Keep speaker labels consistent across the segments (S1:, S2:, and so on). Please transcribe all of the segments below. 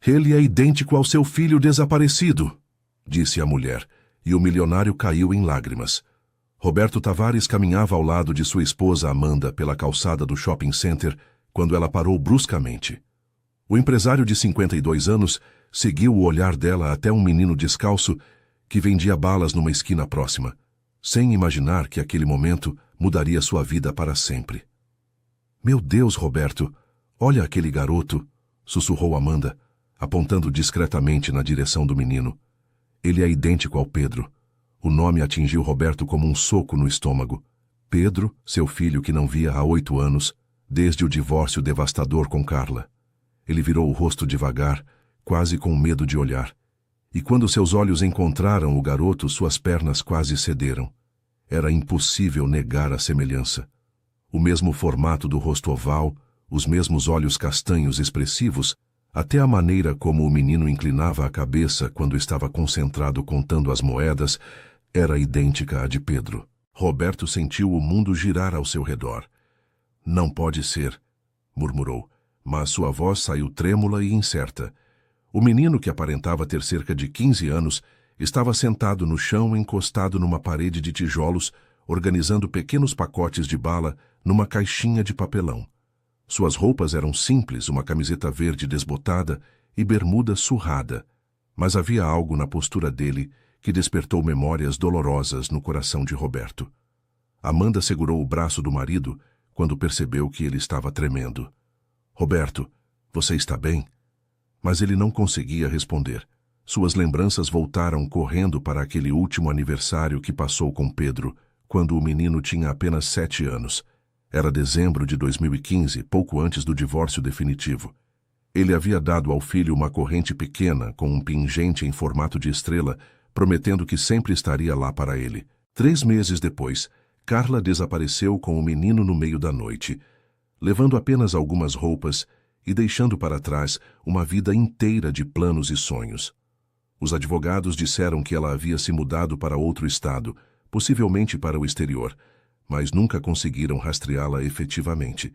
S1: Ele é idêntico ao seu filho desaparecido, disse a mulher, e o milionário caiu em lágrimas. Roberto Tavares caminhava ao lado de sua esposa Amanda pela calçada do shopping center quando ela parou bruscamente. O empresário de 52 anos seguiu o olhar dela até um menino descalço que vendia balas numa esquina próxima, sem imaginar que aquele momento mudaria sua vida para sempre. Meu Deus, Roberto, olha aquele garoto, sussurrou Amanda, apontando discretamente na direção do menino. Ele é idêntico ao Pedro. O nome atingiu Roberto como um soco no estômago. Pedro, seu filho que não via há 8 anos, desde o divórcio devastador com Carla. Ele virou o rosto devagar, quase com medo de olhar. E quando seus olhos encontraram o garoto, suas pernas quase cederam. Era impossível negar a semelhança. O mesmo formato do rosto oval, os mesmos olhos castanhos expressivos, até a maneira como o menino inclinava a cabeça quando estava concentrado contando as moedas, era idêntica à de Pedro. Roberto sentiu o mundo girar ao seu redor. Não pode ser, murmurou, mas sua voz saiu trêmula e incerta. O menino, que aparentava ter cerca de 15 anos, estava sentado no chão encostado numa parede de tijolos, organizando pequenos pacotes de bala numa caixinha de papelão. Suas roupas eram simples, uma camiseta verde desbotada e bermuda surrada, mas havia algo na postura dele que despertou memórias dolorosas no coração de Roberto. Amanda segurou o braço do marido quando percebeu que ele estava tremendo. Roberto, você está bem? Mas ele não conseguia responder. Suas lembranças voltaram correndo para aquele último aniversário que passou com Pedro, quando o menino tinha apenas 7 anos. Era dezembro de 2015, pouco antes do divórcio definitivo. Ele havia dado ao filho uma corrente pequena com um pingente em formato de estrela, prometendo que sempre estaria lá para ele. 3 meses depois, Carla desapareceu com o menino no meio da noite, levando apenas algumas roupas e deixando para trás uma vida inteira de planos e sonhos. Os advogados disseram que ela havia se mudado para outro estado, possivelmente para o exterior, mas nunca conseguiram rastreá-la efetivamente.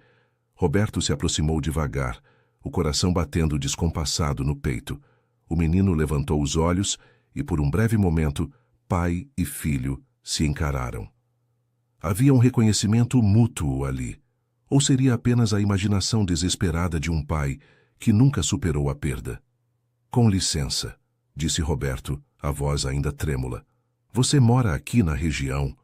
S1: Roberto se aproximou devagar, o coração batendo descompassado no peito. O menino levantou os olhos e, por um breve momento, pai e filho se encararam. Havia um reconhecimento mútuo ali. Ou seria apenas a imaginação desesperada de um pai que nunca superou a perda? Com licença, disse Roberto, a voz ainda trêmula. Você mora aqui na região?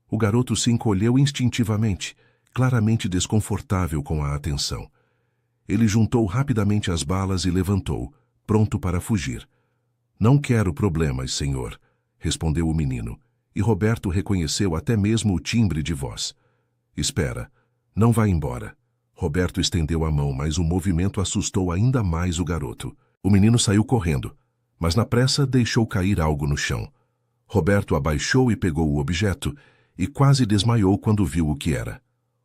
S1: O garoto se encolheu instintivamente, claramente desconfortável com a atenção. Ele juntou rapidamente as balas e levantou, pronto para fugir. Não quero problemas, senhor, respondeu o menino, e Roberto reconheceu até mesmo o timbre de voz. Espera, não vá embora. Roberto estendeu a mão, mas o movimento assustou ainda mais o garoto. O menino saiu correndo, mas na pressa deixou cair algo no chão. Roberto abaixou e pegou o objeto, e quase desmaiou quando viu o que era.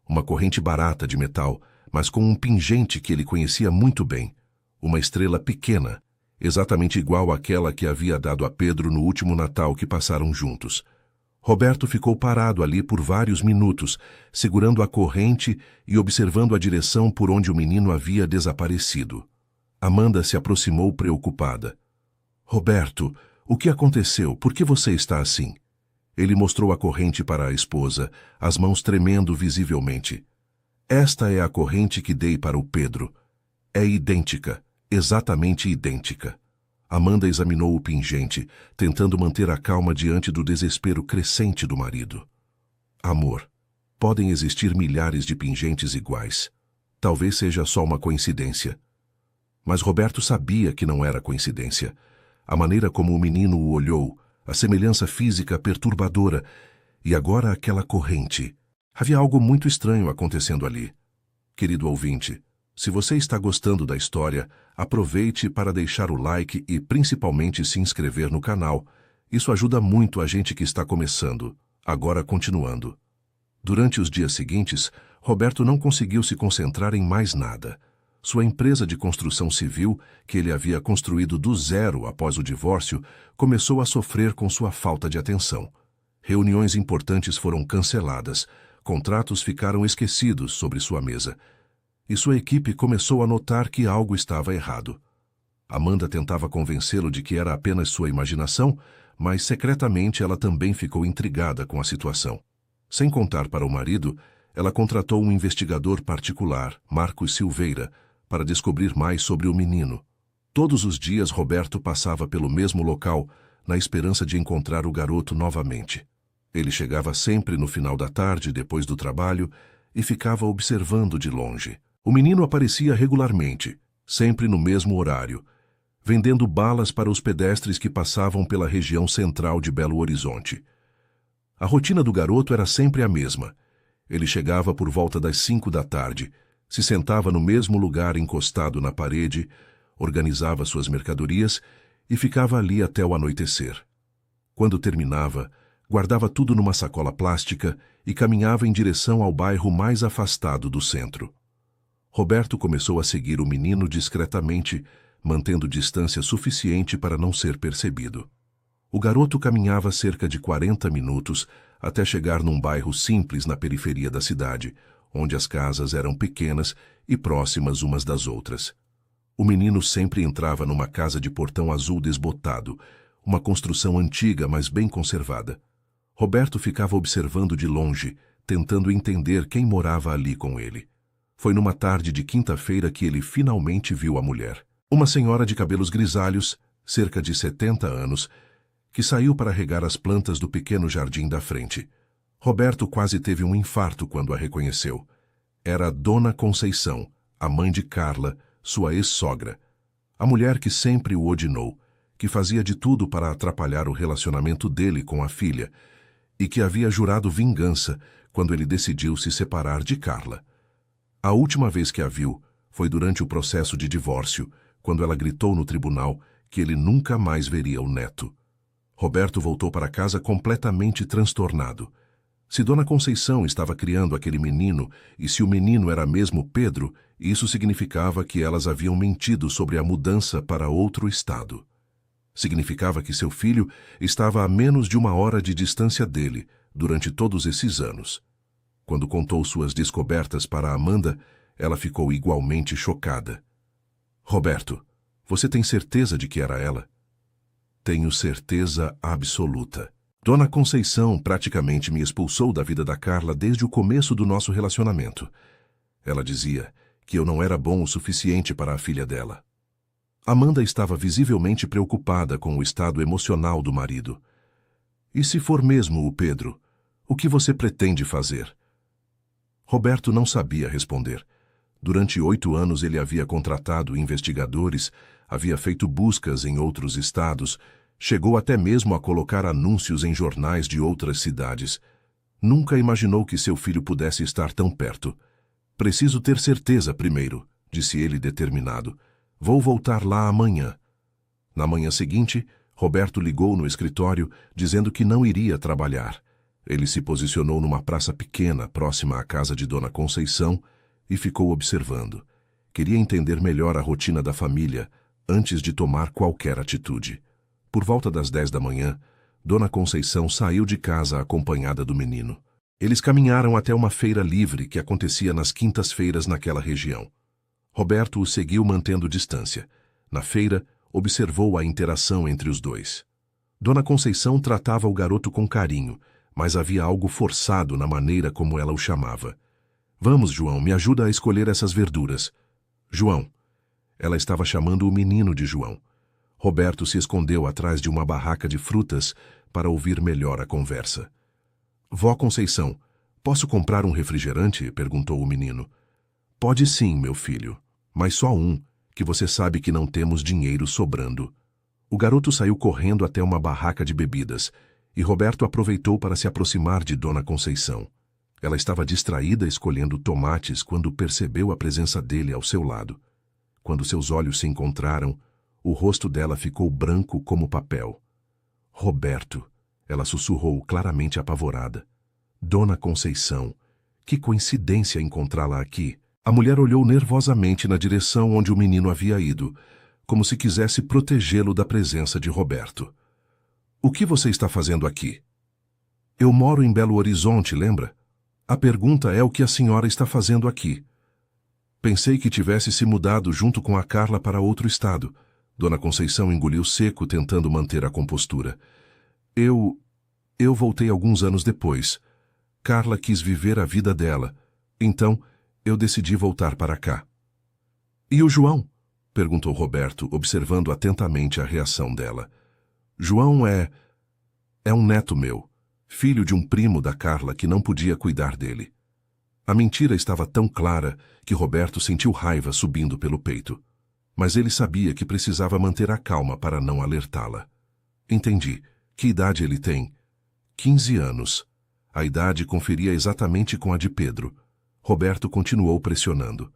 S1: Uma corrente barata de metal, mas com um pingente que ele conhecia muito bem. Uma estrela pequena, exatamente igual àquela que havia dado a Pedro no último Natal que passaram juntos. Roberto ficou parado ali por vários minutos, segurando a corrente e observando a direção por onde o menino havia desaparecido. Amanda se aproximou preocupada. Roberto, o que aconteceu? Por que você está assim? Ele mostrou a corrente para a esposa, as mãos tremendo visivelmente. Esta é a corrente que dei para o Pedro. É idêntica, exatamente idêntica. Amanda examinou o pingente, tentando manter a calma diante do desespero crescente do marido. Amor, podem existir milhares de pingentes iguais. Talvez seja só uma coincidência. Mas Roberto sabia que não era coincidência. A maneira como o menino o olhou, a semelhança física perturbadora, e agora aquela corrente. Havia algo muito estranho acontecendo ali. Querido ouvinte, se você está gostando da história, aproveite para deixar o like e principalmente se inscrever no canal. Isso ajuda muito a gente que está começando. Agora continuando. Durante os dias seguintes, Roberto não conseguiu se concentrar em mais nada. Sua empresa de construção civil, que ele havia construído do zero após o divórcio, começou a sofrer com sua falta de atenção. Reuniões importantes foram canceladas, contratos ficaram esquecidos sobre sua mesa, e sua equipe começou a notar que algo estava errado. Amanda tentava convencê-lo de que era apenas sua imaginação, mas secretamente ela também ficou intrigada com a situação. Sem contar para o marido, ela contratou um investigador particular, Marcos Silveira, para descobrir mais sobre o menino. Todos os dias Roberto passava pelo mesmo local, na esperança de encontrar o garoto novamente. Ele chegava sempre no final da tarde, depois do trabalho, e ficava observando de longe. O menino aparecia regularmente, sempre no mesmo horário, vendendo balas para os pedestres que passavam pela região central de Belo Horizonte. A rotina do garoto era sempre a mesma. Ele chegava por volta das 5 da tarde, se sentava no mesmo lugar encostado na parede, organizava suas mercadorias e ficava ali até o anoitecer. Quando terminava, guardava tudo numa sacola plástica e caminhava em direção ao bairro mais afastado do centro. Roberto começou a seguir o menino discretamente, mantendo distância suficiente para não ser percebido. O garoto caminhava cerca de 40 minutos até chegar num bairro simples na periferia da cidade, onde as casas eram pequenas e próximas umas das outras. O menino sempre entrava numa casa de portão azul desbotado, uma construção antiga, mas bem conservada. Roberto ficava observando de longe, tentando entender quem morava ali com ele. Foi numa tarde de quinta-feira que ele finalmente viu a mulher. Uma senhora de cabelos grisalhos, cerca de 70 anos, que saiu para regar as plantas do pequeno jardim da frente. Roberto quase teve um infarto quando a reconheceu. Era Dona Conceição, a mãe de Carla, sua ex-sogra. A mulher que sempre o odiou, que fazia de tudo para atrapalhar o relacionamento dele com a filha, e que havia jurado vingança quando ele decidiu se separar de Carla. A última vez que a viu foi durante o processo de divórcio, quando ela gritou no tribunal que ele nunca mais veria o neto. Roberto voltou para casa completamente transtornado. Se Dona Conceição estava criando aquele menino e se o menino era mesmo Pedro, isso significava que elas haviam mentido sobre a mudança para outro estado. Significava que seu filho estava a menos de 1 hora de distância dele durante todos esses anos. Quando contou suas descobertas para Amanda, ela ficou igualmente chocada. Roberto, você tem certeza de que era ela? Tenho certeza absoluta. Dona Conceição praticamente me expulsou da vida da Carla desde o começo do nosso relacionamento. Ela dizia que eu não era bom o suficiente para a filha dela. Amanda estava visivelmente preocupada com o estado emocional do marido. E se for mesmo o Pedro, o que você pretende fazer? Roberto não sabia responder. Durante 8 anos ele havia contratado investigadores, havia feito buscas em outros estados, chegou até mesmo a colocar anúncios em jornais de outras cidades. Nunca imaginou que seu filho pudesse estar tão perto. Preciso ter certeza primeiro, disse ele determinado. Vou voltar lá amanhã. Na manhã seguinte, Roberto ligou no escritório dizendo que não iria trabalhar. Ele se posicionou numa praça pequena próxima à casa de Dona Conceição e ficou observando. Queria entender melhor a rotina da família antes de tomar qualquer atitude. Por volta das 10 da manhã, Dona Conceição saiu de casa acompanhada do menino. Eles caminharam até uma feira livre que acontecia nas quintas-feiras naquela região. Roberto o seguiu mantendo distância. Na feira, observou a interação entre os dois. Dona Conceição tratava o garoto com carinho, mas havia algo forçado na maneira como ela o chamava. Vamos, João, me ajuda a escolher essas verduras. João. Ela estava chamando o menino de João. Roberto se escondeu atrás de uma barraca de frutas para ouvir melhor a conversa. Vó Conceição, posso comprar um refrigerante? Perguntou o menino. Pode sim, meu filho. Mas só um, que você sabe que não temos dinheiro sobrando. O garoto saiu correndo até uma barraca de bebidas, e Roberto aproveitou para se aproximar de Dona Conceição. Ela estava distraída escolhendo tomates quando percebeu a presença dele ao seu lado. Quando seus olhos se encontraram, o rosto dela ficou branco como papel. Roberto, ela sussurrou claramente apavorada. Dona Conceição, que coincidência encontrá-la aqui. A mulher olhou nervosamente na direção onde o menino havia ido, como se quisesse protegê-lo da presença de Roberto. O que você está fazendo aqui? Eu moro em Belo Horizonte, lembra? A pergunta é o que a senhora está fazendo aqui. Pensei que tivesse se mudado junto com a Carla para outro estado, Dona Conceição engoliu seco, tentando manter a compostura. Eu voltei alguns anos depois. Carla quis viver a vida dela. Então, eu decidi voltar para cá. E o João? Perguntou Roberto, observando atentamente a reação dela. João é um neto meu, filho de um primo da Carla que não podia cuidar dele. A mentira estava tão clara que Roberto sentiu raiva subindo pelo peito. Mas ele sabia que precisava manter a calma para não alertá-la. Entendi. Que idade ele tem? 15 anos. A idade conferia exatamente com a de Pedro. Roberto continuou pressionando.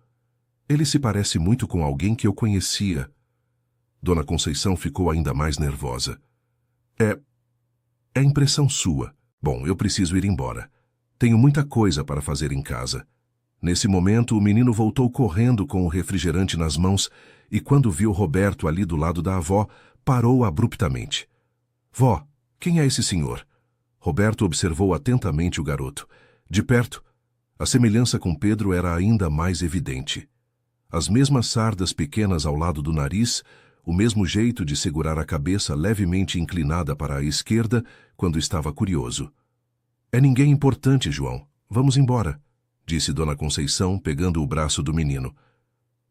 S1: Ele se parece muito com alguém que eu conhecia. Dona Conceição ficou ainda mais nervosa. É impressão sua. Bom, eu preciso ir embora. Tenho muita coisa para fazer em casa. Nesse momento, o menino voltou correndo com o refrigerante nas mãos e, quando viu Roberto ali do lado da avó, parou abruptamente. Vó, quem é esse senhor? Roberto observou atentamente o garoto. De perto, a semelhança com Pedro era ainda mais evidente. As mesmas sardas pequenas ao lado do nariz, o mesmo jeito de segurar a cabeça levemente inclinada para a esquerda quando estava curioso. É ninguém importante, João. Vamos embora, disse Dona Conceição, pegando o braço do menino.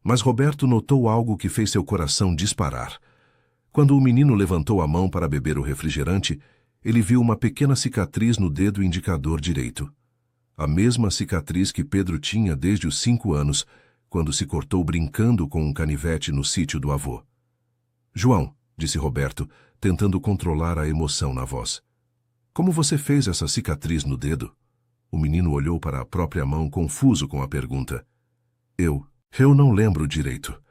S1: Mas Roberto notou algo que fez seu coração disparar. Quando o menino levantou a mão para beber o refrigerante, ele viu uma pequena cicatriz no dedo indicador direito. A mesma cicatriz que Pedro tinha desde os 5 anos, quando se cortou brincando com um canivete no sítio do avô. João, disse Roberto, tentando controlar a emoção na voz. Como você fez essa cicatriz no dedo? O menino olhou para a própria mão, confuso com a pergunta. Eu não lembro direito.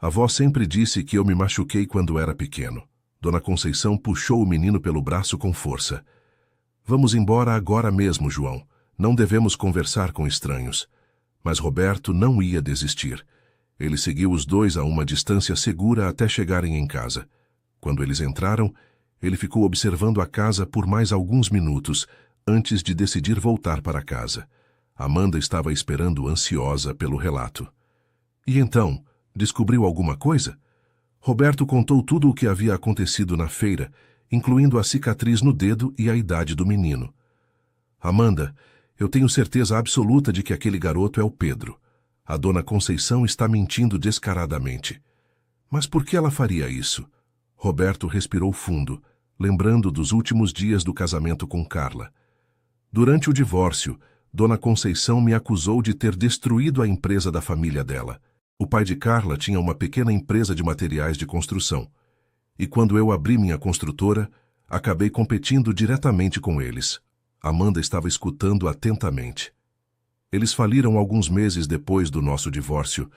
S1: A avó sempre disse que eu me machuquei quando era pequeno. Dona Conceição puxou o menino pelo braço com força. Vamos embora agora mesmo, João. Não devemos conversar com estranhos. Mas Roberto não ia desistir. Ele seguiu os dois a uma distância segura até chegarem em casa. Quando eles entraram, ele ficou observando a casa por mais alguns minutos, antes de decidir voltar para casa. Amanda estava esperando ansiosa pelo relato. E então, descobriu alguma coisa? Roberto contou tudo o que havia acontecido na feira, incluindo a cicatriz no dedo e a idade do menino. Amanda, eu tenho certeza absoluta de que aquele garoto é o Pedro. A Dona Conceição está mentindo descaradamente. Mas por que ela faria isso? Roberto respirou fundo, lembrando dos últimos dias do casamento com Carla. Durante o divórcio, Dona Conceição me acusou de ter destruído a empresa da família dela. O pai de Carla tinha uma pequena empresa de materiais de construção. E quando eu abri minha construtora, acabei competindo diretamente com eles. Amanda estava escutando atentamente. Eles faliram alguns meses depois do nosso divórcio.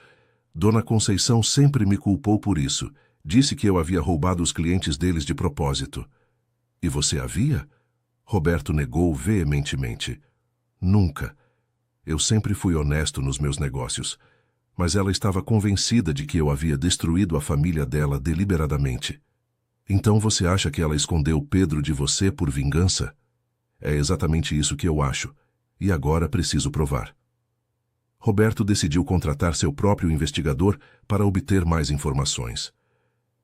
S1: Dona Conceição sempre me culpou por isso. Disse que eu havia roubado os clientes deles de propósito. E você havia? Roberto negou veementemente. Nunca. Eu sempre fui honesto nos meus negócios. Mas ela estava convencida de que eu havia destruído a família dela deliberadamente. Então você acha que ela escondeu Pedro de você por vingança? É exatamente isso que eu acho. E agora preciso provar. Roberto decidiu contratar seu próprio investigador para obter mais informações.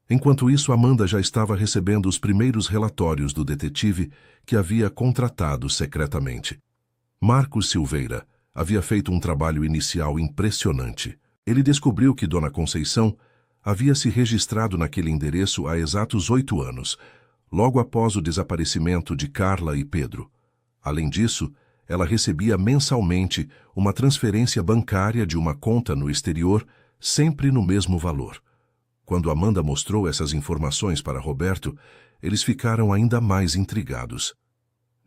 S1: Enquanto isso, Amanda já estava recebendo os primeiros relatórios do detetive que havia contratado secretamente. Marcos Silveira havia feito um trabalho inicial impressionante. Ele descobriu que Dona Conceição havia se registrado naquele endereço há exatos 8 anos, logo após o desaparecimento de Carla e Pedro. Além disso, ela recebia mensalmente uma transferência bancária de uma conta no exterior, sempre no mesmo valor. Quando Amanda mostrou essas informações para Roberto, eles ficaram ainda mais intrigados.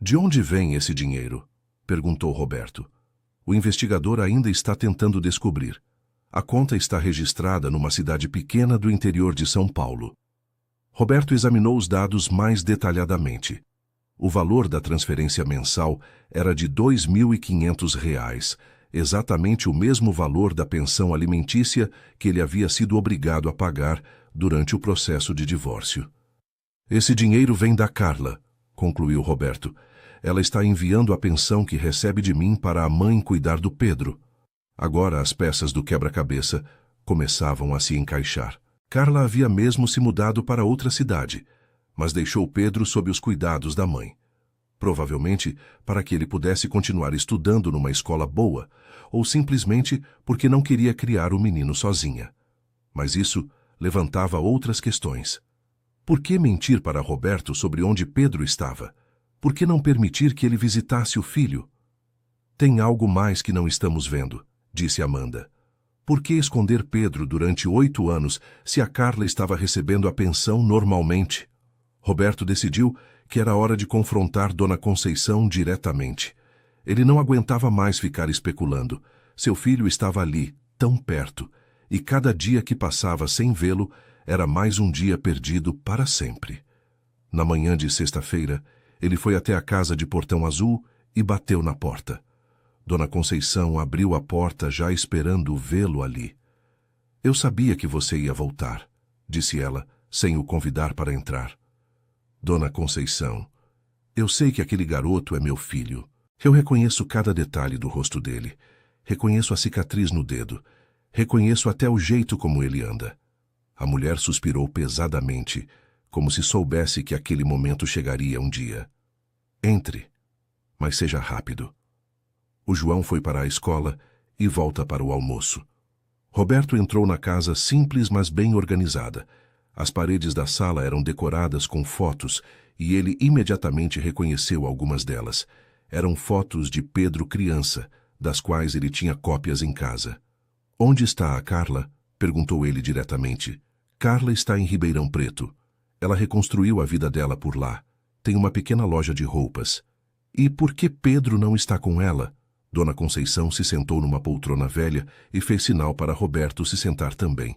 S1: De onde vem esse dinheiro? Perguntou Roberto. O investigador ainda está tentando descobrir. A conta está registrada numa cidade pequena do interior de São Paulo. Roberto examinou os dados mais detalhadamente. O valor da transferência mensal era de R$ 2.500, exatamente o mesmo valor da pensão alimentícia que ele havia sido obrigado a pagar durante o processo de divórcio. Esse dinheiro vem da Carla, concluiu Roberto. Ela está enviando a pensão que recebe de mim para a mãe cuidar do Pedro. Agora as peças do quebra-cabeça começavam a se encaixar. Carla havia mesmo se mudado para outra cidade, mas deixou Pedro sob os cuidados da mãe. Provavelmente para que ele pudesse continuar estudando numa escola boa, ou simplesmente porque não queria criar o menino sozinha. Mas isso levantava outras questões. Por que mentir para Roberto sobre onde Pedro estava? Por que não permitir que ele visitasse o filho? Tem algo mais que não estamos vendo, disse Amanda. Por que esconder Pedro durante 8 anos se a Carla estava recebendo a pensão normalmente? Roberto decidiu que era hora de confrontar Dona Conceição diretamente. Ele não aguentava mais ficar especulando. Seu filho estava ali, tão perto, e cada dia que passava sem vê-lo era mais um dia perdido para sempre. Na manhã de sexta-feira, ele foi até a casa de Portão Azul e bateu na porta. Dona Conceição abriu a porta já esperando vê-lo ali. Eu sabia que você ia voltar, disse ela, sem o convidar para entrar. Dona Conceição, eu sei que aquele garoto é meu filho. Eu reconheço cada detalhe do rosto dele. Reconheço a cicatriz no dedo. Reconheço até o jeito como ele anda. A mulher suspirou pesadamente, como se soubesse que aquele momento chegaria um dia. Entre, mas seja rápido. O João foi para a escola e volta para o almoço. Roberto entrou na casa simples, mas bem organizada. As paredes da sala eram decoradas com fotos e ele imediatamente reconheceu algumas delas. Eram fotos de Pedro criança, das quais ele tinha cópias em casa. Onde está a Carla? Perguntou ele diretamente. Carla está em Ribeirão Preto. Ela reconstruiu a vida dela por lá. Tem uma pequena loja de roupas. E por que Pedro não está com ela? Dona Conceição se sentou numa poltrona velha e fez sinal para Roberto se sentar também.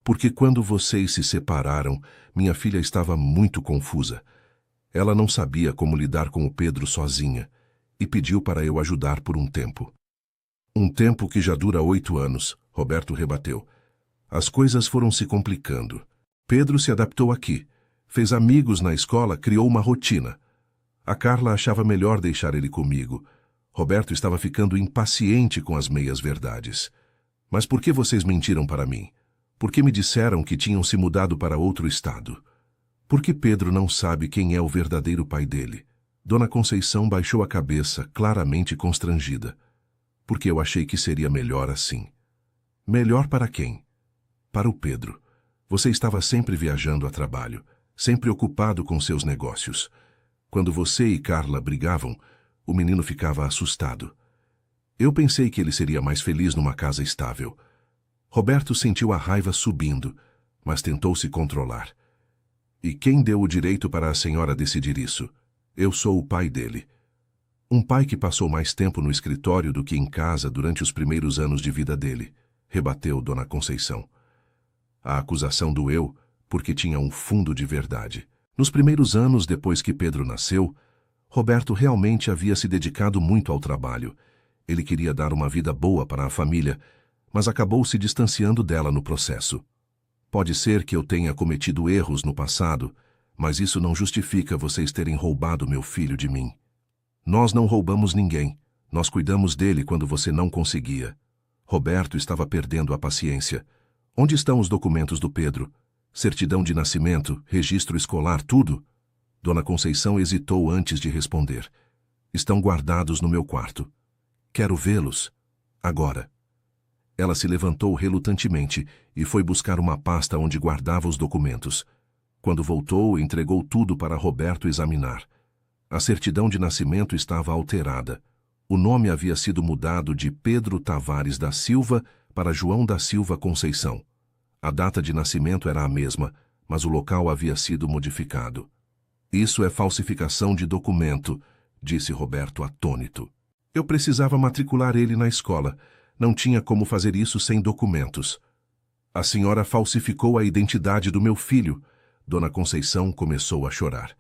S1: Porque quando vocês se separaram, minha filha estava muito confusa. Ela não sabia como lidar com o Pedro sozinha e pediu para eu ajudar por um tempo. Um tempo que já dura 8 anos, Roberto rebateu. As coisas foram se complicando. Pedro se adaptou aqui, fez amigos na escola, criou uma rotina. A Carla achava melhor deixar ele comigo. Roberto estava ficando impaciente com as meias-verdades. Mas por que vocês mentiram para mim? Por que me disseram que tinham se mudado para outro estado? Por que Pedro não sabe quem é o verdadeiro pai dele? Dona Conceição baixou a cabeça, claramente constrangida. Porque eu achei que seria melhor assim. Melhor para quem? Para o Pedro. Você estava sempre viajando a trabalho, sempre ocupado com seus negócios. Quando você e Carla brigavam, o menino ficava assustado. Eu pensei que ele seria mais feliz numa casa estável. Roberto sentiu a raiva subindo, mas tentou se controlar. E quem deu o direito para a senhora decidir isso? Eu sou o pai dele. Um pai que passou mais tempo no escritório do que em casa durante os primeiros anos de vida dele, rebateu Dona Conceição. A acusação doeu porque tinha um fundo de verdade. Nos primeiros anos depois que Pedro nasceu, Roberto realmente havia se dedicado muito ao trabalho. Ele queria dar uma vida boa para a família, mas acabou se distanciando dela no processo. Pode ser que eu tenha cometido erros no passado, mas isso não justifica vocês terem roubado meu filho de mim. Nós não roubamos ninguém. Nós cuidamos dele quando você não conseguia. Roberto estava perdendo a paciência. Onde estão os documentos do Pedro? Certidão de nascimento, registro escolar, tudo? Dona Conceição hesitou antes de responder. Estão guardados no meu quarto. Quero vê-los. Agora. Ela se levantou relutantemente e foi buscar uma pasta onde guardava os documentos. Quando voltou, entregou tudo para Roberto examinar. A certidão de nascimento estava alterada. O nome havia sido mudado de Pedro Tavares da Silva para João da Silva Conceição. A data de nascimento era a mesma, mas o local havia sido modificado. Isso é falsificação de documento, disse Roberto atônito. Eu precisava matricular ele na escola. Não tinha como fazer isso sem documentos. A senhora falsificou a identidade do meu filho. Dona Conceição começou a chorar.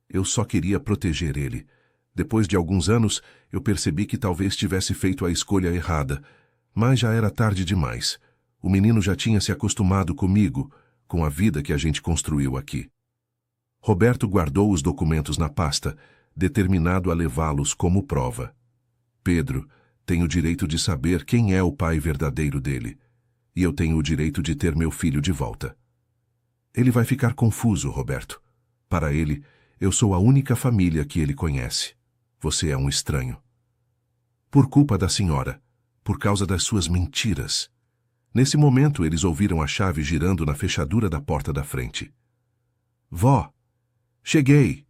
S1: Eu só queria proteger ele. Depois de alguns anos, eu percebi que talvez tivesse feito a escolha errada, mas já era tarde demais. O menino já tinha se acostumado comigo, com a vida que a gente construiu aqui. Roberto guardou os documentos na pasta, determinado a levá-los como prova. Pedro tem o direito de saber quem é o pai verdadeiro dele, e eu tenho o direito de ter meu filho de volta. Ele vai ficar confuso, Roberto. Para ele, eu sou a única família que ele conhece. Você é um estranho. Por culpa da senhora, por causa das suas mentiras. Nesse momento, eles ouviram a chave girando na fechadura da porta da frente. Vó! Cheguei!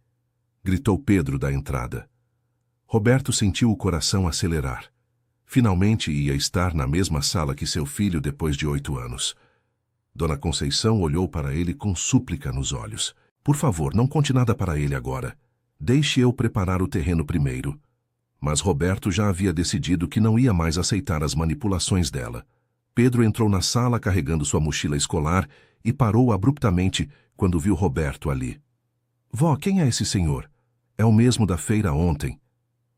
S1: Gritou Pedro da entrada. Roberto sentiu o coração acelerar. Finalmente ia estar na mesma sala que seu filho depois de 8 anos. Dona Conceição olhou para ele com súplica nos olhos. Por favor, não conte nada para ele agora. Deixe eu preparar o terreno primeiro. Mas Roberto já havia decidido que não ia mais aceitar as manipulações dela. Pedro entrou na sala carregando sua mochila escolar e parou abruptamente quando viu Roberto ali. Vó, quem é esse senhor? É o mesmo da feira ontem.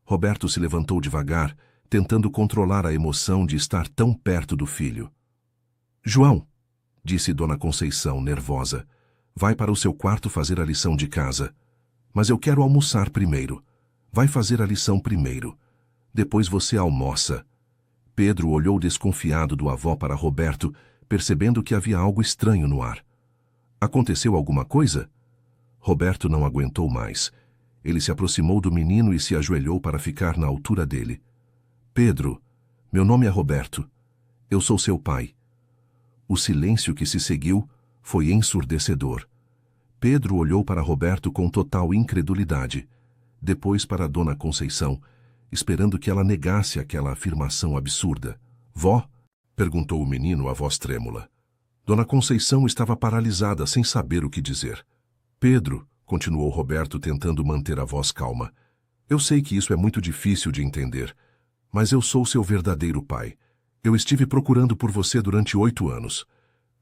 S1: Roberto se levantou devagar, tentando controlar a emoção de estar tão perto do filho. João, disse Dona Conceição, nervosa, vai para o seu quarto fazer a lição de casa. Mas eu quero almoçar primeiro. Vai fazer a lição primeiro. Depois você almoça. Pedro olhou desconfiado do avó para Roberto, percebendo que havia algo estranho no ar. Aconteceu alguma coisa? Roberto não aguentou mais. Ele se aproximou do menino e se ajoelhou para ficar na altura dele. Pedro, meu nome é Roberto. Eu sou seu pai. O silêncio que se seguiu foi ensurdecedor. Pedro olhou para Roberto com total incredulidade, depois para Dona Conceição, esperando que ela negasse aquela afirmação absurda. Vó? Perguntou o menino, a voz trêmula. Dona Conceição estava paralisada, sem saber o que dizer. Pedro, continuou Roberto tentando manter a voz calma, eu sei que isso é muito difícil de entender, mas eu sou seu verdadeiro pai. Eu estive procurando por você durante 8 anos.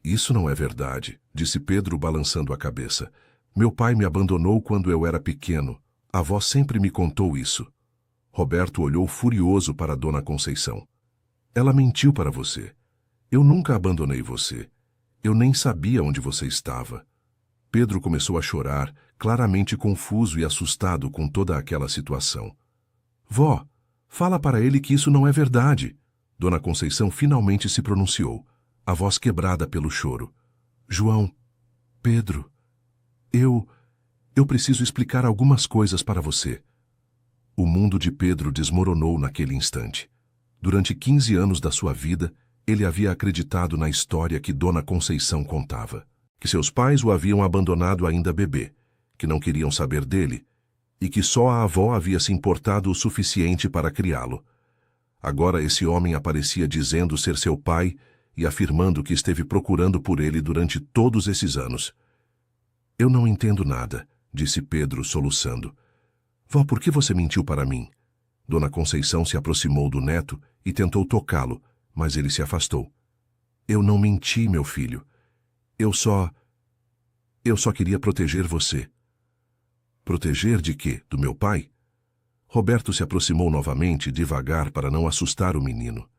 S1: Isso não é verdade, disse Pedro balançando a cabeça. Meu pai me abandonou quando eu era pequeno. A avó sempre me contou isso. Roberto olhou furioso para Dona Conceição. Ela mentiu para você. Eu nunca abandonei você. Eu nem sabia onde você estava. Pedro começou a chorar, claramente confuso e assustado com toda aquela situação. Vó, fala para ele que isso não é verdade. Dona Conceição finalmente se pronunciou, a voz quebrada pelo choro. João, Pedro, eu preciso explicar algumas coisas para você. O mundo de Pedro desmoronou naquele instante. Durante 15 anos da sua vida, ele havia acreditado na história que Dona Conceição contava. Que seus pais o haviam abandonado ainda bebê, que não queriam saber dele, e que só a avó havia se importado o suficiente para criá-lo. Agora esse homem aparecia dizendo ser seu pai e afirmando que esteve procurando por ele durante todos esses anos. Eu não entendo nada, disse Pedro, soluçando. Vó, por que você mentiu para mim? Dona Conceição se aproximou do neto e tentou tocá-lo, mas ele se afastou. Eu não menti, meu filho. Eu só queria proteger você. Proteger de quê? Do meu pai? Roberto se aproximou novamente, devagar, para não assustar o menino.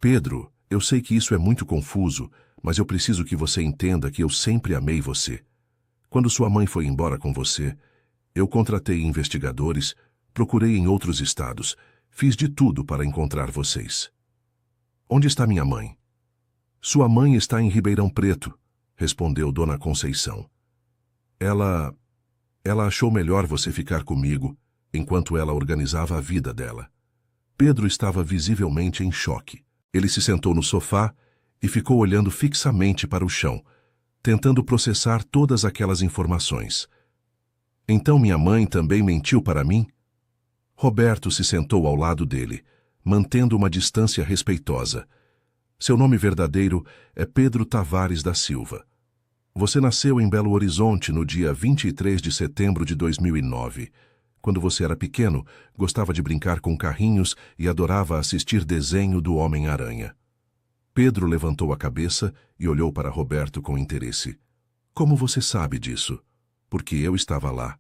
S1: Pedro, eu sei que isso é muito confuso, mas eu preciso que você entenda que eu sempre amei você. Quando sua mãe foi embora com você, eu contratei investigadores, procurei em outros estados, fiz de tudo para encontrar vocês. Onde está minha mãe? Sua mãe está em Ribeirão Preto, respondeu Dona Conceição. Ela achou melhor você ficar comigo, enquanto ela organizava a vida dela. Pedro estava visivelmente em choque. Ele se sentou no sofá e ficou olhando fixamente para o chão, tentando processar todas aquelas informações. Então minha mãe também mentiu para mim? Roberto se sentou ao lado dele, mantendo uma distância respeitosa. Seu nome verdadeiro é Pedro Tavares da Silva. Você nasceu em Belo Horizonte no dia 23 de setembro de 2009. Quando você era pequeno, gostava de brincar com carrinhos e adorava assistir desenho do Homem-Aranha. Pedro levantou a cabeça e olhou para Roberto com interesse. Como você sabe disso? Porque eu estava lá.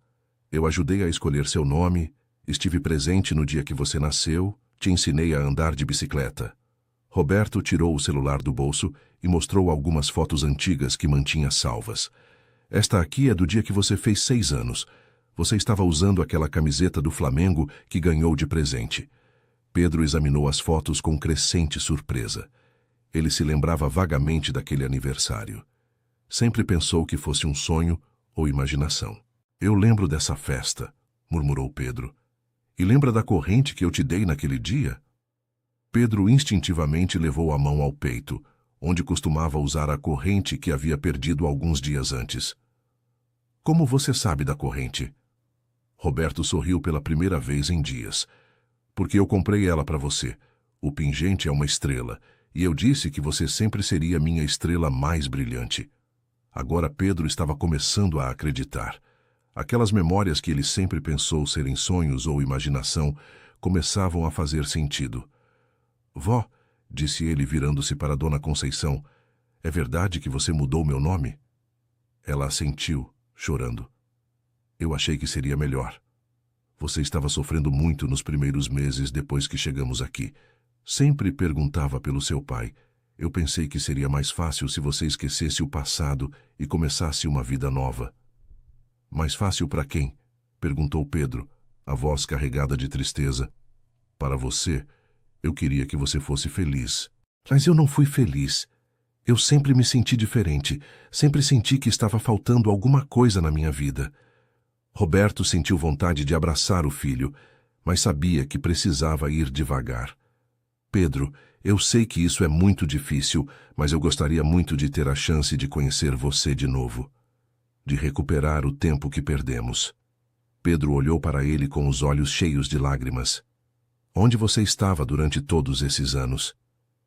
S1: Eu ajudei a escolher seu nome, estive presente no dia que você nasceu, te ensinei a andar de bicicleta. Roberto tirou o celular do bolso e mostrou algumas fotos antigas que mantinha salvas. Esta aqui é do dia que você fez 6 anos. Você estava usando aquela camiseta do Flamengo que ganhou de presente. Pedro examinou as fotos com crescente surpresa. Ele se lembrava vagamente daquele aniversário. Sempre pensou que fosse um sonho ou imaginação. Eu lembro dessa festa, murmurou Pedro. E lembra da corrente que eu te dei naquele dia? Pedro instintivamente levou a mão ao peito, onde costumava usar a corrente que havia perdido alguns dias antes. Como você sabe da corrente? Roberto sorriu pela primeira vez em dias. Porque eu comprei ela para você. O pingente é uma estrela, e eu disse que você sempre seria minha estrela mais brilhante. Agora Pedro estava começando a acreditar. Aquelas memórias que ele sempre pensou serem sonhos ou imaginação começavam a fazer sentido. Vó, disse ele virando-se para Dona Conceição, é verdade que você mudou meu nome? Ela assentiu, chorando. Eu achei que seria melhor. Você estava sofrendo muito nos primeiros meses depois que chegamos aqui. Sempre perguntava pelo seu pai. Eu pensei que seria mais fácil se você esquecesse o passado e começasse uma vida nova. Mais fácil para quem? Perguntou Pedro, a voz carregada de tristeza. Para você. Eu queria que você fosse feliz. Mas eu não fui feliz. Eu sempre me senti diferente. Sempre senti que estava faltando alguma coisa na minha vida. Roberto sentiu vontade de abraçar o filho, mas sabia que precisava ir devagar. Pedro, eu sei que isso é muito difícil, mas eu gostaria muito de ter a chance de conhecer você de novo. De recuperar o tempo que perdemos. Pedro olhou para ele com os olhos cheios de lágrimas. Onde você estava durante todos esses anos?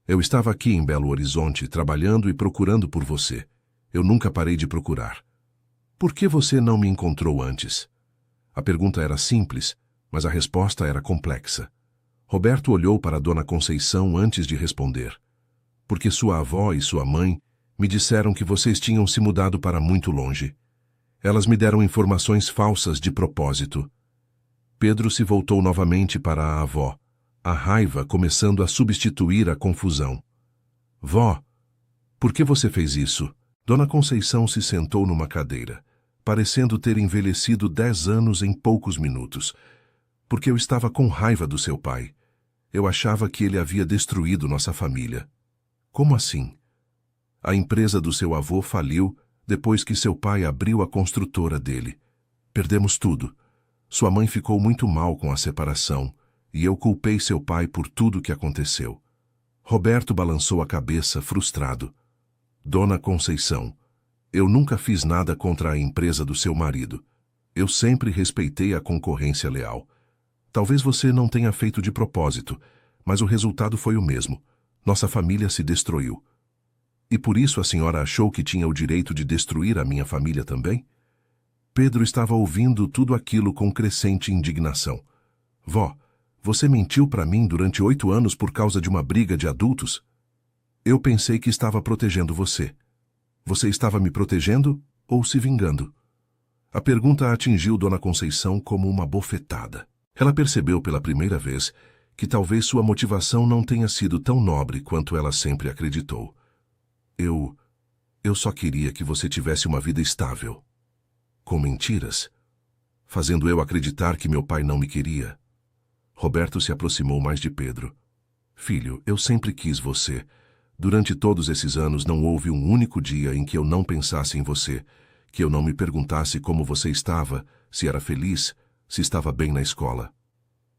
S1: Eu estava aqui em Belo Horizonte, trabalhando e procurando por você. Eu nunca parei de procurar. Por que você não me encontrou antes? A pergunta era simples, mas a resposta era complexa. Roberto olhou para Dona Conceição antes de responder. Porque sua avó e sua mãe me disseram que vocês tinham se mudado para muito longe. Elas me deram informações falsas de propósito. Pedro se voltou novamente para a avó, a raiva começando a substituir a confusão. Vó, por que você fez isso? Dona Conceição se sentou numa cadeira, parecendo ter envelhecido 10 anos em poucos minutos. Porque eu estava com raiva do seu pai. Eu achava que ele havia destruído nossa família. Como assim? A empresa do seu avô faliu depois que seu pai abriu a construtora dele. Perdemos tudo. Sua mãe ficou muito mal com a separação, e eu culpei seu pai por tudo o que aconteceu. Roberto balançou a cabeça, frustrado. Dona Conceição, eu nunca fiz nada contra a empresa do seu marido. Eu sempre respeitei a concorrência leal. Talvez você não tenha feito de propósito, mas o resultado foi o mesmo. Nossa família se destruiu. E por isso a senhora achou que tinha o direito de destruir a minha família também? Pedro estava ouvindo tudo aquilo com crescente indignação. Vó, você mentiu para mim durante 8 anos por causa de uma briga de adultos? Eu pensei que estava protegendo você. Você estava me protegendo ou se vingando? A pergunta atingiu Dona Conceição como uma bofetada. Ela percebeu pela primeira vez que talvez sua motivação não tenha sido tão nobre quanto ela sempre acreditou. Eu só queria que você tivesse uma vida estável. Com mentiras? Fazendo eu acreditar que meu pai não me queria? Roberto se aproximou mais de Pedro. Filho, eu sempre quis você. Durante todos esses anos não houve um único dia em que eu não pensasse em você, que eu não me perguntasse como você estava, se era feliz, se estava bem na escola.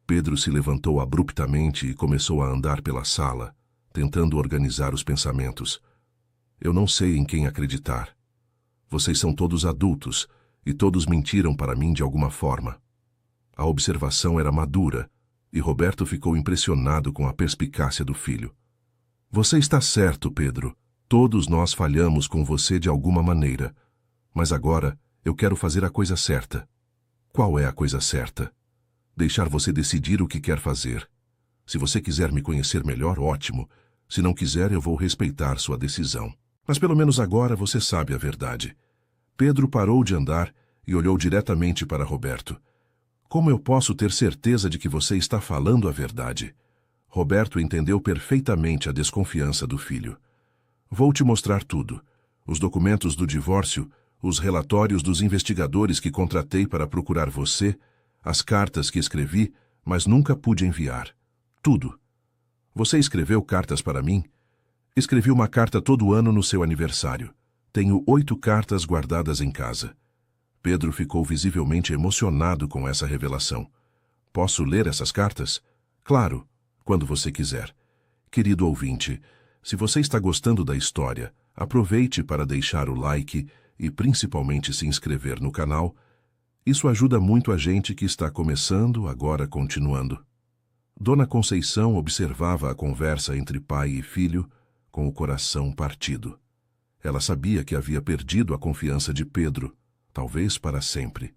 S1: Pedro se levantou abruptamente e começou a andar pela sala, tentando organizar os pensamentos. Eu não sei em quem acreditar. Vocês são todos adultos, e todos mentiram para mim de alguma forma. A observação era madura, e Roberto ficou impressionado com a perspicácia do filho. Você está certo, Pedro. Todos nós falhamos com você de alguma maneira. Mas agora eu quero fazer a coisa certa. Qual é a coisa certa? Deixar você decidir o que quer fazer. Se você quiser me conhecer melhor, ótimo. Se não quiser, eu vou respeitar sua decisão. Mas pelo menos agora você sabe a verdade. Pedro parou de andar e olhou diretamente para Roberto. Como eu posso ter certeza de que você está falando a verdade? Roberto entendeu perfeitamente a desconfiança do filho. Vou te mostrar tudo. Os documentos do divórcio, os relatórios dos investigadores que contratei para procurar você, as cartas que escrevi, mas nunca pude enviar. Tudo. Você escreveu cartas para mim? Escrevi uma carta todo ano no seu aniversário. Tenho 8 cartas guardadas em casa. Pedro ficou visivelmente emocionado com essa revelação. Posso ler essas cartas? Claro, quando você quiser. Querido ouvinte, se você está gostando da história, aproveite para deixar o like e principalmente se inscrever no canal. Isso ajuda muito a gente que está começando, agora continuando. Dona Conceição observava a conversa entre pai e filho com o coração partido. Ela sabia que havia perdido a confiança de Pedro, talvez para sempre.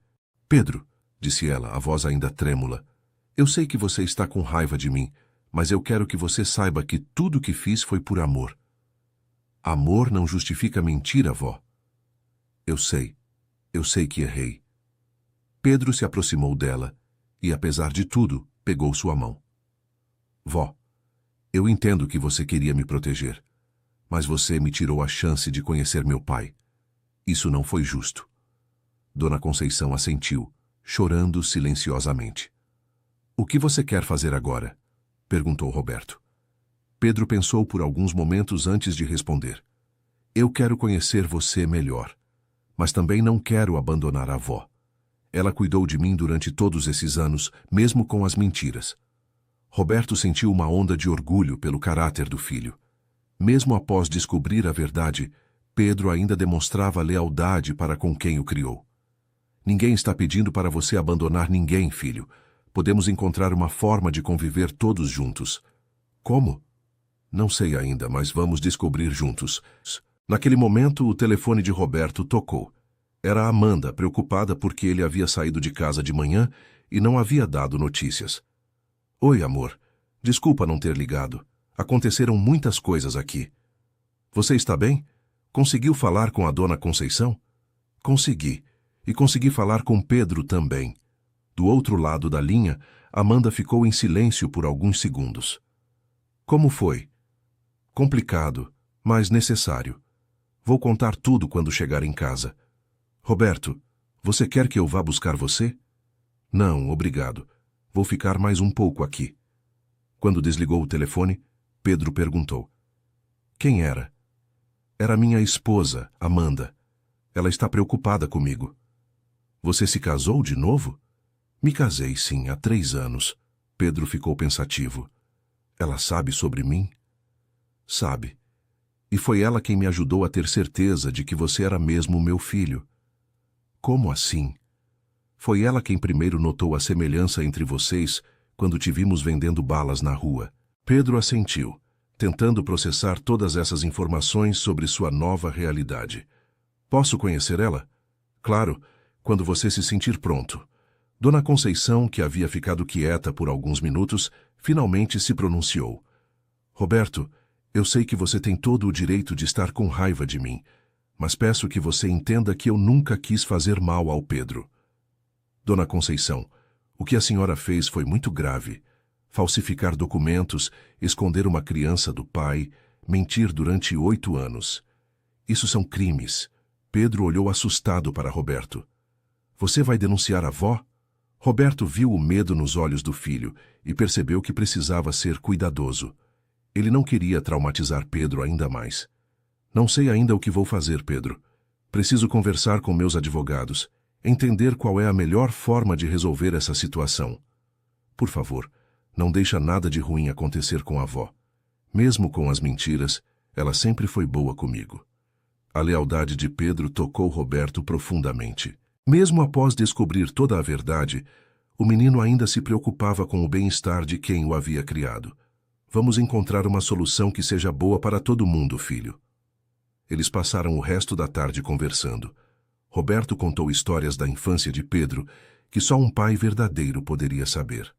S1: Pedro, disse ela, a voz ainda trêmula, eu sei que você está com raiva de mim, mas eu quero que você saiba que tudo o que fiz foi por amor. Amor não justifica mentira, vó. Eu sei que errei. Pedro se aproximou dela e, apesar de tudo, pegou sua mão. Vó, eu entendo que você queria me proteger, mas você me tirou a chance de conhecer meu pai. Isso não foi justo. Dona Conceição assentiu, chorando silenciosamente. O que você quer fazer agora? Perguntou Roberto. Pedro pensou por alguns momentos antes de responder. Eu quero conhecer você melhor, mas também não quero abandonar a avó. Ela cuidou de mim durante todos esses anos, mesmo com as mentiras. Roberto sentiu uma onda de orgulho pelo caráter do filho. Mesmo após descobrir a verdade, Pedro ainda demonstrava lealdade para com quem o criou. Ninguém está pedindo para você abandonar ninguém, filho. Podemos encontrar uma forma de conviver todos juntos. Como? Não sei ainda, mas vamos descobrir juntos. Naquele momento, o telefone de Roberto tocou. Era Amanda, preocupada porque ele havia saído de casa de manhã e não havia dado notícias. Oi, amor. Desculpa não ter ligado. Aconteceram muitas coisas aqui. Você está bem? Conseguiu falar com a Dona Conceição? Consegui. E consegui falar com Pedro também. Do outro lado da linha, Amanda ficou em silêncio por alguns segundos. Como foi? Complicado, mas necessário. Vou contar tudo quando chegar em casa. Roberto, você quer que eu vá buscar você? Não, obrigado. Vou ficar mais um pouco aqui. Quando desligou o telefone, Pedro perguntou. Quem era? Era minha esposa, Amanda. Ela está preocupada comigo. Você se casou de novo? Me casei, sim, há 3 anos. Pedro ficou pensativo. Ela sabe sobre mim? Sabe. E foi ela quem me ajudou a ter certeza de que você era mesmo meu filho. Como assim? Foi ela quem primeiro notou a semelhança entre vocês quando te vimos vendendo balas na rua. Pedro assentiu, tentando processar todas essas informações sobre sua nova realidade. Posso conhecer ela? Claro, quando você se sentir pronto. Dona Conceição, que havia ficado quieta por alguns minutos, finalmente se pronunciou. Roberto, eu sei que você tem todo o direito de estar com raiva de mim, mas peço que você entenda que eu nunca quis fazer mal ao Pedro. Dona Conceição, o que a senhora fez foi muito grave. Falsificar documentos, esconder uma criança do pai, mentir durante 8 anos. Isso são crimes. Pedro olhou assustado para Roberto. Você vai denunciar a avó? Roberto viu o medo nos olhos do filho e percebeu que precisava ser cuidadoso. Ele não queria traumatizar Pedro ainda mais. Não sei ainda o que vou fazer, Pedro. Preciso conversar com meus advogados, entender qual é a melhor forma de resolver essa situação. Por favor, não deixa nada de ruim acontecer com a avó. Mesmo com as mentiras, ela sempre foi boa comigo. A lealdade de Pedro tocou Roberto profundamente. Mesmo após descobrir toda a verdade, o menino ainda se preocupava com o bem-estar de quem o havia criado. Vamos encontrar uma solução que seja boa para todo mundo, filho. Eles passaram o resto da tarde conversando. Roberto contou histórias da infância de Pedro que só um pai verdadeiro poderia saber.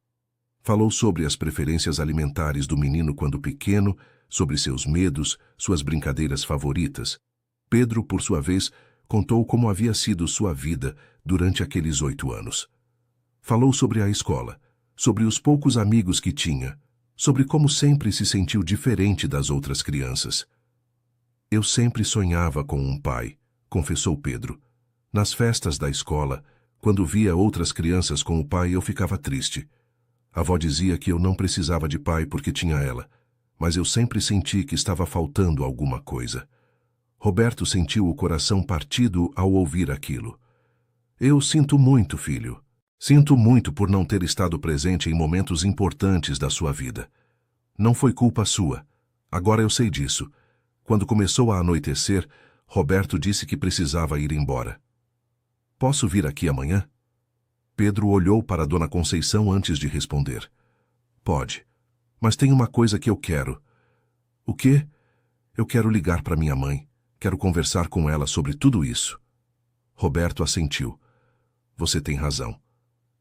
S1: Falou sobre as preferências alimentares do menino quando pequeno, sobre seus medos, suas brincadeiras favoritas. Pedro, por sua vez, contou como havia sido sua vida durante aqueles 8 anos. Falou sobre a escola, sobre os poucos amigos que tinha, sobre como sempre se sentiu diferente das outras crianças. Eu sempre sonhava com um pai, confessou Pedro. Nas festas da escola, quando via outras crianças com o pai, eu ficava triste. A avó dizia que eu não precisava de pai porque tinha ela, mas eu sempre senti que estava faltando alguma coisa. Roberto sentiu o coração partido ao ouvir aquilo. Eu sinto muito, filho. Sinto muito por não ter estado presente em momentos importantes da sua vida. Não foi culpa sua. Agora eu sei disso. Quando começou a anoitecer, Roberto disse que precisava ir embora. Posso vir aqui amanhã? Pedro olhou para Dona Conceição antes de responder. Pode. Mas tem uma coisa que eu quero. O quê? Eu quero ligar para minha mãe. Quero conversar com ela sobre tudo isso. Roberto assentiu. Você tem razão.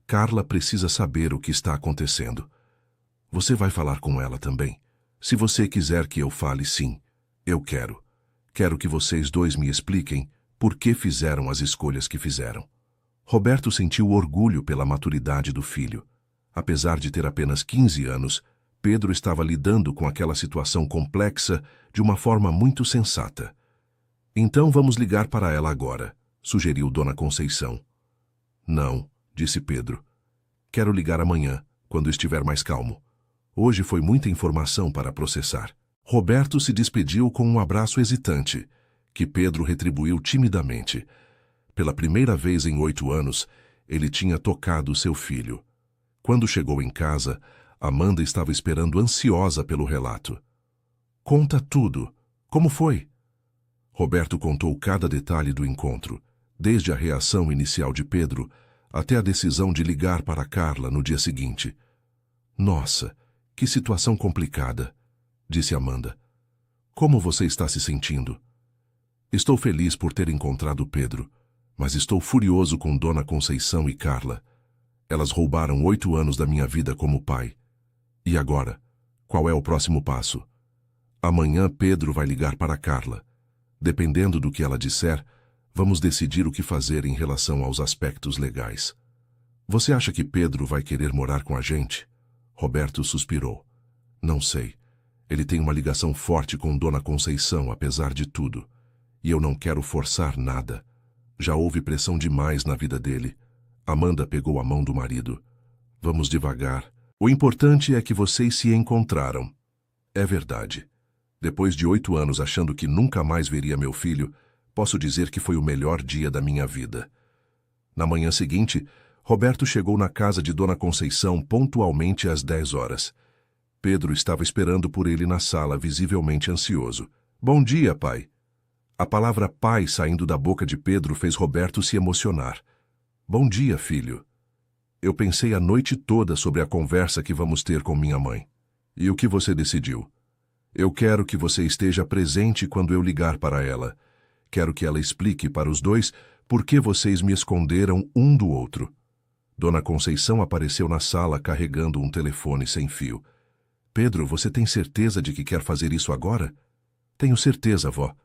S1: Carla precisa saber o que está acontecendo. Você vai falar com ela também? Se você quiser que eu fale, sim. Eu quero. Quero que vocês dois me expliquem por que fizeram as escolhas que fizeram. Roberto sentiu orgulho pela maturidade do filho. Apesar de ter apenas 15 anos, Pedro estava lidando com aquela situação complexa de uma forma muito sensata. Então vamos ligar para ela agora, sugeriu Dona Conceição. Não, disse Pedro. Quero ligar amanhã, quando estiver mais calmo. Hoje foi muita informação para processar. Roberto se despediu com um abraço hesitante, que Pedro retribuiu timidamente. Pela primeira vez em 8 anos, ele tinha tocado seu filho. Quando chegou em casa, Amanda estava esperando ansiosa pelo relato. Conta tudo. Como foi? Roberto contou cada detalhe do encontro, desde a reação inicial de Pedro até a decisão de ligar para Carla no dia seguinte. Nossa, que situação complicada, disse Amanda. Como você está se sentindo? Estou feliz por ter encontrado Pedro, mas estou furioso com Dona Conceição e Carla. Elas roubaram 8 anos da minha vida como pai. E agora? Qual é o próximo passo? Amanhã Pedro vai ligar para Carla. Dependendo do que ela disser, vamos decidir o que fazer em relação aos aspectos legais. Você acha que Pedro vai querer morar com a gente? Roberto suspirou. Não sei. Ele tem uma ligação forte com Dona Conceição, apesar de tudo. E eu não quero forçar nada. Já houve pressão demais na vida dele. Amanda pegou a mão do marido. Vamos devagar. O importante é que vocês se encontraram. É verdade. Depois de 8 anos achando que nunca mais veria meu filho, posso dizer que foi o melhor dia da minha vida. Na manhã seguinte, Roberto chegou na casa de Dona Conceição pontualmente às 10 horas. Pedro estava esperando por ele na sala, visivelmente ansioso. Bom dia, pai. A palavra pai saindo da boca de Pedro fez Roberto se emocionar. Bom dia, filho. Eu pensei a noite toda sobre a conversa que vamos ter com minha mãe. E o que você decidiu? Eu quero que você esteja presente quando eu ligar para ela. Quero que ela explique para os dois por que vocês me esconderam um do outro. Dona Conceição apareceu na sala carregando um telefone sem fio. Pedro, você tem certeza de que quer fazer isso agora? Tenho certeza, vó.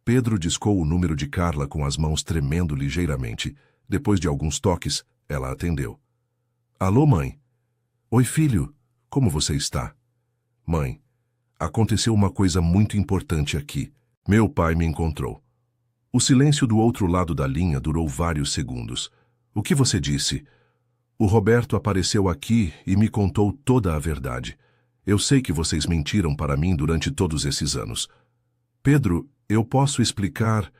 S1: Pedro discou o número de Carla com as mãos tremendo ligeiramente. Depois de alguns toques, ela atendeu. Alô, mãe? Oi, filho. Como você está? Mãe, aconteceu uma coisa muito importante aqui. Meu pai me encontrou. O silêncio do outro lado da linha durou vários segundos. O que você disse? O Roberto apareceu aqui e me contou toda a verdade. Eu sei que vocês mentiram para mim durante todos esses anos. Pedro, eu posso explicar?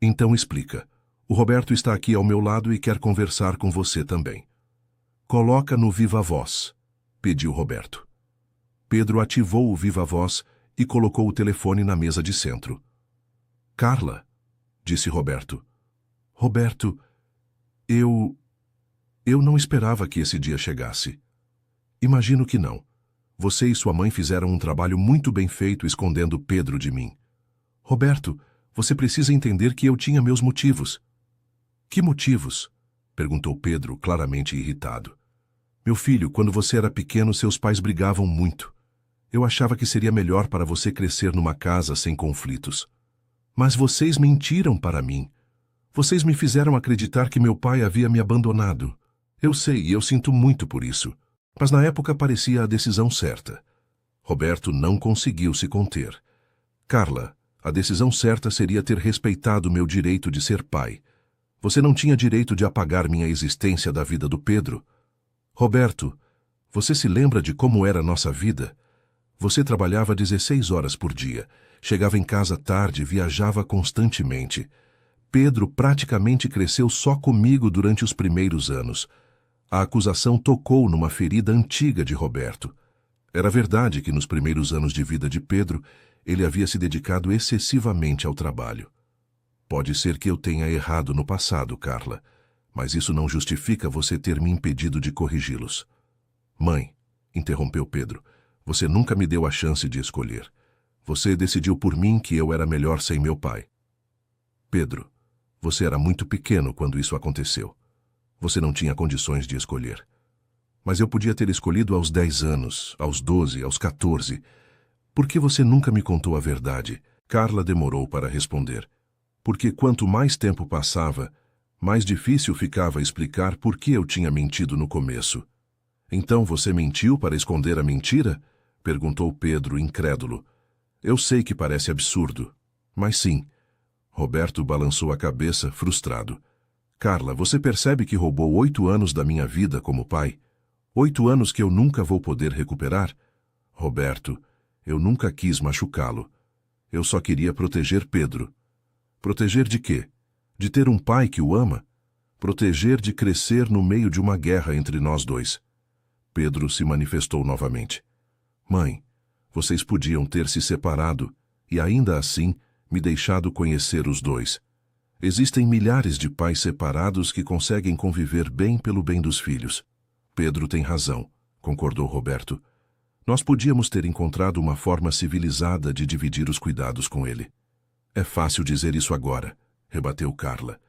S1: Então explica. O Roberto está aqui ao meu lado e quer conversar com você também. Coloca no Viva Voz, pediu Roberto. Pedro ativou o Viva Voz e colocou o telefone na mesa de centro. Carla, disse Roberto. Roberto, eu não esperava que esse dia chegasse. Imagino que não. Você e sua mãe fizeram um trabalho muito bem feito escondendo Pedro de mim. Roberto, você precisa entender que eu tinha meus motivos. Que motivos? Perguntou Pedro, claramente irritado. Meu filho, quando você era pequeno, seus pais brigavam muito. Eu achava que seria melhor para você crescer numa casa sem conflitos. Mas vocês mentiram para mim. Vocês me fizeram acreditar que meu pai havia me abandonado. Eu sei, e eu sinto muito por isso. Mas na época parecia a decisão certa. Roberto não conseguiu se conter. Carla, a decisão certa seria ter respeitado meu direito de ser pai. Você não tinha direito de apagar minha existência da vida do Pedro. Roberto, você se lembra de como era nossa vida? Você trabalhava 16 horas por dia, Chegava em casa tarde, viajava constantemente. Pedro praticamente cresceu só comigo durante os primeiros anos. A acusação tocou numa ferida antiga de Roberto. Era verdade que nos primeiros anos de vida de Pedro, ele havia se dedicado excessivamente ao trabalho. Pode ser que eu tenha errado no passado, Carla, mas isso não justifica você ter me impedido de corrigi-los. Mãe, interrompeu Pedro, você nunca me deu a chance de escolher. Você decidiu por mim que eu era melhor sem meu pai. Pedro, você era muito pequeno quando isso aconteceu. Você não tinha condições de escolher. Mas eu podia ter escolhido aos 10 anos, aos 12, aos 14. Por que você nunca me contou a verdade? Carla demorou para responder. Porque quanto mais tempo passava, mais difícil ficava explicar por que eu tinha mentido no começo. Então você mentiu para esconder a mentira? Perguntou Pedro, incrédulo. Eu sei que parece absurdo, mas sim. Roberto balançou a cabeça, frustrado. Carla, você percebe que roubou 8 anos da minha vida como pai? 8 anos que eu nunca vou poder recuperar? Roberto, eu nunca quis machucá-lo. Eu só queria proteger Pedro. Proteger de quê? De ter um pai que o ama? Proteger de crescer no meio de uma guerra entre nós dois. Pedro se manifestou novamente. Mãe, vocês podiam ter se separado e ainda assim me deixado conhecer os dois. Existem milhares de pais separados que conseguem conviver bem pelo bem dos filhos. Pedro tem razão, concordou Roberto. Nós podíamos ter encontrado uma forma civilizada de dividir os cuidados com ele. É fácil dizer isso agora, rebateu Carla.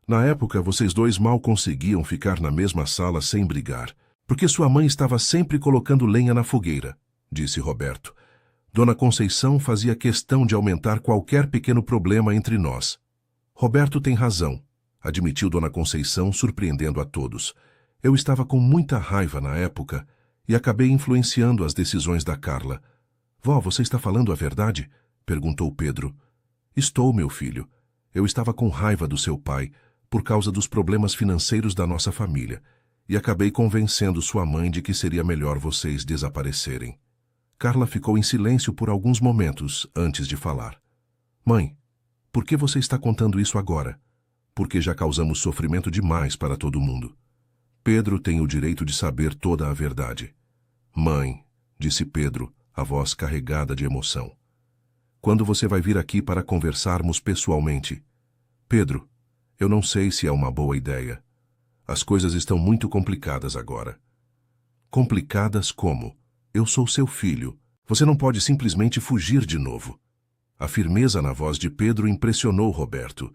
S1: Na época, vocês dois mal conseguiam ficar na mesma sala sem brigar, porque sua mãe estava sempre colocando lenha na fogueira, disse Roberto. Dona Conceição fazia questão de aumentar qualquer pequeno problema entre nós. Roberto tem razão, admitiu Dona Conceição, surpreendendo a todos. Eu estava com muita raiva na época e acabei influenciando as decisões da Carla. Vó, você está falando a verdade? Perguntou Pedro. Estou, meu filho. Eu estava com raiva do seu pai por causa dos problemas financeiros da nossa família e acabei convencendo sua mãe de que seria melhor vocês desaparecerem. Carla ficou em silêncio por alguns momentos antes de falar. Mãe, por que você está contando isso agora? Porque já causamos sofrimento demais para todo mundo. Pedro tem o direito de saber toda a verdade. Mãe, disse Pedro, a voz carregada de emoção. Quando você vai vir aqui para conversarmos pessoalmente? Pedro, eu não sei se é uma boa ideia. As coisas estão muito complicadas agora. Complicadas como? Eu sou seu filho. Você não pode simplesmente fugir de novo. A firmeza na voz de Pedro impressionou Roberto.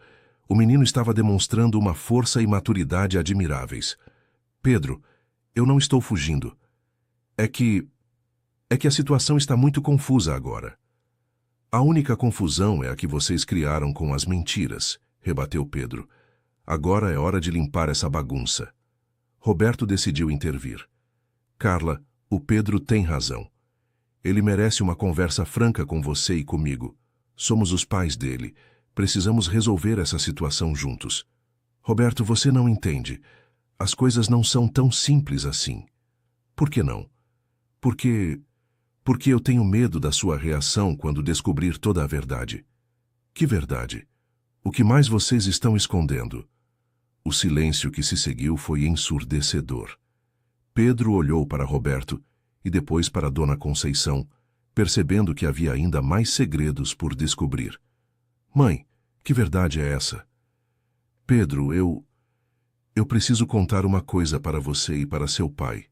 S1: O menino estava demonstrando uma força e maturidade admiráveis. Pedro, eu não estou fugindo. É que a situação está muito confusa agora. A única confusão é a que vocês criaram com as mentiras, rebateu Pedro. Agora é hora de limpar essa bagunça. Roberto decidiu intervir. Carla, o Pedro tem razão. Ele merece uma conversa franca com você e comigo. Somos os pais dele. Precisamos resolver essa situação juntos. Roberto, você não entende. As coisas não são tão simples assim. Por que não? Porque eu tenho medo da sua reação quando descobrir toda a verdade. Que verdade? O que mais vocês estão escondendo? O silêncio que se seguiu foi ensurdecedor. Pedro olhou para Roberto e depois para Dona Conceição, percebendo que havia ainda mais segredos por descobrir. Mãe, que verdade é essa? Pedro, eu preciso contar uma coisa para você e para seu pai.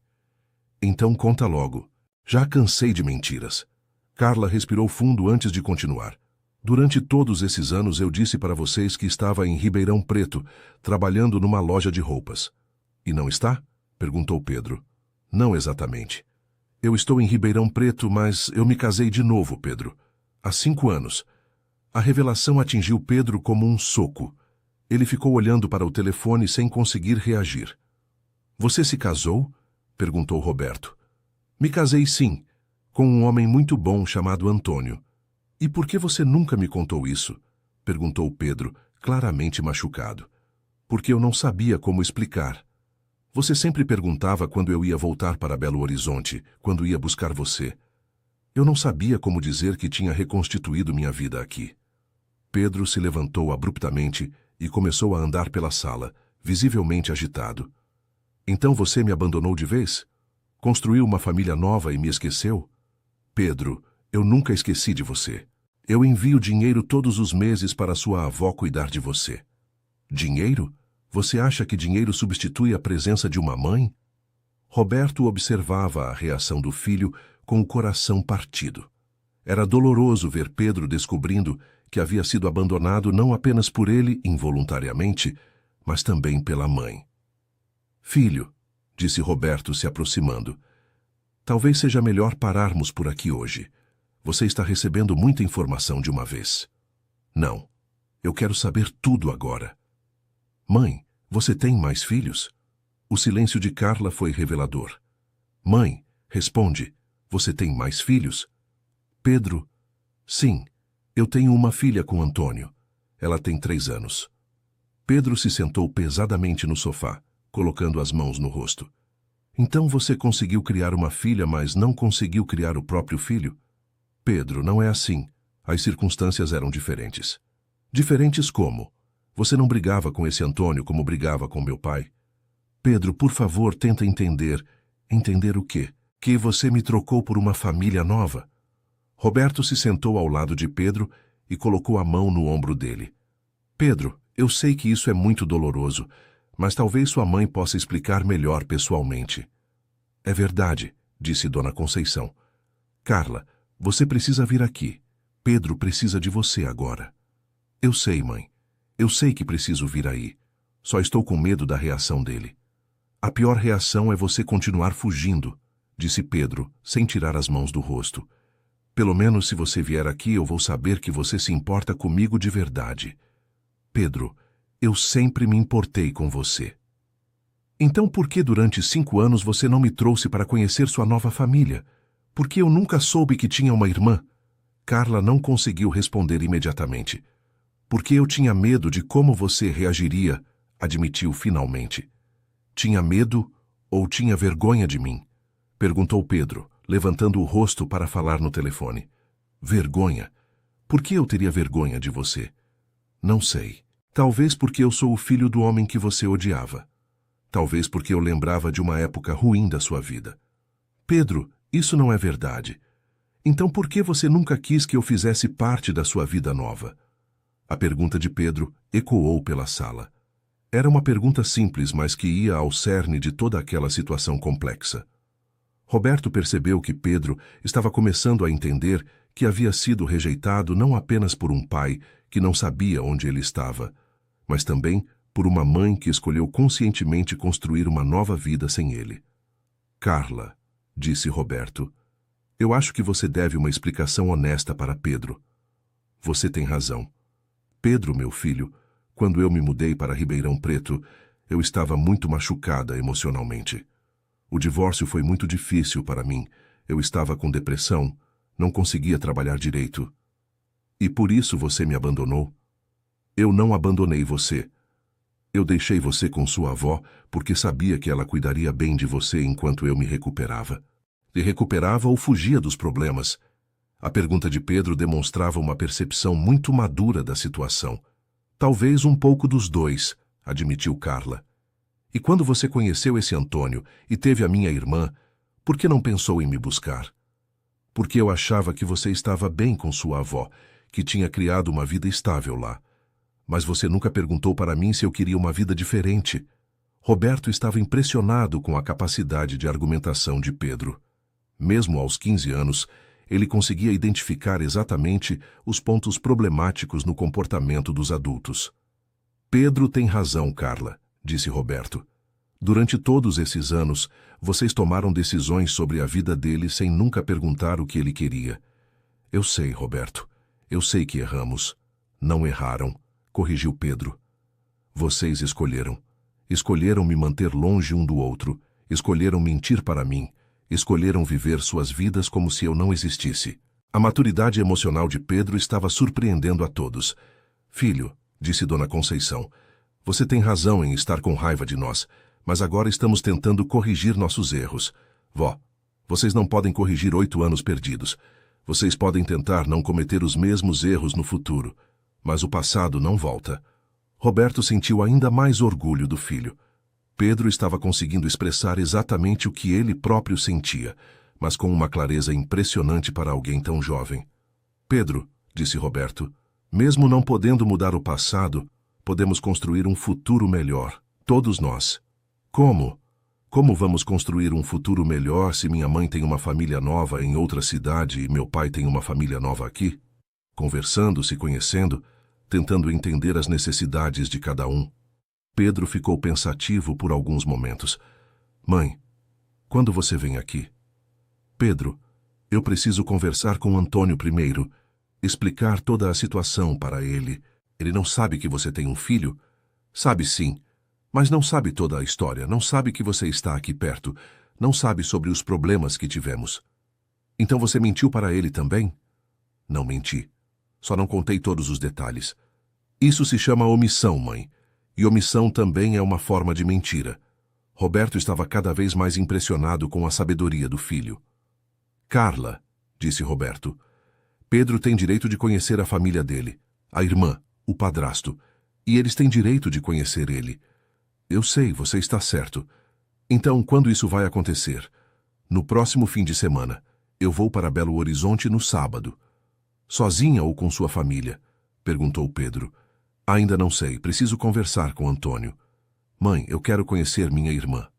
S1: Então conta logo. Já cansei de mentiras. Carla respirou fundo antes de continuar. Durante todos esses anos eu disse para vocês que estava em Ribeirão Preto, trabalhando numa loja de roupas. E não está? Perguntou Pedro. Não exatamente. Eu estou em Ribeirão Preto, mas eu me casei de novo, Pedro. Há 5 anos. A revelação atingiu Pedro como um soco. Ele ficou olhando para o telefone sem conseguir reagir. Você se casou? Perguntou Roberto. Me casei sim, com um homem muito bom chamado Antônio. E por que você nunca me contou isso? Perguntou Pedro, claramente machucado. Porque eu não sabia como explicar. Você sempre perguntava quando eu ia voltar para Belo Horizonte, quando ia buscar você. Eu não sabia como dizer que tinha reconstituído minha vida aqui. Pedro se levantou abruptamente e começou a andar pela sala, visivelmente agitado. Então você me abandonou de vez? Construiu uma família nova e me esqueceu? Pedro, eu nunca esqueci de você. Eu envio dinheiro todos os meses para sua avó cuidar de você. Dinheiro? Você acha que dinheiro substitui a presença de uma mãe? Roberto observava a reação do filho com o coração partido. Era doloroso ver Pedro descobrindo que havia sido abandonado não apenas por ele involuntariamente, mas também pela mãe. Filho, disse Roberto se aproximando, talvez seja melhor pararmos por aqui hoje. Você está recebendo muita informação de uma vez. Não, eu quero saber tudo agora. Mãe, você tem mais filhos? O silêncio de Carla foi revelador. Mãe, responde, você tem mais filhos? Pedro, sim, eu tenho uma filha com Antônio. Ela tem 3 anos. Pedro se sentou pesadamente no sofá, colocando as mãos no rosto. Então você conseguiu criar uma filha, mas não conseguiu criar o próprio filho? Pedro, não é assim. As circunstâncias eram diferentes. Diferentes como? Você não brigava com esse Antônio como brigava com meu pai? Pedro, por favor, tenta entender. Entender o quê? Que você me trocou por uma família nova? Roberto se sentou ao lado de Pedro e colocou a mão no ombro dele. Pedro, eu sei que isso é muito doloroso, mas talvez sua mãe possa explicar melhor pessoalmente. É verdade, disse Dona Conceição. Carla, você precisa vir aqui. Pedro precisa de você agora. Eu sei, mãe. Eu sei que preciso vir aí. Só estou com medo da reação dele. A pior reação é você continuar fugindo, disse Pedro, sem tirar as mãos do rosto. Pelo menos se você vier aqui eu vou saber que você se importa comigo de verdade. Pedro, eu sempre me importei com você. Então por que durante 5 anos você não me trouxe para conhecer sua nova família? Por que eu nunca soube que tinha uma irmã? Carla não conseguiu responder imediatamente. Porque eu tinha medo de como você reagiria, admitiu finalmente. Tinha medo ou tinha vergonha de mim? Perguntou Pedro, levantando o rosto para falar no telefone. Vergonha? Por que eu teria vergonha de você? Não sei. Talvez porque eu sou o filho do homem que você odiava. Talvez porque eu lembrava de uma época ruim da sua vida. Pedro, isso não é verdade. Então por que você nunca quis que eu fizesse parte da sua vida nova? A pergunta de Pedro ecoou pela sala. Era uma pergunta simples, mas que ia ao cerne de toda aquela situação complexa. Roberto percebeu que Pedro estava começando a entender que havia sido rejeitado não apenas por um pai que não sabia onde ele estava, mas também por uma mãe que escolheu conscientemente construir uma nova vida sem ele. Carla, disse Roberto, eu acho que você deve uma explicação honesta para Pedro. Você tem razão. Pedro, meu filho, quando eu me mudei para Ribeirão Preto, eu estava muito machucada emocionalmente. O divórcio foi muito difícil para mim. Eu estava com depressão, não conseguia trabalhar direito. E por isso você me abandonou? Eu não abandonei você. Eu deixei você com sua avó porque sabia que ela cuidaria bem de você enquanto eu me recuperava. Se recuperava ou fugia dos problemas? A pergunta de Pedro demonstrava uma percepção muito madura da situação. Talvez um pouco dos dois, admitiu Carla. E quando você conheceu esse Antônio e teve a minha irmã, por que não pensou em me buscar? Porque eu achava que você estava bem com sua avó, que tinha criado uma vida estável lá. Mas você nunca perguntou para mim se eu queria uma vida diferente. Roberto estava impressionado com a capacidade de argumentação de Pedro. Mesmo aos 15 anos, ele conseguia identificar exatamente os pontos problemáticos no comportamento dos adultos. Pedro tem razão, Carla, disse Roberto. Durante todos esses anos, vocês tomaram decisões sobre a vida dele sem nunca perguntar o que ele queria. Eu sei, Roberto. Eu sei que erramos. Não erraram, corrigiu Pedro. Vocês escolheram. Escolheram me manter longe um do outro. Escolheram mentir para mim. Escolheram viver suas vidas como se eu não existisse. A maturidade emocional de Pedro estava surpreendendo a todos. Filho, disse Dona Conceição, você tem razão em estar com raiva de nós, mas agora estamos tentando corrigir nossos erros. Vó, vocês não podem corrigir 8 anos perdidos. Vocês podem tentar não cometer os mesmos erros no futuro, mas o passado não volta. Roberto sentiu ainda mais orgulho do filho. Pedro estava conseguindo expressar exatamente o que ele próprio sentia, mas com uma clareza impressionante para alguém tão jovem. Pedro, disse Roberto, mesmo não podendo mudar o passado, podemos construir um futuro melhor, todos nós. Como? Como vamos construir um futuro melhor se minha mãe tem uma família nova em outra cidade e meu pai tem uma família nova aqui? Conversando, se conhecendo, tentando entender as necessidades de cada um. Pedro ficou pensativo por alguns momentos. Mãe, quando você vem aqui? Pedro, eu preciso conversar com Antônio primeiro, explicar toda a situação para ele. Ele não sabe que você tem um filho? Sabe sim, mas não sabe toda a história, não sabe que você está aqui perto, não sabe sobre os problemas que tivemos. Então você mentiu para ele também? Não menti. Só não contei todos os detalhes. Isso se chama omissão, mãe. E omissão também é uma forma de mentira. Roberto estava cada vez mais impressionado com a sabedoria do filho. Carla, disse Roberto, Pedro tem direito de conhecer a família dele, a irmã, o padrasto, e eles têm direito de conhecer ele. Eu sei, você está certo. Então, quando isso vai acontecer? No próximo fim de semana. Eu vou para Belo Horizonte no sábado. Sozinha ou com sua família? Perguntou Pedro. Ainda não sei, preciso conversar com Antônio. Mãe, eu quero conhecer minha irmã.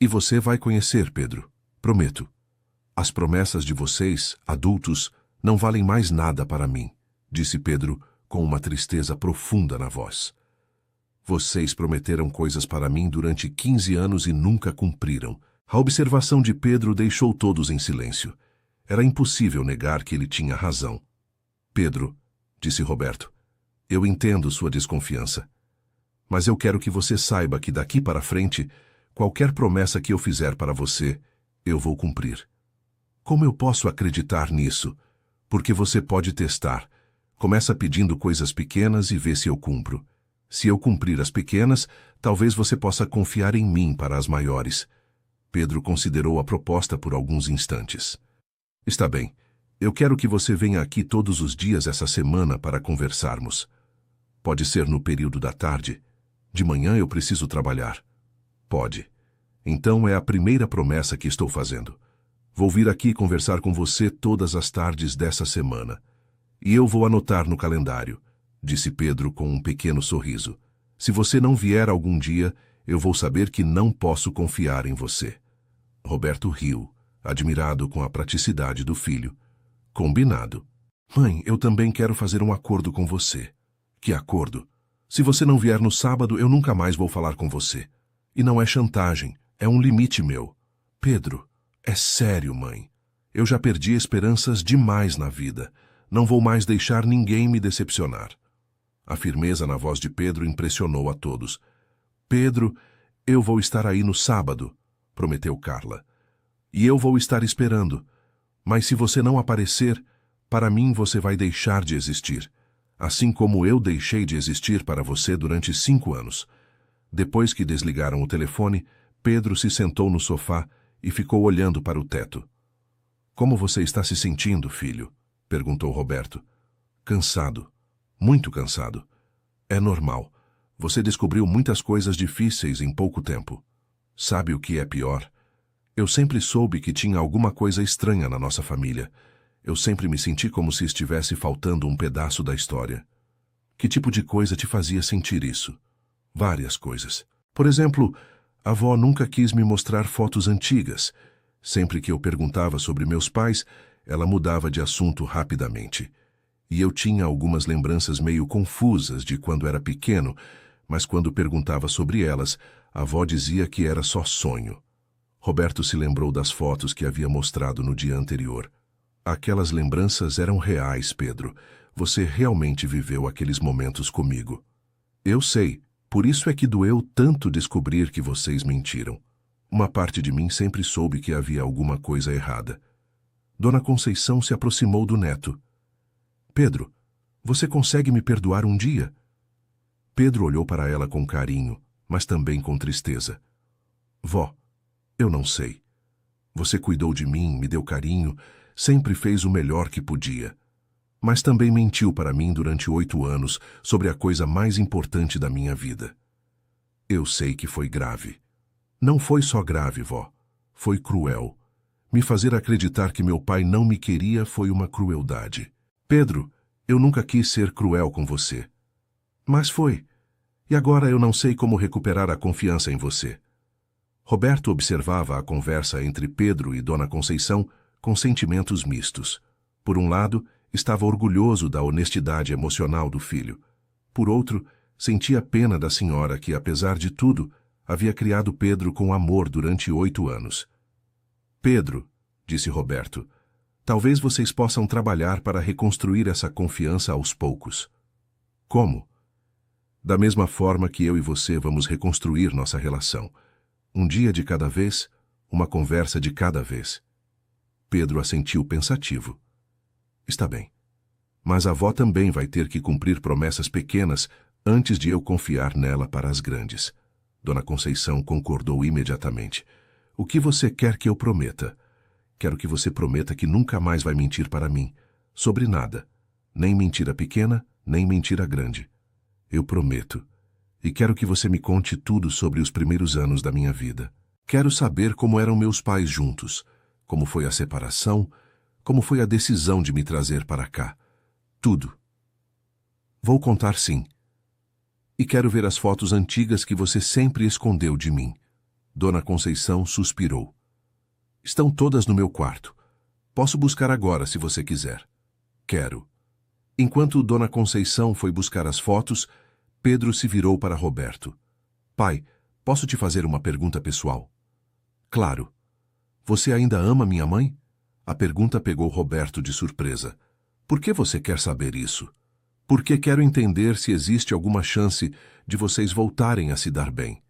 S1: E você vai conhecer, Pedro. Prometo. As promessas de vocês, adultos, não valem mais nada para mim, disse Pedro com uma tristeza profunda na voz. Vocês prometeram coisas para mim durante 15 anos e nunca cumpriram. A observação de Pedro deixou todos em silêncio. Era impossível negar que ele tinha razão. Pedro, disse Roberto, eu entendo sua desconfiança. Mas eu quero que você saiba que daqui para frente, qualquer promessa que eu fizer para você, eu vou cumprir. Como eu posso acreditar nisso? Porque você pode testar. Começa pedindo coisas pequenas e vê se eu cumpro. Se eu cumprir as pequenas, talvez você possa confiar em mim para as maiores. Pedro considerou a proposta por alguns instantes. Está bem. Eu quero que você venha aqui todos os dias essa semana para conversarmos. Pode ser no período da tarde. De manhã eu preciso trabalhar. Pode. Então é a primeira promessa que estou fazendo. Vou vir aqui conversar com você todas as tardes dessa semana. E eu vou anotar no calendário, disse Pedro com um pequeno sorriso. Se você não vier algum dia, eu vou saber que não posso confiar em você. Roberto riu, admirado com a praticidade do filho. Combinado. Mãe, eu também quero fazer um acordo com você. Que acordo? Se você não vier no sábado, eu nunca mais vou falar com você. E não é chantagem, é um limite meu. Pedro, é sério, mãe. Eu já perdi esperanças demais na vida. Não vou mais deixar ninguém me decepcionar. A firmeza na voz de Pedro impressionou a todos. Pedro, eu vou estar aí no sábado, prometeu Carla. E eu vou estar esperando. Mas se você não aparecer, para mim você vai deixar de existir. Assim como eu deixei de existir para você durante 5 anos. Depois que desligaram o telefone, Pedro se sentou no sofá e ficou olhando para o teto. Como você está se sentindo, filho? Perguntou Roberto. Cansado. Muito cansado. É normal. Você descobriu muitas coisas difíceis em pouco tempo. Sabe o que é pior? Eu sempre soube que tinha alguma coisa estranha na nossa família. Eu sempre me senti como se estivesse faltando um pedaço da história. Que tipo de coisa te fazia sentir isso? Várias coisas. Por exemplo, a avó nunca quis me mostrar fotos antigas. Sempre que eu perguntava sobre meus pais, ela mudava de assunto rapidamente. E eu tinha algumas lembranças meio confusas de quando era pequeno, mas quando perguntava sobre elas, a avó dizia que era só sonho. Roberto se lembrou das fotos que havia mostrado no dia anterior. Aquelas lembranças eram reais, Pedro. Você realmente viveu aqueles momentos comigo. Eu sei, por isso é que doeu tanto descobrir que vocês mentiram. Uma parte de mim sempre soube que havia alguma coisa errada. Dona Conceição se aproximou do neto. Pedro, você consegue me perdoar um dia? Pedro olhou para ela com carinho, mas também com tristeza. Vó, eu não sei. Você cuidou de mim, me deu carinho, Sempre fez o melhor que podia. Mas também mentiu para mim durante 8 anos sobre a coisa mais importante da minha vida. Eu sei que foi grave. Não foi só grave, vó. Foi cruel. Me fazer acreditar que meu pai não me queria foi uma crueldade. Pedro, eu nunca quis ser cruel com você. Mas foi. E agora eu não sei como recuperar a confiança em você. Roberto observava a conversa entre Pedro e Dona Conceição com sentimentos mistos. Por um lado, estava orgulhoso da honestidade emocional do filho. Por outro, sentia pena da senhora que, apesar de tudo, havia criado Pedro com amor durante 8 anos. Pedro, disse Roberto, talvez vocês possam trabalhar para reconstruir essa confiança aos poucos. Como? Da mesma forma que eu e você vamos reconstruir nossa relação. Um dia de cada vez, uma conversa de cada vez. Pedro assentiu pensativo. Está bem. Mas a avó também vai ter que cumprir promessas pequenas antes de eu confiar nela para as grandes. Dona Conceição concordou imediatamente. O que você quer que eu prometa? Quero que você prometa que nunca mais vai mentir para mim. Sobre nada. Nem mentira pequena, nem mentira grande. Eu prometo. E quero que você me conte tudo sobre os primeiros anos da minha vida. Quero saber como eram meus pais juntos, como foi a separação, como foi a decisão de me trazer para cá. Tudo. Vou contar sim. E quero ver as fotos antigas que você sempre escondeu de mim. Dona Conceição suspirou. Estão todas no meu quarto. Posso buscar agora, se você quiser. Quero. Enquanto Dona Conceição foi buscar as fotos, Pedro se virou para Roberto. Pai, posso te fazer uma pergunta pessoal? Claro. Você ainda ama minha mãe? A pergunta pegou Roberto de surpresa. Por que você quer saber isso? Porque quero entender se existe alguma chance de vocês voltarem a se dar bem.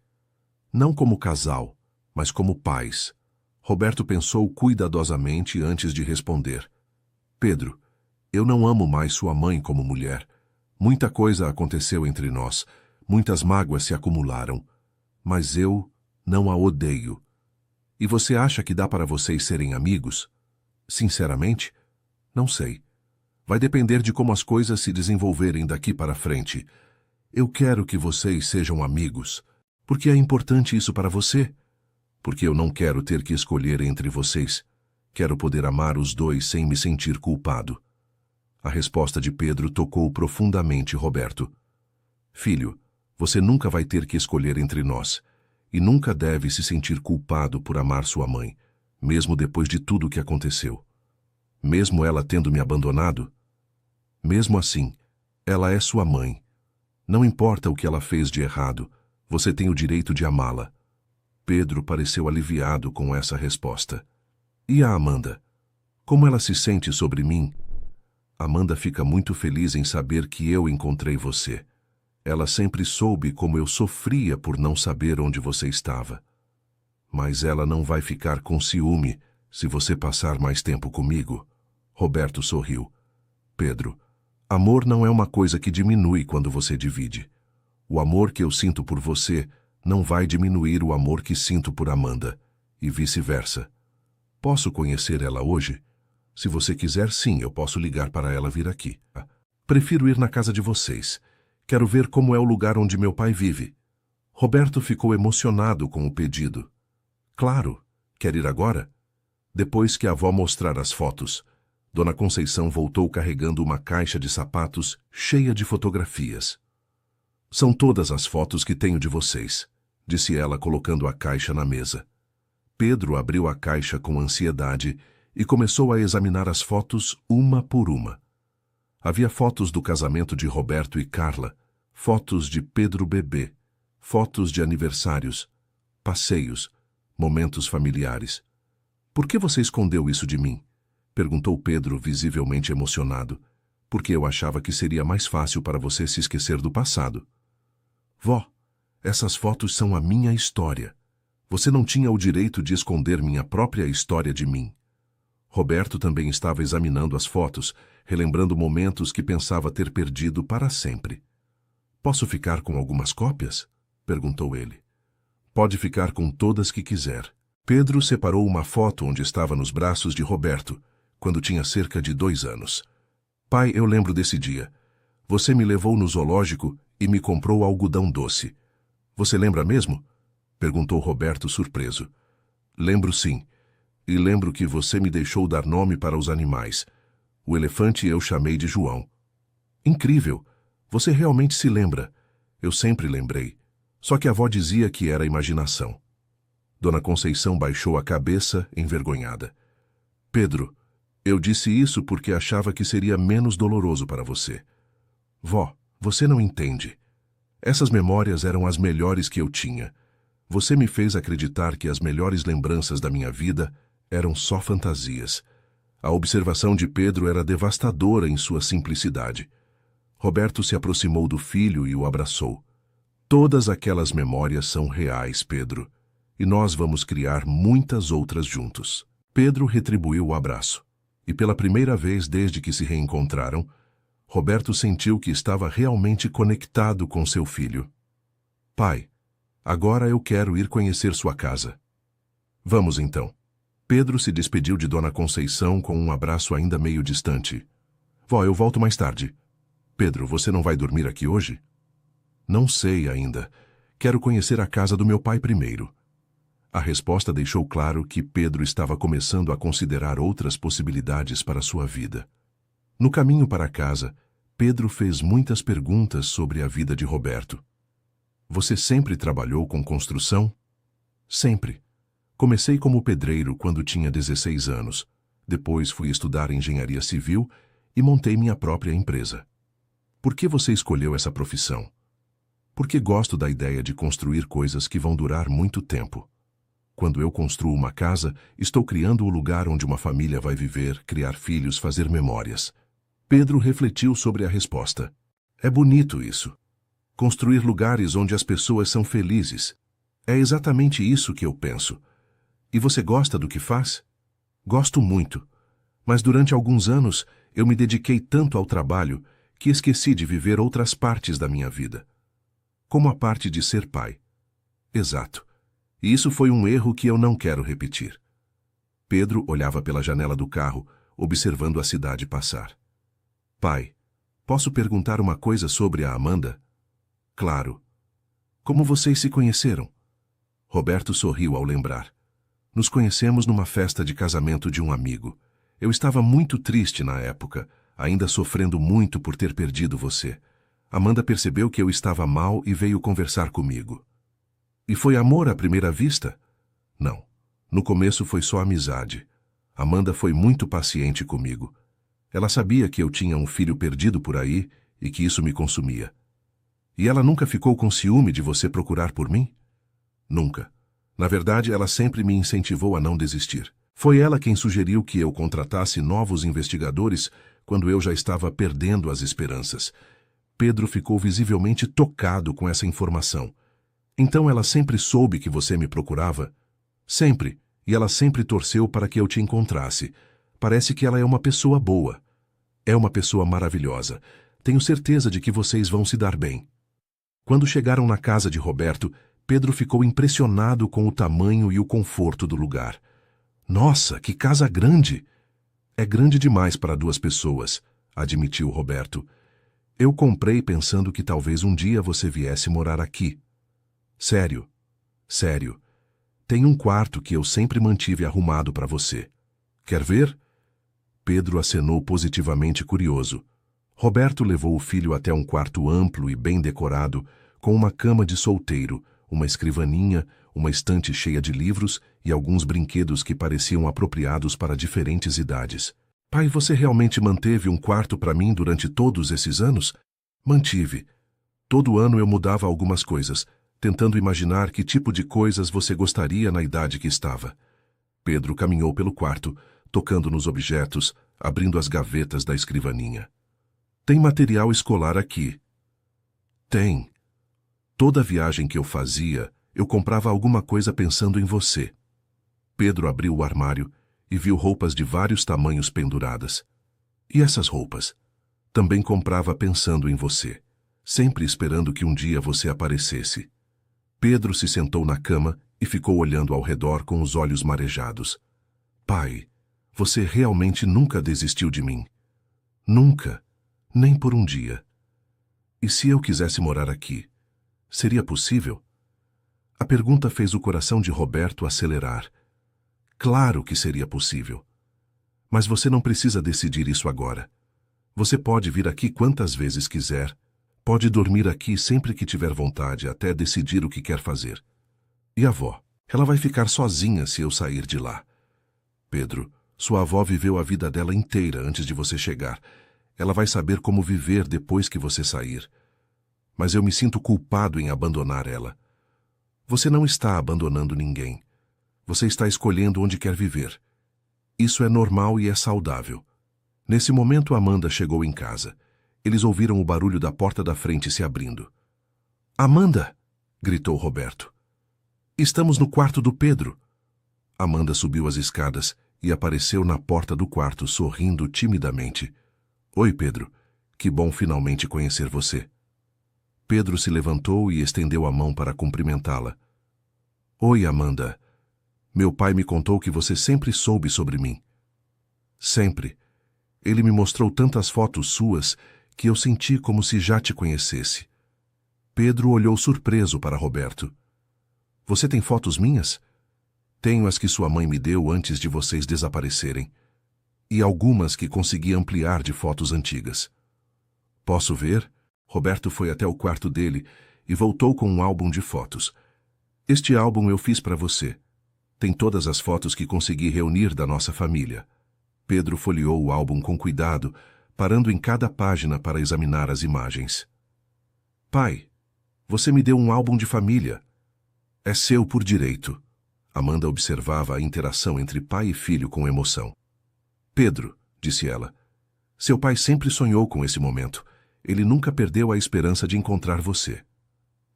S1: Não como casal, mas como pais. Roberto pensou cuidadosamente antes de responder. Pedro, eu não amo mais sua mãe como mulher. Muita coisa aconteceu entre nós, muitas mágoas se acumularam. Mas eu não a odeio. E você acha que dá para vocês serem amigos? Sinceramente, não sei. Vai depender de como as coisas se desenvolverem daqui para frente. Eu quero que vocês sejam amigos. Porque é importante isso para você? Porque eu não quero ter que escolher entre vocês. Quero poder amar os dois sem me sentir culpado. A resposta de Pedro tocou profundamente Roberto. Filho, você nunca vai ter que escolher entre nós. E nunca deve se sentir culpado por amar sua mãe, mesmo depois de tudo o que aconteceu. Mesmo ela tendo me abandonado? Mesmo assim, ela é sua mãe. Não importa o que ela fez de errado, você tem o direito de amá-la. Pedro pareceu aliviado com essa resposta. E a Amanda? Como ela se sente sobre mim? Amanda fica muito feliz em saber que eu encontrei você. Ela sempre soube como eu sofria por não saber onde você estava. Mas ela não vai ficar com ciúme se você passar mais tempo comigo. Roberto sorriu. Pedro, amor não é uma coisa que diminui quando você divide. O amor que eu sinto por você não vai diminuir o amor que sinto por Amanda, e vice-versa. Posso conhecer ela hoje? Se você quiser, sim, eu posso ligar para ela vir aqui. Prefiro ir na casa de vocês. Quero ver como é o lugar onde meu pai vive. Roberto ficou emocionado com o pedido. Claro. Quer ir agora? Depois que a avó mostrar as fotos, Dona Conceição voltou carregando uma caixa de sapatos cheia de fotografias. São todas as fotos que tenho de vocês, disse ela colocando a caixa na mesa. Pedro abriu a caixa com ansiedade e começou a examinar as fotos uma por uma. Havia fotos do casamento de Roberto e Carla, fotos de Pedro bebê, fotos de aniversários, passeios, momentos familiares. Por que você escondeu isso de mim? Perguntou Pedro, visivelmente emocionado. Porque eu achava que seria mais fácil para você se esquecer do passado. Vó, essas fotos são a minha história. Você não tinha o direito de esconder minha própria história de mim. Roberto também estava examinando as fotos, relembrando momentos que pensava ter perdido para sempre. Posso ficar com algumas cópias? Perguntou ele. Pode ficar com todas que quiser. Pedro separou uma foto onde estava nos braços de Roberto, quando tinha cerca de 2 anos. Pai, eu lembro desse dia. Você me levou no zoológico e me comprou algodão doce. Você lembra mesmo? Perguntou Roberto surpreso. Lembro sim. E lembro que você me deixou dar nome para os animais. O elefante eu chamei de João. Incrível! Você realmente se lembra. Eu sempre lembrei. Só que a avó dizia que era imaginação. Dona Conceição baixou a cabeça, envergonhada. Pedro, eu disse isso porque achava que seria menos doloroso para você. Vó, você não entende. Essas memórias eram as melhores que eu tinha. Você me fez acreditar que as melhores lembranças da minha vida eram só fantasias. A observação de Pedro era devastadora em sua simplicidade. Roberto se aproximou do filho e o abraçou. Todas aquelas memórias são reais, Pedro, e nós vamos criar muitas outras juntos. Pedro retribuiu o abraço, e pela primeira vez desde que se reencontraram, Roberto sentiu que estava realmente conectado com seu filho. Pai, agora eu quero ir conhecer sua casa. Vamos então. Pedro se despediu de Dona Conceição com um abraço ainda meio distante. Vó, eu volto mais tarde. Pedro, você não vai dormir aqui hoje? Não sei ainda. Quero conhecer a casa do meu pai primeiro. A resposta deixou claro que Pedro estava começando a considerar outras possibilidades para sua vida. No caminho para casa, Pedro fez muitas perguntas sobre a vida de Roberto. Você sempre trabalhou com construção? Sempre. Comecei como pedreiro quando tinha 16 anos. Depois fui estudar engenharia civil e montei minha própria empresa. Por que você escolheu essa profissão? Porque gosto da ideia de construir coisas que vão durar muito tempo. Quando eu construo uma casa, estou criando o lugar onde uma família vai viver, criar filhos, fazer memórias. Pedro refletiu sobre a resposta. É bonito isso. Construir lugares onde as pessoas são felizes. É exatamente isso que eu penso. E você gosta do que faz? Gosto muito. Mas durante alguns anos, eu me dediquei tanto ao trabalho que esqueci de viver outras partes da minha vida. Como a parte de ser pai. Exato. E isso foi um erro que eu não quero repetir. Pedro olhava pela janela do carro, observando a cidade passar. Pai, posso perguntar uma coisa sobre a Amanda? Claro. Como vocês se conheceram? Roberto sorriu ao lembrar. Nos conhecemos numa festa de casamento de um amigo. Eu estava muito triste na época, ainda sofrendo muito por ter perdido você. Amanda percebeu que eu estava mal e veio conversar comigo. E foi amor à primeira vista? Não. No começo foi só amizade. Amanda foi muito paciente comigo. Ela sabia que eu tinha um filho perdido por aí e que isso me consumia. E ela nunca ficou com ciúme de você procurar por mim? Nunca. Na verdade, ela sempre me incentivou a não desistir. Foi ela quem sugeriu que eu contratasse novos investigadores quando eu já estava perdendo as esperanças. Pedro ficou visivelmente tocado com essa informação. Então ela sempre soube que você me procurava? Sempre. E ela sempre torceu para que eu te encontrasse. Parece que ela é uma pessoa boa. É uma pessoa maravilhosa. Tenho certeza de que vocês vão se dar bem. Quando chegaram na casa de Roberto, Pedro ficou impressionado com o tamanho e o conforto do lugar. Nossa, que casa grande! É grande demais para 2 pessoas, admitiu Roberto. Eu comprei pensando que talvez um dia você viesse morar aqui. Sério, sério. Tem um quarto que eu sempre mantive arrumado para você. Quer ver? Pedro acenou positivamente curioso. Roberto levou o filho até um quarto amplo e bem decorado, com uma cama de solteiro, uma escrivaninha, uma estante cheia de livros e alguns brinquedos que pareciam apropriados para diferentes idades. Pai, você realmente manteve um quarto para mim durante todos esses anos? Mantive. Todo ano eu mudava algumas coisas, tentando imaginar que tipo de coisas você gostaria na idade que estava. Pedro caminhou pelo quarto, tocando nos objetos, abrindo as gavetas da escrivaninha. Tem material escolar aqui. Tem. Toda viagem que eu fazia, eu comprava alguma coisa pensando em você. Pedro abriu o armário e viu roupas de vários tamanhos penduradas. E essas roupas? Também comprava pensando em você, sempre esperando que um dia você aparecesse. Pedro se sentou na cama e ficou olhando ao redor com os olhos marejados. Pai, Você realmente nunca desistiu de mim. Nunca, nem por um dia. E se eu quisesse morar aqui, seria possível? A pergunta fez o coração de Roberto acelerar. Claro que seria possível. Mas você não precisa decidir isso agora. Você pode vir aqui quantas vezes quiser. Pode dormir aqui sempre que tiver vontade, até decidir o que quer fazer. E a avó? Ela vai ficar sozinha se eu sair de lá. Pedro, sua avó viveu a vida dela inteira antes de você chegar. Ela vai saber como viver depois que você sair. Mas eu me sinto culpado em abandonar ela. Você não está abandonando ninguém. Você está escolhendo onde quer viver. Isso é normal e é saudável. Nesse momento, Amanda chegou em casa. Eles ouviram o barulho da porta da frente se abrindo. Amanda! Gritou Roberto. Estamos no quarto do Pedro. Amanda subiu as escadas e apareceu na porta do quarto, sorrindo timidamente. Oi, Pedro. Que bom finalmente conhecer você. Pedro se levantou e estendeu a mão para cumprimentá-la. Oi, Amanda. Meu pai me contou que você sempre soube sobre mim. Sempre. Ele me mostrou tantas fotos suas que eu senti como se já te conhecesse. Pedro olhou surpreso para Roberto. Você tem fotos minhas? Tenho as que sua mãe me deu antes de vocês desaparecerem. E algumas que consegui ampliar de fotos antigas. Posso ver? Roberto foi até o quarto dele e voltou com um álbum de fotos. Este álbum eu fiz para você. Tem todas as fotos que consegui reunir da nossa família. Pedro folheou o álbum com cuidado, parando em cada página para examinar as imagens. Pai, você me deu um álbum de família. É seu por direito. Amanda observava a interação entre pai e filho com emoção. Pedro, disse ela, seu pai sempre sonhou com esse momento. Ele nunca perdeu a esperança de encontrar você.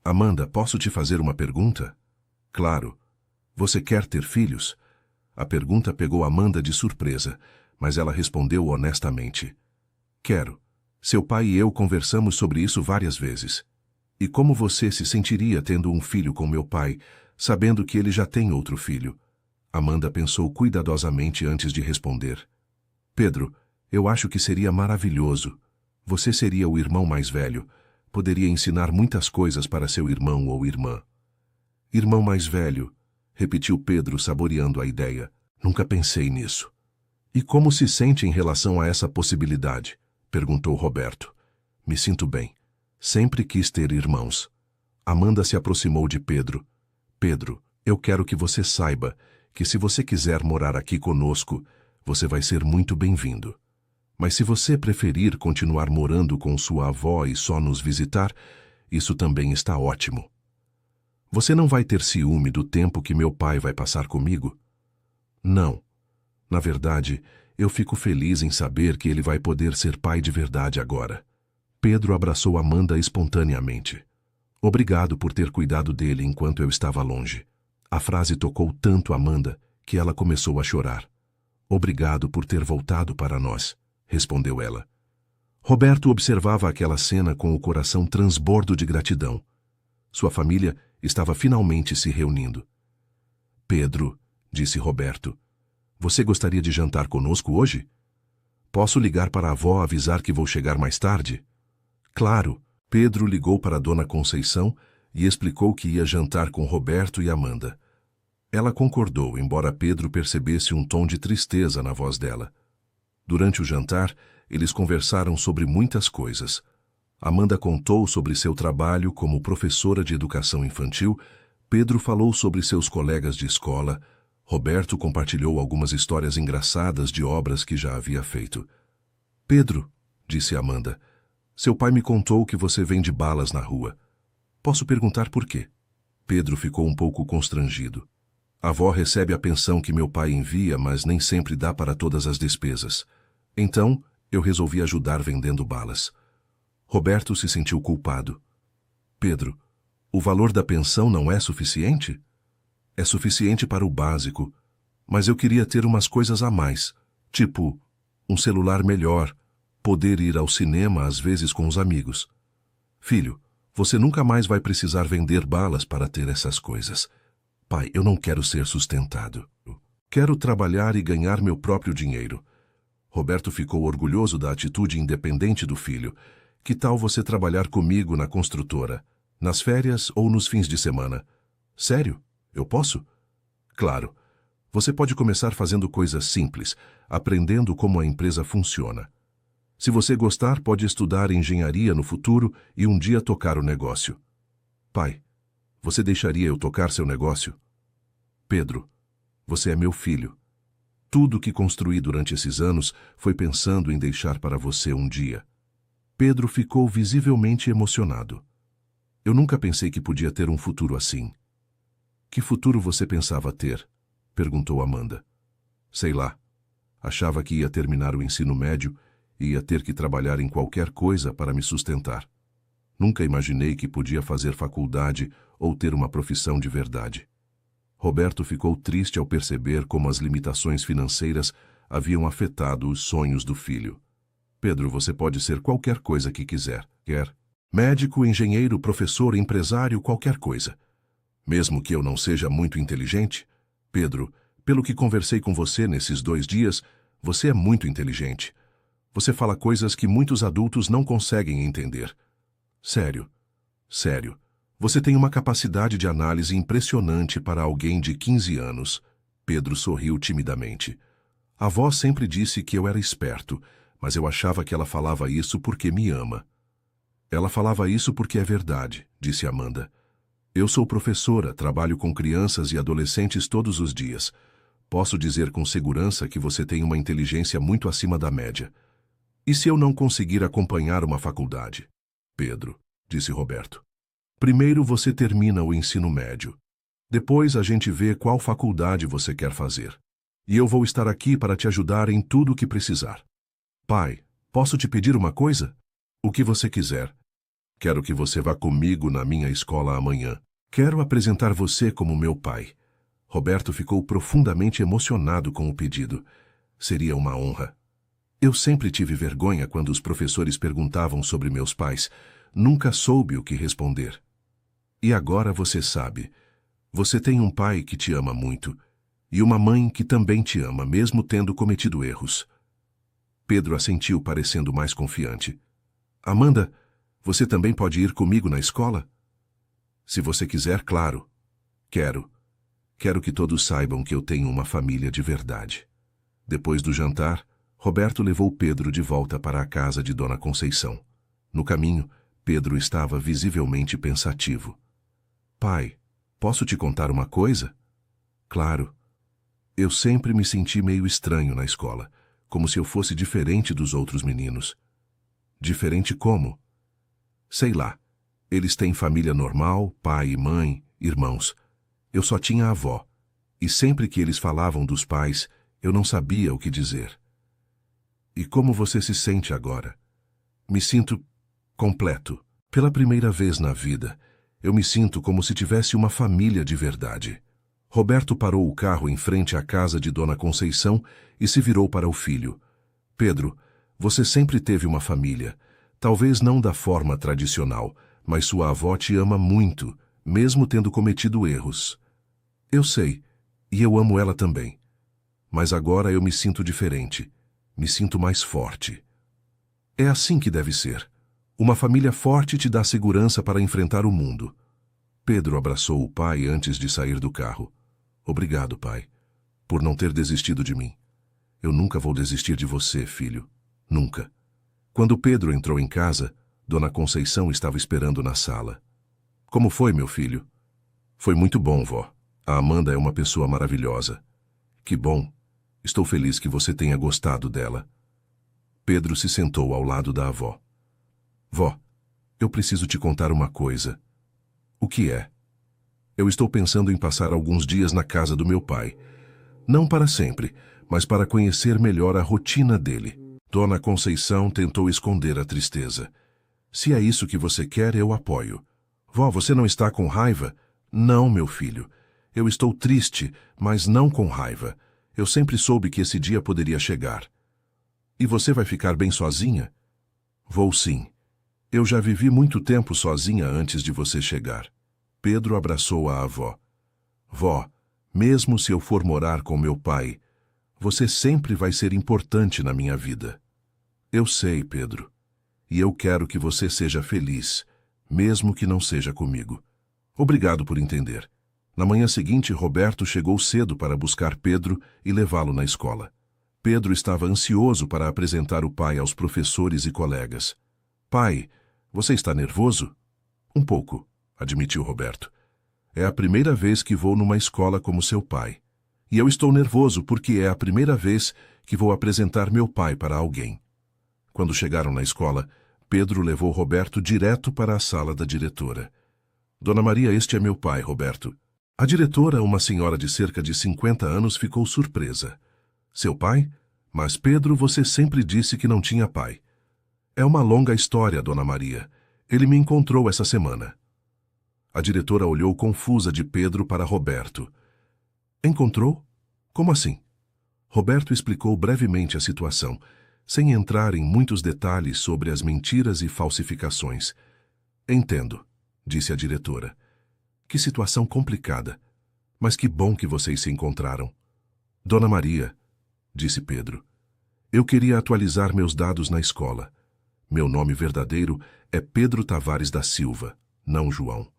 S1: Amanda, posso te fazer uma pergunta? Claro. Você quer ter filhos? A pergunta pegou Amanda de surpresa, mas ela respondeu honestamente. Quero. Seu pai e eu conversamos sobre isso várias vezes. E como você se sentiria tendo um filho com meu pai, sabendo que ele já tem outro filho? Amanda pensou cuidadosamente antes de responder. Pedro, eu acho que seria maravilhoso. Você seria o irmão mais velho. Poderia ensinar muitas coisas para seu irmão ou irmã. Irmão mais velho, repetiu Pedro, saboreando a ideia. Nunca pensei nisso. E como se sente em relação a essa possibilidade? Perguntou Roberto. Me sinto bem. Sempre quis ter irmãos. Amanda se aproximou de Pedro. Pedro, eu quero que você saiba que se você quiser morar aqui conosco, você vai ser muito bem-vindo. Mas se você preferir continuar morando com sua avó e só nos visitar, isso também está ótimo. Você não vai ter ciúme do tempo que meu pai vai passar comigo? Não. Na verdade, eu fico feliz em saber que ele vai poder ser pai de verdade agora. Pedro abraçou Amanda espontaneamente. Obrigado por ter cuidado dele enquanto eu estava longe. A frase tocou tanto Amanda que ela começou a chorar. Obrigado por ter voltado para nós, respondeu ela. Roberto observava aquela cena com o coração transbordo de gratidão. Sua família estava finalmente se reunindo. Pedro, disse Roberto, você gostaria de jantar conosco hoje? Posso ligar para a avó avisar que vou chegar mais tarde? Claro, Pedro ligou para Dona Conceição e explicou que ia jantar com Roberto e Amanda. Ela concordou, embora Pedro percebesse um tom de tristeza na voz dela. Durante o jantar, eles conversaram sobre muitas coisas. Amanda contou sobre seu trabalho como professora de educação infantil, Pedro falou sobre seus colegas de escola, Roberto compartilhou algumas histórias engraçadas de obras que já havia feito. Pedro, disse Amanda, seu pai me contou que você vende balas na rua. Posso perguntar por quê? Pedro ficou um pouco constrangido. A avó recebe a pensão que meu pai envia, mas nem sempre dá para todas as despesas. Então, eu resolvi ajudar vendendo balas. Roberto se sentiu culpado. Pedro, o valor da pensão não é suficiente? É suficiente para o básico, mas eu queria ter umas coisas a mais, tipo um celular melhor, poder ir ao cinema às vezes com os amigos. Filho, você nunca mais vai precisar vender balas para ter essas coisas. Pai, eu não quero ser sustentado. Quero trabalhar e ganhar meu próprio dinheiro. Roberto ficou orgulhoso da atitude independente do filho. Que tal você trabalhar comigo na construtora, nas férias ou nos fins de semana? Sério? Eu posso? Claro. Você pode começar fazendo coisas simples, aprendendo como a empresa funciona. Se você gostar, pode estudar engenharia no futuro e um dia tocar o negócio. Pai, você deixaria eu tocar seu negócio? Pedro, você é meu filho. Tudo que construí durante esses anos foi pensando em deixar para você um dia. Pedro ficou visivelmente emocionado. Eu nunca pensei que podia ter um futuro assim. Que futuro você pensava ter? Perguntou Amanda. Sei lá. Achava que ia terminar o ensino médio e ia ter que trabalhar em qualquer coisa para me sustentar. Nunca imaginei que podia fazer faculdade ou ter uma profissão de verdade. Roberto ficou triste ao perceber como as limitações financeiras haviam afetado os sonhos do filho. Pedro, você pode ser qualquer coisa que quiser. Quer? Médico, engenheiro, professor, empresário, qualquer coisa. Mesmo que eu não seja muito inteligente? Pedro, pelo que conversei com você nesses 2 dias, você é muito inteligente. Você fala coisas que muitos adultos não conseguem entender. Sério, sério. Você tem uma capacidade de análise impressionante para alguém de 15 anos. Pedro sorriu timidamente. A avó sempre disse que eu era esperto, mas eu achava que ela falava isso porque me ama. Ela falava isso porque é verdade, disse Amanda. Eu sou professora, trabalho com crianças e adolescentes todos os dias. Posso dizer com segurança que você tem uma inteligência muito acima da média. E se eu não conseguir acompanhar uma faculdade? Pedro, disse Roberto. Primeiro você termina o ensino médio. Depois a gente vê qual faculdade você quer fazer. E eu vou estar aqui para te ajudar em tudo o que precisar. Pai, posso te pedir uma coisa? O que você quiser. Quero que você vá comigo na minha escola amanhã. Quero apresentar você como meu pai. Roberto ficou profundamente emocionado com o pedido. Seria uma honra. Eu sempre tive vergonha quando os professores perguntavam sobre meus pais. Nunca soube o que responder. E agora você sabe. Você tem um pai que te ama muito. E uma mãe que também te ama, mesmo tendo cometido erros. Pedro assentiu, parecendo mais confiante. Amanda, você também pode ir comigo na escola? Se você quiser, claro. Quero. Quero que todos saibam que eu tenho uma família de verdade. Depois do jantar, Roberto levou Pedro de volta para a casa de Dona Conceição. No caminho, Pedro estava visivelmente pensativo. Pai, posso te contar uma coisa? Claro. Eu sempre me senti meio estranho na escola, como se eu fosse diferente dos outros meninos. Diferente como? Sei lá. Eles têm família normal, pai e mãe, irmãos. Eu só tinha a avó. E sempre que eles falavam dos pais, eu não sabia o que dizer. E como você se sente agora? Me sinto completo. Pela primeira vez na vida, eu me sinto como se tivesse uma família de verdade. Roberto parou o carro em frente à casa de Dona Conceição e se virou para o filho. Pedro, você sempre teve uma família. Talvez não da forma tradicional, mas sua avó te ama muito, mesmo tendo cometido erros. Eu sei, e eu amo ela também. Mas agora eu me sinto diferente. Me sinto mais forte. É assim que deve ser. Uma família forte te dá segurança para enfrentar o mundo. Pedro abraçou o pai antes de sair do carro. Obrigado, pai, por não ter desistido de mim. Eu nunca vou desistir de você, filho. Nunca. Quando Pedro entrou em casa, Dona Conceição estava esperando na sala. Como foi, meu filho? Foi muito bom, vó. A Amanda é uma pessoa maravilhosa. Que bom. Estou feliz que você tenha gostado dela. Pedro se sentou ao lado da avó. Vó, eu preciso te contar uma coisa. O que é? Eu estou pensando em passar alguns dias na casa do meu pai. Não para sempre, mas para conhecer melhor a rotina dele. Dona Conceição tentou esconder a tristeza. Se é isso que você quer, eu apoio. Vó, você não está com raiva? Não, meu filho. Eu estou triste, mas não com raiva. Eu sempre soube que esse dia poderia chegar. E você vai ficar bem sozinha? Vou sim. Eu já vivi muito tempo sozinha antes de você chegar. Pedro abraçou a avó. Vó, Mesmo se eu for morar com meu pai, você sempre vai ser importante na minha vida. Eu sei, Pedro. E eu quero que você seja feliz, mesmo que não seja comigo. Obrigado por entender. Na manhã seguinte, Roberto chegou cedo para buscar Pedro e levá-lo na escola. Pedro estava ansioso para apresentar o pai aos professores e colegas. Pai, você está nervoso? Um pouco, admitiu Roberto. É a primeira vez que vou numa escola como seu pai. E eu estou nervoso porque é a primeira vez que vou apresentar meu pai para alguém. Quando chegaram na escola, Pedro levou Roberto direto para a sala da diretora. Dona Maria, este é meu pai, Roberto. A diretora, uma senhora de cerca de 50 anos, ficou surpresa. Seu pai? Mas Pedro, você sempre disse que não tinha pai. É uma longa história, Dona Maria. Ele me encontrou essa semana. A diretora olhou confusa de Pedro para Roberto. Encontrou? Como assim? Roberto explicou brevemente a situação, sem entrar em muitos detalhes sobre as mentiras e falsificações. Entendo, disse a diretora. Que situação complicada. Mas que bom que vocês se encontraram. Dona Maria, disse Pedro, eu queria atualizar meus dados na escola. Meu nome verdadeiro é Pedro Tavares da Silva, não João.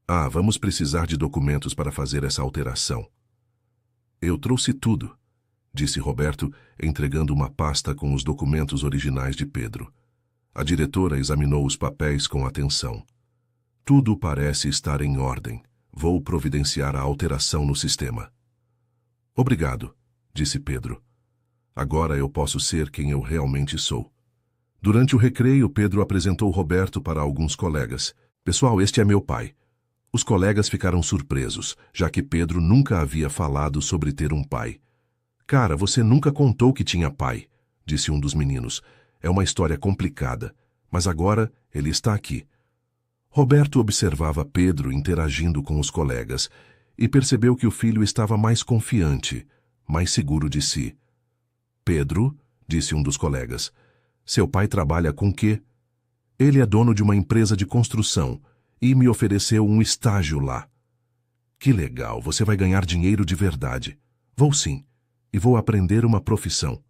S1: Ah, vamos precisar de documentos para fazer essa alteração. Eu trouxe tudo, disse Roberto, entregando uma pasta com os documentos originais de Pedro. A diretora examinou os papéis com atenção. Tudo parece estar em ordem. Vou providenciar a alteração no sistema. Obrigado, disse Pedro. Agora eu posso ser quem eu realmente sou. Durante o recreio, Pedro apresentou Roberto para alguns colegas. Pessoal, este é meu pai. Os colegas ficaram surpresos, já que Pedro nunca havia falado sobre ter um pai. Cara, você nunca contou que tinha pai, disse um dos meninos. É uma história complicada, mas agora ele está aqui. Roberto observava Pedro interagindo com os colegas e percebeu que o filho estava mais confiante, mais seguro de si. Pedro, disse um dos colegas, seu pai trabalha com quê? Ele é dono de uma empresa de construção e me ofereceu um estágio lá. Que legal, você vai ganhar dinheiro de verdade. Vou sim, e vou aprender uma profissão.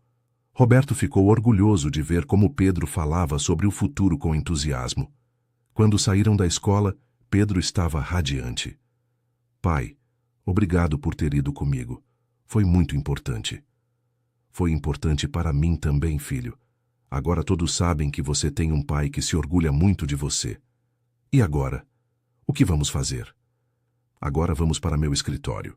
S1: Roberto ficou orgulhoso de ver como Pedro falava sobre o futuro com entusiasmo. Quando saíram da escola, Pedro estava radiante. Pai, obrigado por ter ido comigo. Foi muito importante. Foi importante para mim também, filho. Agora todos sabem que você tem um pai que se orgulha muito de você. E agora? O que vamos fazer? Agora vamos para meu escritório.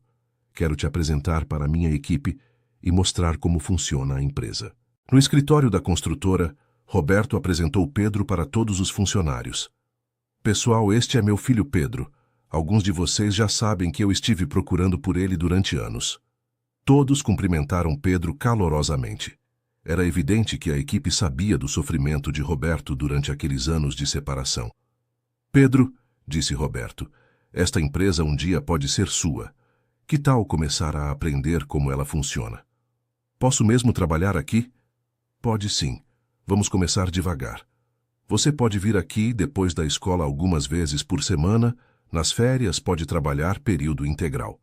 S1: Quero te apresentar para a minha equipe e mostrar como funciona a empresa. No escritório da construtora, Roberto apresentou Pedro para todos os funcionários. Pessoal, este é meu filho Pedro. Alguns de vocês já sabem que eu estive procurando por ele durante anos. Todos cumprimentaram Pedro calorosamente. Era evidente que a equipe sabia do sofrimento de Roberto durante aqueles anos de separação. Pedro, disse Roberto, esta empresa um dia pode ser sua. Que tal começar a aprender como ela funciona? Posso mesmo trabalhar aqui? Pode sim. Vamos começar devagar. Você pode vir aqui depois da escola algumas vezes por semana, nas férias pode trabalhar período integral.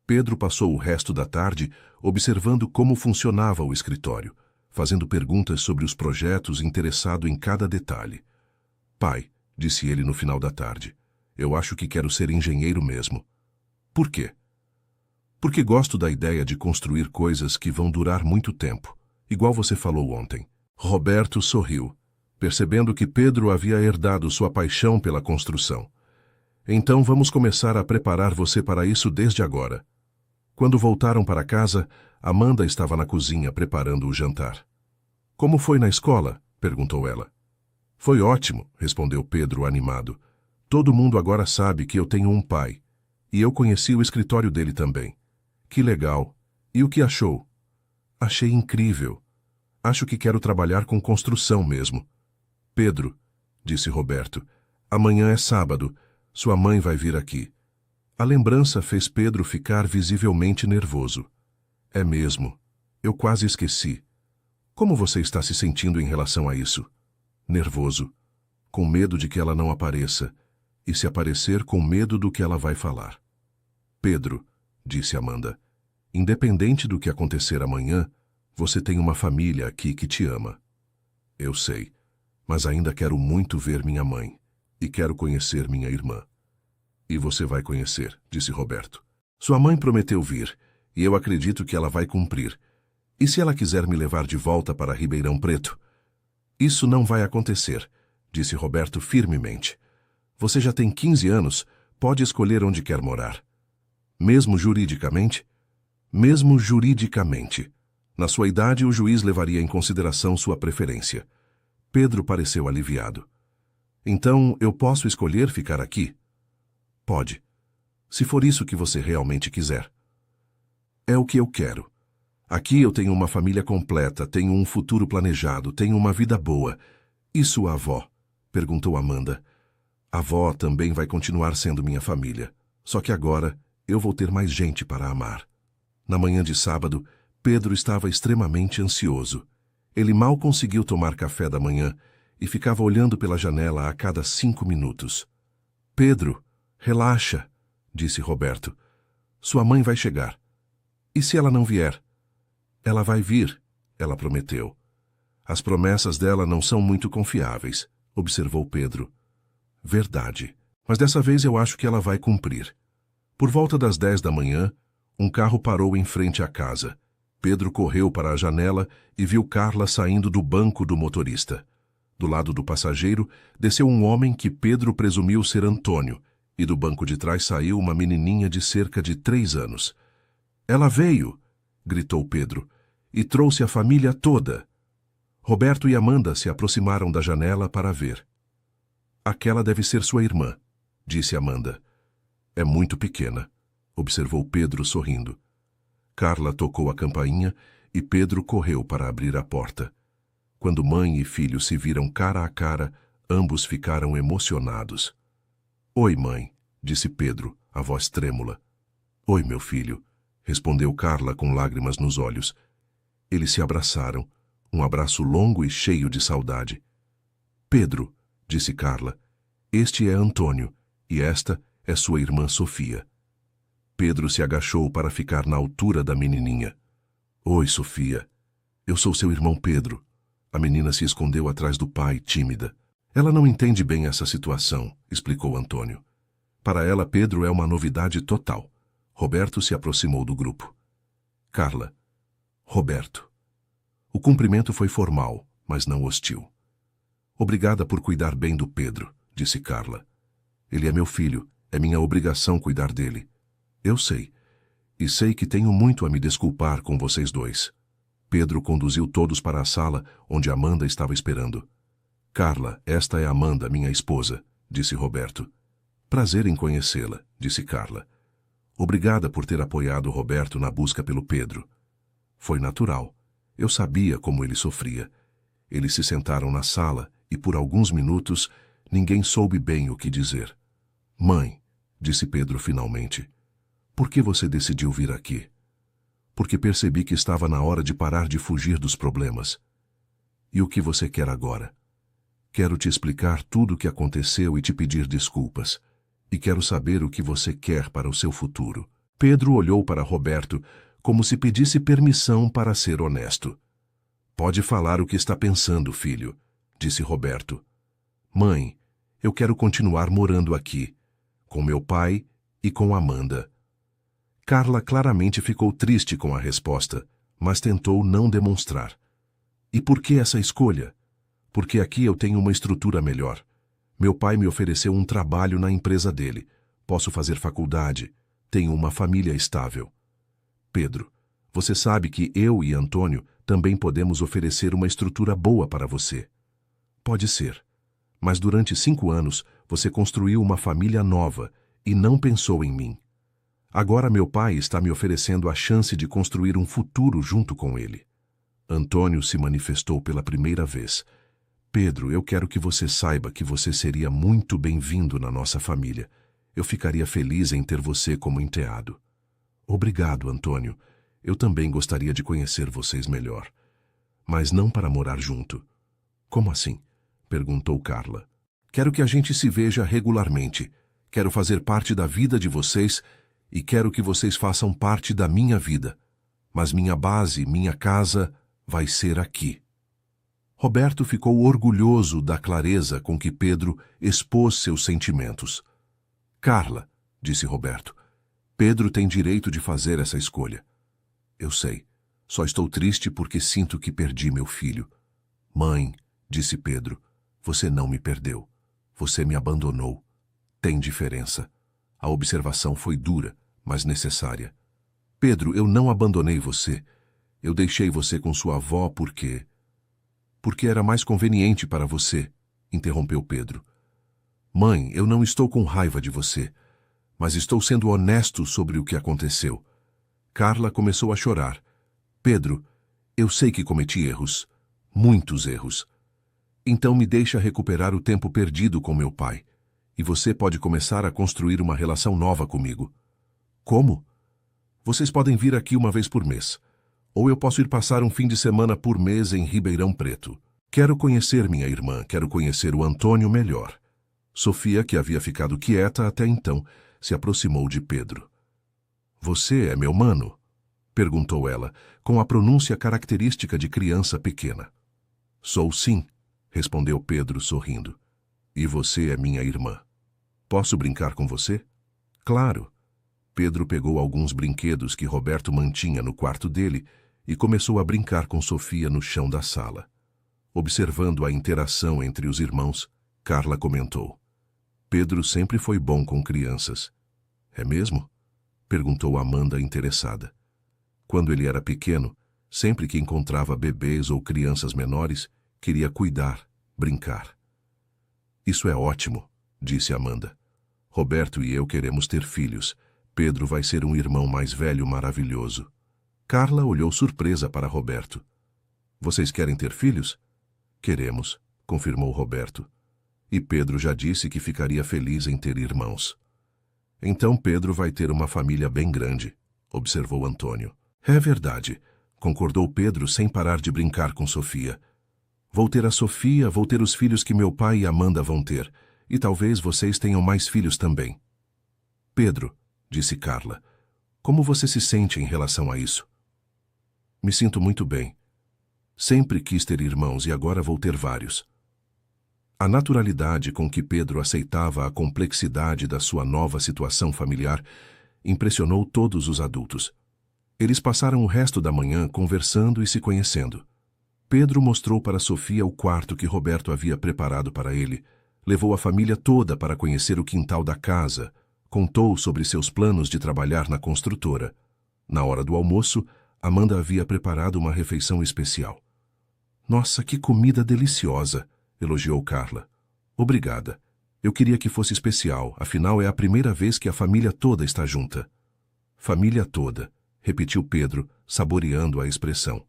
S1: Pedro passou o resto da tarde observando como funcionava o escritório, fazendo perguntas sobre os projetos, interessado em cada detalhe. Pai, disse ele no final da tarde, eu acho que quero ser engenheiro mesmo. Por quê? Porque gosto da ideia de construir coisas que vão durar muito tempo, igual você falou ontem. Roberto sorriu, percebendo que Pedro havia herdado sua paixão pela construção. Então vamos começar a preparar você para isso desde agora. Quando voltaram para casa, Amanda estava na cozinha preparando o jantar. Como foi na escola? Perguntou ela. Foi ótimo, respondeu Pedro animado. Todo mundo agora sabe que eu tenho um pai. E eu conheci o escritório dele também. Que legal. E o que achou? Achei incrível. Acho que quero trabalhar com construção mesmo. Pedro, disse Roberto, amanhã é sábado. Sua mãe vai vir aqui. A lembrança fez Pedro ficar visivelmente nervoso. É mesmo. Eu quase esqueci. Como você está se sentindo em relação a isso? Nervoso. Com medo de que ela não apareça. E se aparecer, com medo do que ela vai falar. Pedro, disse Amanda. Independente do que acontecer amanhã, você tem uma família aqui que te ama. Eu sei, mas ainda quero muito ver minha mãe e quero conhecer minha irmã. E você vai conhecer, disse Roberto. Sua mãe prometeu vir, e eu acredito que ela vai cumprir. E se ela quiser me levar de volta para Ribeirão Preto? Isso não vai acontecer, disse Roberto firmemente. Você já tem 15 anos, pode escolher onde quer morar. Mesmo juridicamente? Mesmo juridicamente. Na sua idade, o juiz levaria em consideração sua preferência. Pedro pareceu aliviado. Então, eu posso escolher ficar aqui? Pode, se for isso que você realmente quiser. É o que eu quero. Aqui eu tenho uma família completa, tenho um futuro planejado, tenho uma vida boa. E sua avó? Perguntou Amanda. A avó também vai continuar sendo minha família, só que agora eu vou ter mais gente para amar. Na manhã de sábado, Pedro estava extremamente ansioso. Ele mal conseguiu tomar café da manhã e ficava olhando pela janela a cada 5 minutos. Pedro, relaxa, disse Roberto. Sua mãe vai chegar. E se ela não vier? Ela vai vir, ela prometeu. As promessas dela não são muito confiáveis, observou Pedro. Verdade, mas dessa vez eu acho que ela vai cumprir. Por volta das 10 da manhã, um carro parou em frente à casa. Pedro correu para a janela e viu Carla saindo do banco do motorista. Do lado do passageiro, desceu um homem que Pedro presumiu ser Antônio, e do banco de trás saiu uma menininha de cerca de 3 anos. Ela veio, gritou Pedro, e trouxe a família toda. Roberto e Amanda se aproximaram da janela para ver. Aquela deve ser sua irmã, disse Amanda. É muito pequena, observou Pedro sorrindo. Carla tocou a campainha e Pedro correu para abrir a porta. Quando mãe e filho se viram cara a cara, ambos ficaram emocionados. Oi, mãe, disse Pedro, a voz trêmula. Oi, meu filho, respondeu Carla com lágrimas nos olhos. Eles se abraçaram, um abraço longo e cheio de saudade. Pedro, disse Carla, este é Antônio e esta é sua irmã Sofia. Pedro se agachou para ficar na altura da menininha. Oi, Sofia. Eu sou seu irmão Pedro. A menina se escondeu atrás do pai, tímida. Ela não entende bem essa situação, explicou Antônio. Para ela, Pedro é uma novidade total. Roberto se aproximou do grupo. Carla. Roberto. O cumprimento foi formal, mas não hostil. Obrigada por cuidar bem do Pedro, disse Carla. Ele é meu filho, é minha obrigação cuidar dele. Eu sei. E sei que tenho muito a me desculpar com vocês dois. Pedro conduziu todos para a sala, onde Amanda estava esperando. Carla, esta é Amanda, minha esposa, disse Roberto. Prazer em conhecê-la, disse Carla. Obrigada por ter apoiado Roberto na busca pelo Pedro. Foi natural. Eu sabia como ele sofria. Eles se sentaram na sala e, por alguns minutos, ninguém soube bem o que dizer. Mãe, disse Pedro finalmente, por que você decidiu vir aqui? Porque percebi que estava na hora de parar de fugir dos problemas. E o que você quer agora? Quero te explicar tudo o que aconteceu e te pedir desculpas. E quero saber o que você quer para o seu futuro. Pedro olhou para Roberto como se pedisse permissão para ser honesto. Pode falar o que está pensando, filho, disse Roberto. Mãe, eu quero continuar morando aqui, com meu pai e com Amanda. Carla claramente ficou triste com a resposta, mas tentou não demonstrar. E por que essa escolha? Porque aqui eu tenho uma estrutura melhor. Meu pai me ofereceu um trabalho na empresa dele. Posso fazer faculdade. Tenho uma família estável. Pedro, você sabe que eu e Antônio também podemos oferecer uma estrutura boa para você. Pode ser. Mas durante 5 anos você construiu uma família nova e não pensou em mim. Agora meu pai está me oferecendo a chance de construir um futuro junto com ele. Antônio se manifestou pela primeira vez. Pedro, eu quero que você saiba que você seria muito bem-vindo na nossa família. Eu ficaria feliz em ter você como enteado. Obrigado, Antônio. Eu também gostaria de conhecer vocês melhor. Mas não para morar junto. Como assim? Perguntou Carla. Quero que a gente se veja regularmente. Quero fazer parte da vida de vocês e quero que vocês façam parte da minha vida. Mas minha base, minha casa, vai ser aqui. Roberto ficou orgulhoso da clareza com que Pedro expôs seus sentimentos. Carla, disse Roberto, Pedro tem direito de fazer essa escolha. Eu sei, só estou triste porque sinto que perdi meu filho. Mãe, disse Pedro, você não me perdeu. Você me abandonou. Tem diferença. A observação foi dura, mas necessária. Pedro, eu não abandonei você. Eu deixei você com sua avó porque era mais conveniente para você, interrompeu Pedro. Mãe, eu não estou com raiva de você, mas estou sendo honesto sobre o que aconteceu. Carla começou a chorar. Pedro, eu sei que cometi erros, muitos erros. Então me deixa recuperar o tempo perdido com meu pai, e você pode começar a construir uma relação nova comigo. Como? Vocês podem vir aqui uma vez por mês. Ou eu posso ir passar um fim de semana por mês em Ribeirão Preto. Quero conhecer minha irmã, quero conhecer o Antônio melhor. Sofia, que havia ficado quieta até então, se aproximou de Pedro. Você é meu mano? Perguntou ela, com a pronúncia característica de criança pequena. Sou sim, respondeu Pedro sorrindo. E você é minha irmã. Posso brincar com você? Claro. Pedro pegou alguns brinquedos que Roberto mantinha no quarto dele e começou a brincar com Sofia no chão da sala. Observando a interação entre os irmãos, Carla comentou. Pedro sempre foi bom com crianças. É mesmo? Perguntou Amanda interessada. Quando ele era pequeno, sempre que encontrava bebês ou crianças menores, queria cuidar, brincar. Isso é ótimo, disse Amanda. Roberto e eu queremos ter filhos. Pedro vai ser um irmão mais velho maravilhoso. Carla olhou surpresa para Roberto. Vocês querem ter filhos? Queremos, confirmou Roberto. E Pedro já disse que ficaria feliz em ter irmãos. Então Pedro vai ter uma família bem grande, observou Antônio. É verdade, concordou Pedro sem parar de brincar com Sofia. Vou ter a Sofia, vou ter os filhos que meu pai e Amanda vão ter, e talvez vocês tenham mais filhos também. Pedro, disse Carla, como você se sente em relação a isso? Me sinto muito bem. Sempre quis ter irmãos e agora vou ter vários. A naturalidade com que Pedro aceitava a complexidade da sua nova situação familiar impressionou todos os adultos. Eles passaram o resto da manhã conversando e se conhecendo. Pedro mostrou para Sofia o quarto que Roberto havia preparado para ele, levou a família toda para conhecer o quintal da casa, contou sobre seus planos de trabalhar na construtora. Na hora do almoço, Amanda havia preparado uma refeição especial. Nossa, que comida deliciosa! Elogiou Carla. Obrigada. Eu queria que fosse especial, afinal é a primeira vez que a família toda está junta. Família toda, repetiu Pedro, saboreando a expressão.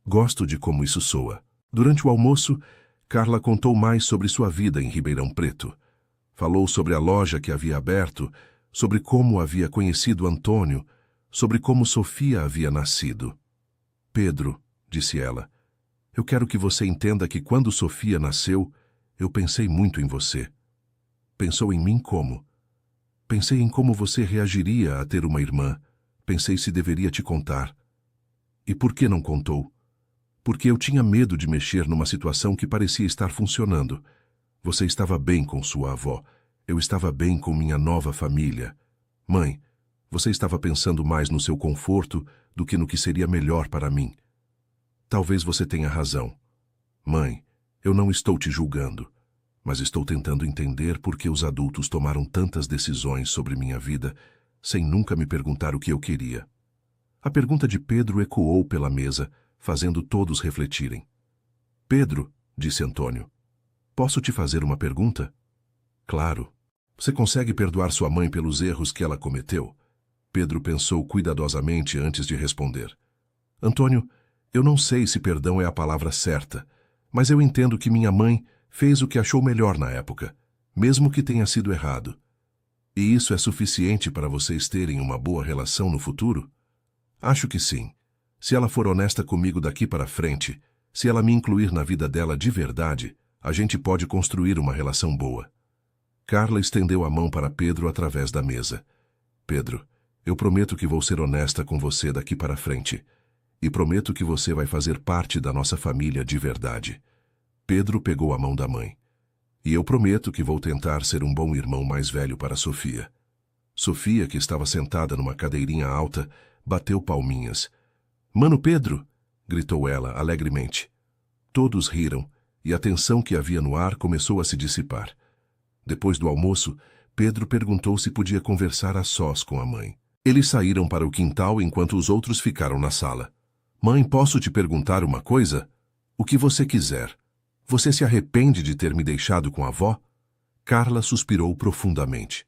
S1: Gosto de como isso soa. Durante o almoço, Carla contou mais sobre sua vida em Ribeirão Preto. Falou sobre a loja que havia aberto, sobre como havia conhecido Antônio, sobre como Sofia havia nascido. Pedro, disse ela, eu quero que você entenda que quando Sofia nasceu, eu pensei muito em você. Pensou em mim como? Pensei em como você reagiria a ter uma irmã. Pensei se deveria te contar. E por que não contou? Porque eu tinha medo de mexer numa situação que parecia estar funcionando. Você estava bem com sua avó. Eu estava bem com minha nova família. Mãe, você estava pensando mais no seu conforto do que no que seria melhor para mim. Talvez você tenha razão. Mãe, eu não estou te julgando, mas estou tentando entender por que os adultos tomaram tantas decisões sobre minha vida sem nunca me perguntar o que eu queria. A pergunta de Pedro ecoou pela mesa, fazendo todos refletirem. Pedro, disse Antônio, posso te fazer uma pergunta? Claro. Você consegue perdoar sua mãe pelos erros que ela cometeu? Pedro pensou cuidadosamente antes de responder. Antônio, eu não sei se perdão é a palavra certa, mas eu entendo que minha mãe fez o que achou melhor na época, mesmo que tenha sido errado. E isso é suficiente para vocês terem uma boa relação no futuro? Acho que sim. Se ela for honesta comigo daqui para frente, se ela me incluir na vida dela de verdade, a gente pode construir uma relação boa. Carla estendeu a mão para Pedro através da mesa. Pedro, Eu prometo que vou ser honesta com você daqui para frente. E prometo que você vai fazer parte da nossa família de verdade. Pedro pegou a mão da mãe. E eu prometo que vou tentar ser um bom irmão mais velho para Sofia. Sofia, que estava sentada numa cadeirinha alta, bateu palminhas. Mano Pedro! Gritou ela alegremente. Todos riram, e a tensão que havia no ar começou a se dissipar. Depois do almoço, Pedro perguntou se podia conversar a sós com a mãe. Eles saíram para o quintal enquanto os outros ficaram na sala. Mãe, posso te perguntar uma coisa? O que você quiser. Você se arrepende de ter me deixado com a avó? Carla suspirou profundamente.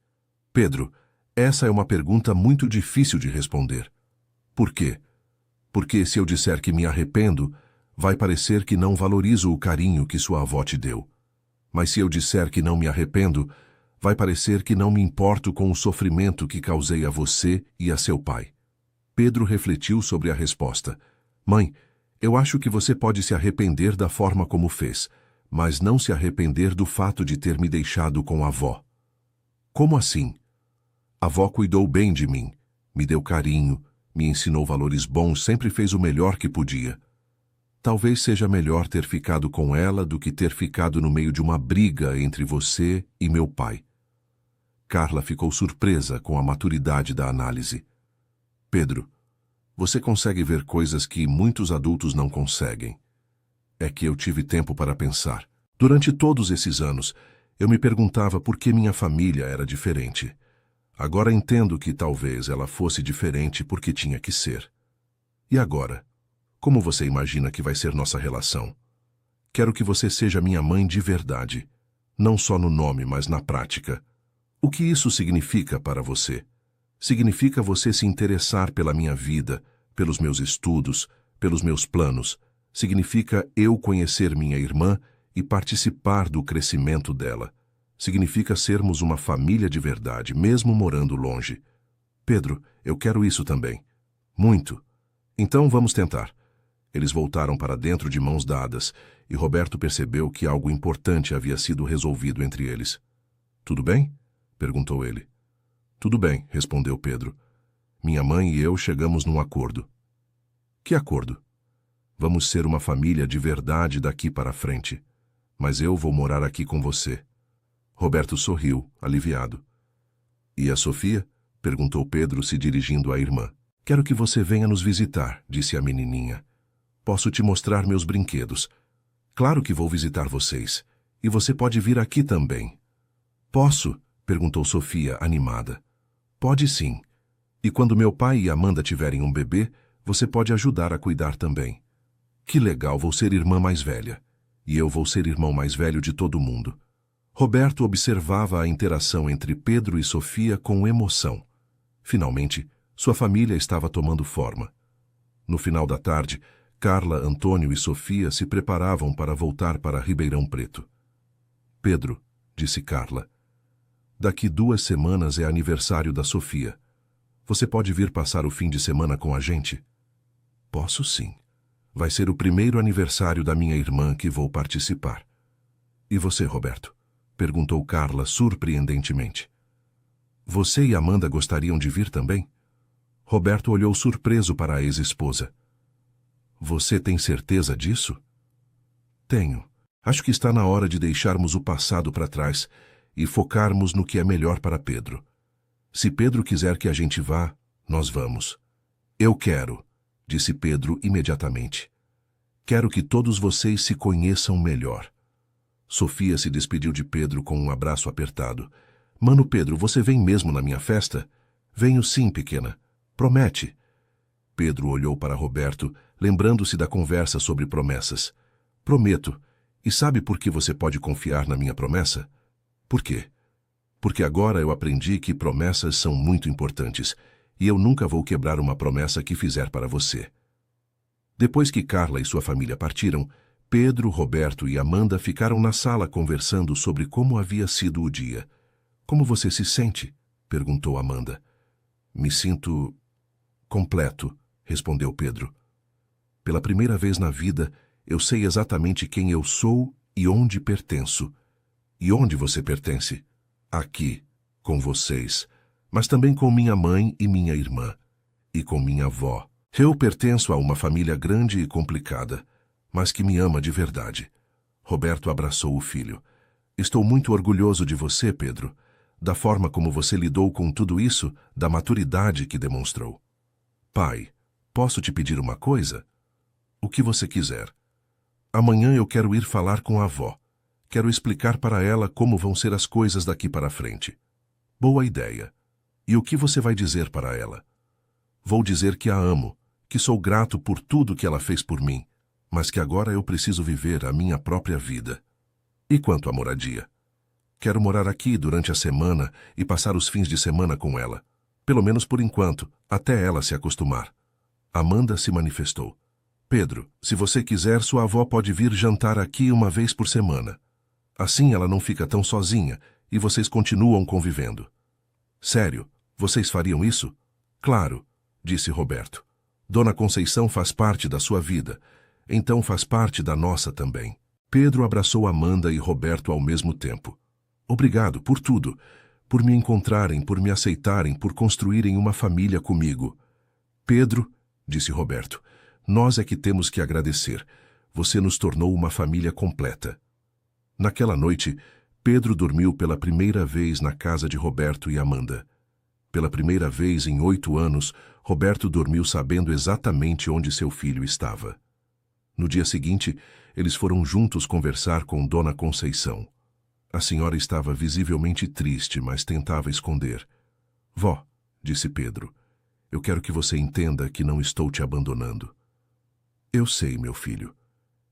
S1: Pedro, essa é uma pergunta muito difícil de responder. Por quê? Porque se eu disser que me arrependo, vai parecer que não valorizo o carinho que sua avó te deu. Mas se eu disser que não me arrependo, vai parecer que não me importo com o sofrimento que causei a você e a seu pai. Pedro refletiu sobre a resposta. Mãe, eu acho que você pode se arrepender da forma como fez, mas não se arrepender do fato de ter me deixado com a avó. Como assim? A avó cuidou bem de mim, me deu carinho, me ensinou valores bons, sempre fez o melhor que podia. Talvez seja melhor ter ficado com ela do que ter ficado no meio de uma briga entre você e meu pai. Carla ficou surpresa com a maturidade da análise. Pedro, você consegue ver coisas que muitos adultos não conseguem. É que eu tive tempo para pensar. Durante todos esses anos, eu me perguntava por que minha família era diferente. Agora entendo que talvez ela fosse diferente porque tinha que ser. E agora? Como você imagina que vai ser nossa relação? Quero que você seja minha mãe de verdade, não só no nome, mas na prática. O que isso significa para você? Significa você se interessar pela minha vida, pelos meus estudos, pelos meus planos. Significa eu conhecer minha irmã e participar do crescimento dela. Significa sermos uma família de verdade, mesmo morando longe. Pedro, eu quero isso também. Muito. Então vamos tentar. Eles voltaram para dentro de mãos dadas, e Roberto percebeu que algo importante havia sido resolvido entre eles. Tudo bem? Perguntou ele. Tudo bem, respondeu Pedro. Minha mãe e eu chegamos num acordo. Que acordo? Vamos ser uma família de verdade daqui para frente. Mas eu vou morar aqui com você. Roberto sorriu, aliviado. E a Sofia? Perguntou Pedro, se dirigindo à irmã. Quero que você venha nos visitar, disse a menininha. Posso te mostrar meus brinquedos. Claro que vou visitar vocês. E você pode vir aqui também. Posso? Perguntou Sofia, animada. Pode sim. E quando meu pai e Amanda tiverem um bebê, você pode ajudar a cuidar também. Que legal, vou ser irmã mais velha. E eu vou ser irmão mais velho de todo mundo. Roberto observava a interação entre Pedro e Sofia com emoção. Finalmente, sua família estava tomando forma. No final da tarde, Carla, Antônio e Sofia se preparavam para voltar para Ribeirão Preto. Pedro, disse Carla, daqui 2 semanas é aniversário da Sofia. Você pode vir passar o fim de semana com a gente? Posso sim. Vai ser o primeiro aniversário da minha irmã que vou participar. E você, Roberto? Perguntou Carla surpreendentemente. Você e Amanda gostariam de vir também? Roberto olhou surpreso para a ex-esposa. Você tem certeza disso? Tenho. Acho que está na hora de deixarmos o passado para trás e focarmos no que é melhor para Pedro. Se Pedro quiser que a gente vá, nós vamos. Eu quero, disse Pedro imediatamente. Quero que todos vocês se conheçam melhor. Sofia se despediu de Pedro com um abraço apertado. Mano Pedro, você vem mesmo na minha festa? Venho sim, pequena. Promete. Pedro olhou para Roberto, lembrando-se da conversa sobre promessas. Prometo. E sabe por que você pode confiar na minha promessa? Por quê? Porque agora eu aprendi que promessas são muito importantes, e eu nunca vou quebrar uma promessa que fizer para você. Depois que Carla e sua família partiram, Pedro, Roberto e Amanda ficaram na sala conversando sobre como havia sido o dia. Como você se sente? Perguntou Amanda. Me sinto completo, respondeu Pedro. Pela primeira vez na vida, eu sei exatamente quem eu sou e onde pertenço. E onde você pertence? Aqui, com vocês. mas também com minha mãe e minha irmã, e com minha avó. Eu pertenço a uma família grande e complicada, mas que me ama de verdade. Roberto abraçou o filho. Estou muito orgulhoso de você, Pedro, da forma como você lidou com tudo isso, da maturidade que demonstrou. Pai, posso te pedir uma coisa? O que você quiser. Amanhã eu quero ir falar com a avó. Quero explicar para ela como vão ser as coisas daqui para frente. Boa ideia. E o que você vai dizer para ela? Vou dizer que a amo, que sou grato por tudo que ela fez por mim, mas que agora eu preciso viver a minha própria vida. E quanto à moradia? Quero morar aqui durante a semana e passar os fins de semana com ela. Pelo menos por enquanto, até ela se acostumar. Amanda se manifestou. Pedro, se você quiser, sua avó pode vir jantar aqui uma vez por semana. Assim ela não fica tão sozinha e vocês continuam convivendo. Sério, vocês fariam isso? Claro, disse Roberto. Dona Conceição faz parte da sua vida, então faz parte da nossa também. Pedro abraçou Amanda e Roberto ao mesmo tempo. Obrigado por tudo, por me encontrarem, por me aceitarem, por construírem uma família comigo. Pedro, disse Roberto, nós é que temos que agradecer. Você nos tornou uma família completa. Naquela noite, Pedro dormiu pela primeira vez na casa de Roberto e Amanda. Pela primeira vez em 8 anos, Roberto dormiu sabendo exatamente onde seu filho estava. No dia seguinte, eles foram juntos conversar com Dona Conceição. A senhora estava visivelmente triste, mas tentava esconder. Vó, disse Pedro, eu quero que você entenda que não estou te abandonando. Eu sei, meu filho.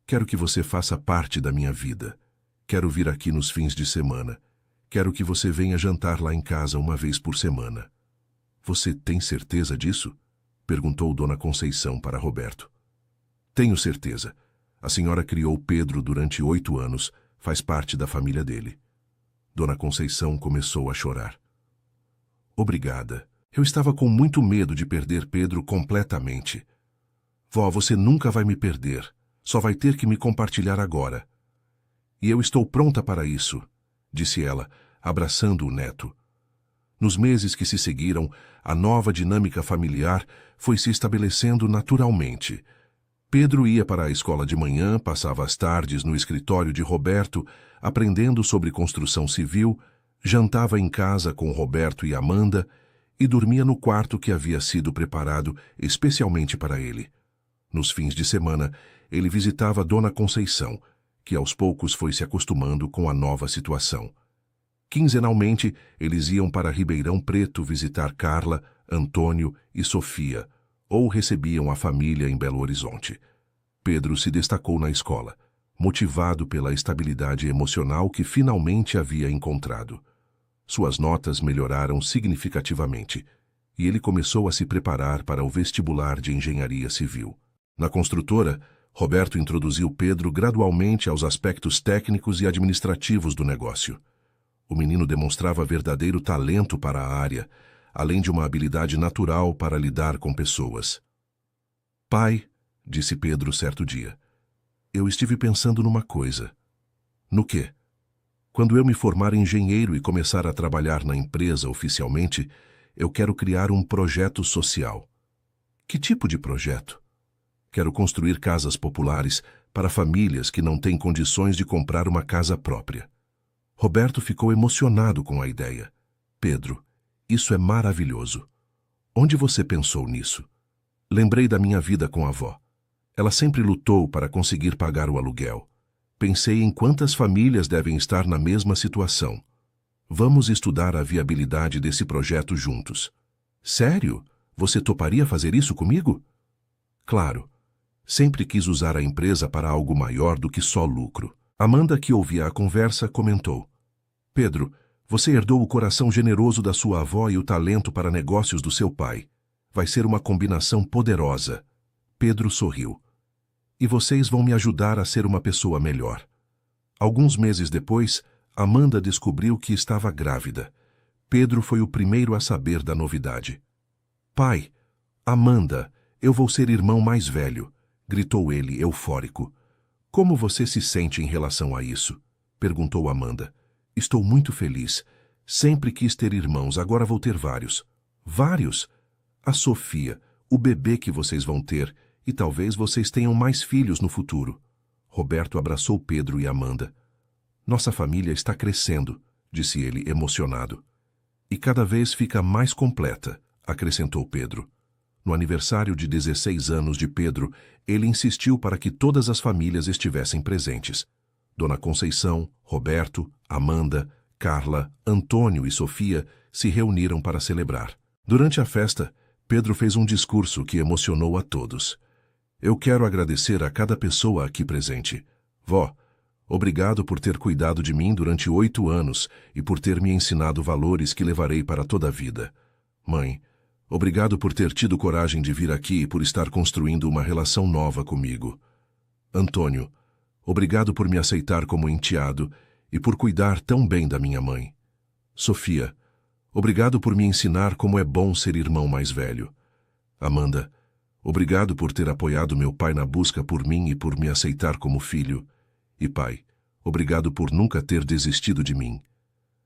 S1: Quero que você faça parte da minha vida. Quero vir aqui nos fins de semana. Quero que você venha jantar lá em casa uma vez por semana. Você tem certeza disso? Perguntou Dona Conceição para Roberto. Tenho certeza. A senhora criou Pedro durante 8 anos, faz parte da família dele. Dona Conceição começou a chorar. Obrigada. Eu estava com muito medo de perder Pedro completamente. Vó, você nunca vai me perder. Só vai ter que me compartilhar agora. E eu estou pronta para isso, disse ela, abraçando o neto. Nos meses que se seguiram, a nova dinâmica familiar foi se estabelecendo naturalmente. Pedro ia para a escola de manhã, passava as tardes no escritório de Roberto, aprendendo sobre construção civil, jantava em casa com Roberto e Amanda e dormia no quarto que havia sido preparado especialmente para ele. Nos fins de semana, ele visitava Dona Conceição, que aos poucos foi se acostumando com a nova situação. Quinzenalmente, eles iam para Ribeirão Preto visitar Carla, Antônio e Sofia, ou recebiam a família em Belo Horizonte. Pedro se destacou na escola, motivado pela estabilidade emocional que finalmente havia encontrado. Suas notas melhoraram significativamente, e ele começou a se preparar para o vestibular de engenharia civil. Na construtora, Roberto introduziu Pedro gradualmente aos aspectos técnicos e administrativos do negócio. O menino demonstrava verdadeiro talento para a área, além de uma habilidade natural para lidar com pessoas. Pai, disse Pedro certo dia, eu estive pensando numa coisa. No quê? Quando eu me formar engenheiro e começar a trabalhar na empresa oficialmente, eu quero criar um projeto social. Que tipo de projeto? Quero construir casas populares para famílias que não têm condições de comprar uma casa própria. Roberto ficou emocionado com a ideia. Pedro, isso é maravilhoso. Onde você pensou nisso? Lembrei da minha vida com a avó. Ela sempre lutou para conseguir pagar o aluguel. Pensei em quantas famílias devem estar na mesma situação. Vamos estudar a viabilidade desse projeto juntos. Sério? Você toparia fazer isso comigo? Claro. Sempre quis usar a empresa para algo maior do que só lucro. Amanda, que ouvia a conversa, comentou. Pedro, você herdou o coração generoso da sua avó e o talento para negócios do seu pai. Vai ser uma combinação poderosa. Pedro sorriu. E vocês vão me ajudar a ser uma pessoa melhor. Alguns meses depois, Amanda descobriu que estava grávida. Pedro foi o primeiro a saber da novidade. Pai, Amanda, eu vou ser irmão mais velho, gritou ele, eufórico. Como você se sente em relação a isso? Perguntou Amanda. Estou muito feliz. Sempre quis ter irmãos, agora vou ter vários. Vários? A Sofia, o bebê que vocês vão ter, e talvez vocês tenham mais filhos no futuro. Roberto abraçou Pedro e Amanda. Nossa família está crescendo, disse ele emocionado. E cada vez fica mais completa, acrescentou Pedro. No aniversário de 16 anos de Pedro, ele insistiu para que todas as famílias estivessem presentes. Dona Conceição, Roberto, Amanda, Carla, Antônio e Sofia se reuniram para celebrar. Durante a festa, Pedro fez um discurso que emocionou a todos. Eu quero agradecer a cada pessoa aqui presente. Vó, obrigado por ter cuidado de mim durante 8 anos e por ter me ensinado valores que levarei para toda a vida. Mãe, obrigado por ter tido coragem de vir aqui e por estar construindo uma relação nova comigo. Antônio, obrigado por me aceitar como enteado e por cuidar tão bem da minha mãe. Sofia, obrigado por me ensinar como é bom ser irmão mais velho. Amanda, obrigado por ter apoiado meu pai na busca por mim e por me aceitar como filho. E pai, obrigado por nunca ter desistido de mim.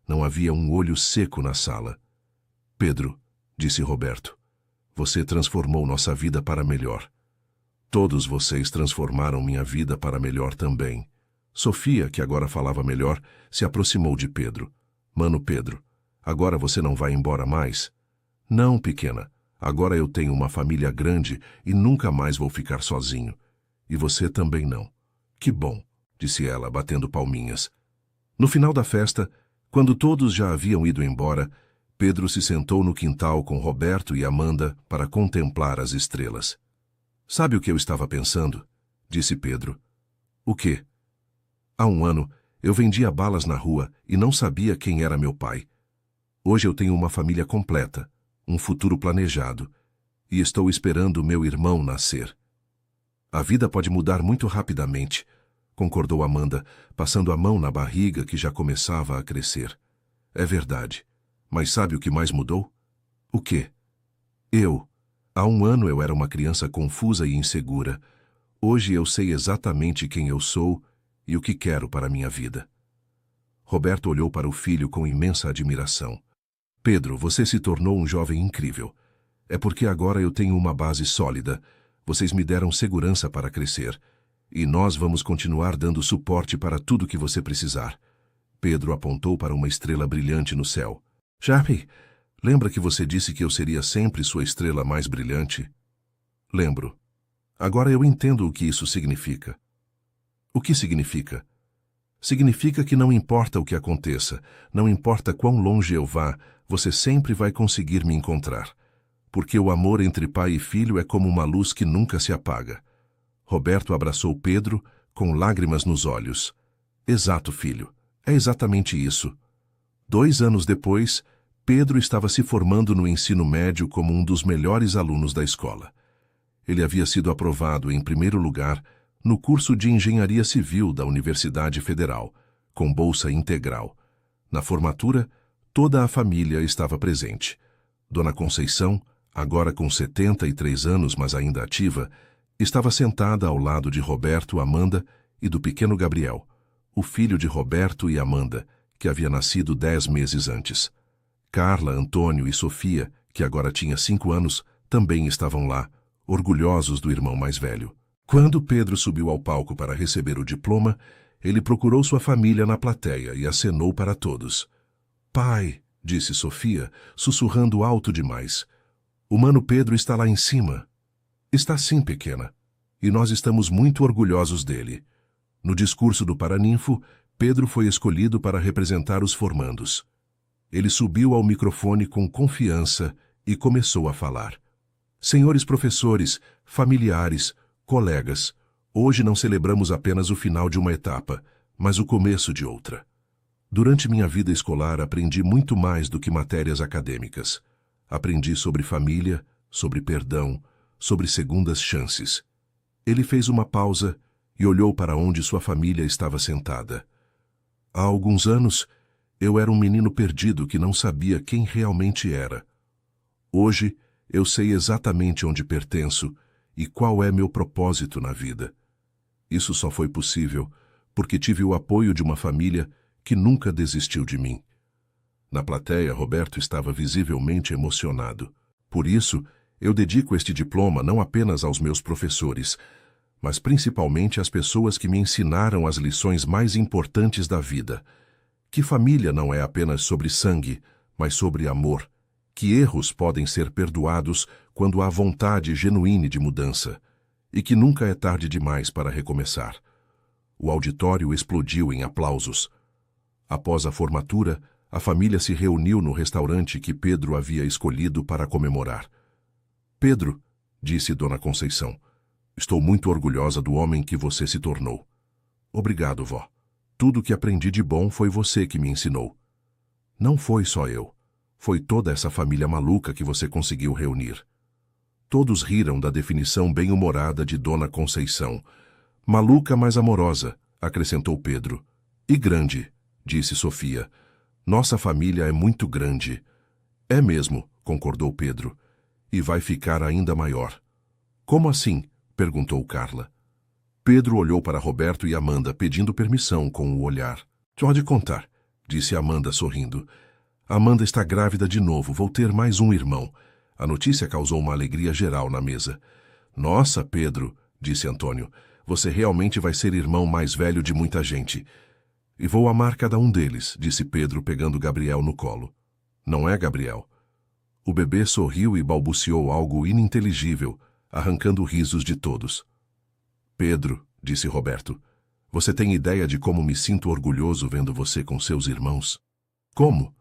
S1: Não havia um olho seco na sala. Pedro, disse Roberto, você transformou nossa vida para melhor. Todos vocês transformaram minha vida para melhor também. Sofia, que agora falava melhor, se aproximou de Pedro. Mano Pedro, agora você não vai embora mais? Não, pequena. Agora eu tenho uma família grande e nunca mais vou ficar sozinho. E você também não. Que bom, disse ela, batendo palminhas. No final da festa, quando todos já haviam ido embora, Pedro se sentou no quintal com Roberto e Amanda para contemplar as estrelas. Sabe o que eu estava pensando? Disse Pedro. O quê? Há 1 ano, eu vendia balas na rua e não sabia quem era meu pai. Hoje eu tenho uma família completa, um futuro planejado, e estou esperando meu irmão nascer. A vida pode mudar muito rapidamente, concordou Amanda, passando a mão na barriga que já começava a crescer. É verdade. Mas sabe o que mais mudou? O quê? Eu. Há 1 ano eu era uma criança confusa e insegura. Hoje eu sei exatamente quem eu sou e o que quero para a minha vida. Roberto olhou para o filho com imensa admiração. Pedro, você se tornou um jovem incrível. É porque agora eu tenho uma base sólida. Vocês me deram segurança para crescer. E nós vamos continuar dando suporte para tudo que você precisar. Pedro apontou para uma estrela brilhante no céu. Jaime, lembra que você disse que eu seria sempre sua estrela mais brilhante? Lembro. Agora eu entendo o que isso significa. O que significa? Significa que não importa o que aconteça, não importa quão longe eu vá, você sempre vai conseguir me encontrar. Porque o amor entre pai e filho é como uma luz que nunca se apaga. Roberto abraçou Pedro, com lágrimas nos olhos. Exato, filho. É exatamente isso. 2 anos depois, Pedro estava se formando no ensino médio como um dos melhores alunos da escola. Ele havia sido aprovado em primeiro lugar no curso de Engenharia Civil da Universidade Federal, com bolsa integral. Na formatura, toda a família estava presente. Dona Conceição, agora com 73 anos, mas ainda ativa, estava sentada ao lado de Roberto, Amanda e do pequeno Gabriel, o filho de Roberto e Amanda, que havia nascido 10 meses antes. Carla, Antônio e Sofia, que agora tinha 5 anos, também estavam lá, orgulhosos do irmão mais velho. Quando Pedro subiu ao palco para receber o diploma, ele procurou sua família na plateia e acenou para todos. Pai, disse Sofia, sussurrando alto demais. O mano Pedro está lá em cima. Está sim, pequena. E nós estamos muito orgulhosos dele. No discurso do Paraninfo, Pedro foi escolhido para representar os formandos. Ele subiu ao microfone com confiança e começou a falar. Senhores professores, familiares, colegas, hoje não celebramos apenas o final de uma etapa, mas o começo de outra. Durante minha vida escolar aprendi muito mais do que matérias acadêmicas. Aprendi sobre família, sobre perdão, sobre segundas chances. Ele fez uma pausa e olhou para onde sua família estava sentada. Há alguns anos, eu era um menino perdido que não sabia quem realmente era. Hoje, eu sei exatamente onde pertenço e qual é meu propósito na vida. Isso só foi possível porque tive o apoio de uma família que nunca desistiu de mim. Na plateia, Roberto estava visivelmente emocionado. Por isso, eu dedico este diploma não apenas aos meus professores, mas principalmente às pessoas que me ensinaram as lições mais importantes da vida. Que família não é apenas sobre sangue, mas sobre amor. Que erros podem ser perdoados quando há vontade genuína de mudança. E que nunca é tarde demais para recomeçar. O auditório explodiu em aplausos. Após a formatura, a família se reuniu no restaurante que Pedro havia escolhido para comemorar. Pedro, disse Dona Conceição, estou muito orgulhosa do homem que você se tornou. Obrigado, vó. Tudo o que aprendi de bom foi você que me ensinou. Não foi só eu. Foi toda essa família maluca que você conseguiu reunir. Todos riram da definição bem-humorada de Dona Conceição. Maluca, mas amorosa, acrescentou Pedro. E grande, disse Sofia. Nossa família é muito grande. É mesmo, concordou Pedro. E vai ficar ainda maior. Como assim? Perguntou Carla. Pedro olhou para Roberto e Amanda, pedindo permissão com o olhar. Pode contar, disse Amanda sorrindo. Amanda está grávida de novo, vou ter mais um irmão. A notícia causou uma alegria geral na mesa. Nossa, Pedro, disse Antônio, você realmente vai ser irmão mais velho de muita gente. E vou amar cada um deles, disse Pedro, pegando Gabriel no colo. Não é, Gabriel? O bebê sorriu e balbuciou algo ininteligível, arrancando risos de todos. Pedro, disse Roberto, você tem ideia de como me sinto orgulhoso vendo você com seus irmãos? Como?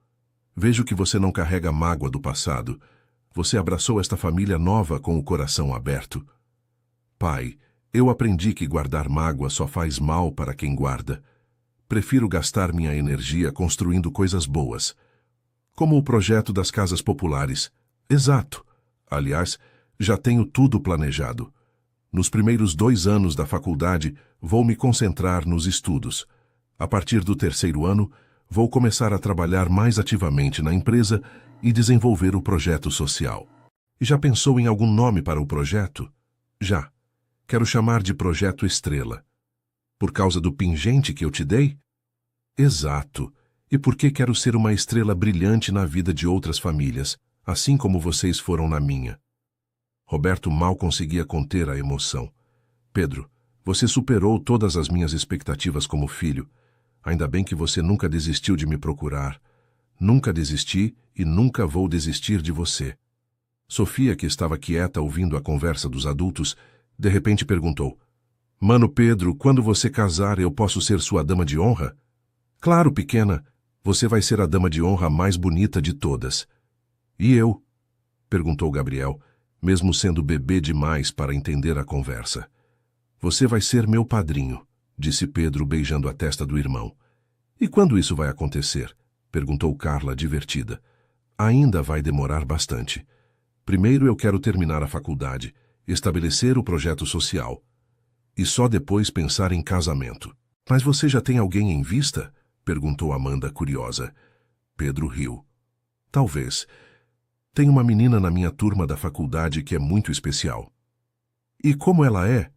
S1: Vejo que você não carrega mágoa do passado. Você abraçou esta família nova com o coração aberto. Pai, eu aprendi que guardar mágoa só faz mal para quem guarda. Prefiro gastar minha energia construindo coisas boas. Como o projeto das casas populares. Exato. Aliás, já tenho tudo planejado. Nos primeiros 2 anos da faculdade, vou me concentrar nos estudos. A partir do 3º ano, vou começar a trabalhar mais ativamente na empresa e desenvolver o projeto social. E já pensou em algum nome para o projeto? Já. Quero chamar de Projeto Estrela. Por causa do pingente que eu te dei? Exato. E porque quero ser uma estrela brilhante na vida de outras famílias, assim como vocês foram na minha. Roberto mal conseguia conter a emoção. Pedro, você superou todas as minhas expectativas como filho. Ainda bem que você nunca desistiu de me procurar. Nunca desisti e nunca vou desistir de você. Sofia, que estava quieta ouvindo a conversa dos adultos, de repente perguntou: Mano Pedro, quando você casar, eu posso ser sua dama de honra? Claro, pequena. Você vai ser a dama de honra mais bonita de todas. E eu? Perguntou Gabriel, mesmo sendo bebê demais para entender a conversa. Você vai ser meu padrinho, disse Pedro, beijando a testa do irmão. E quando isso vai acontecer? Perguntou Carla, divertida. Ainda vai demorar bastante. Primeiro eu quero terminar a faculdade, estabelecer o projeto social. E só depois pensar em casamento. Mas você já tem alguém em vista? Perguntou Amanda, curiosa. Pedro riu. Talvez. Tem uma menina na minha turma da faculdade que é muito especial. E como ela é?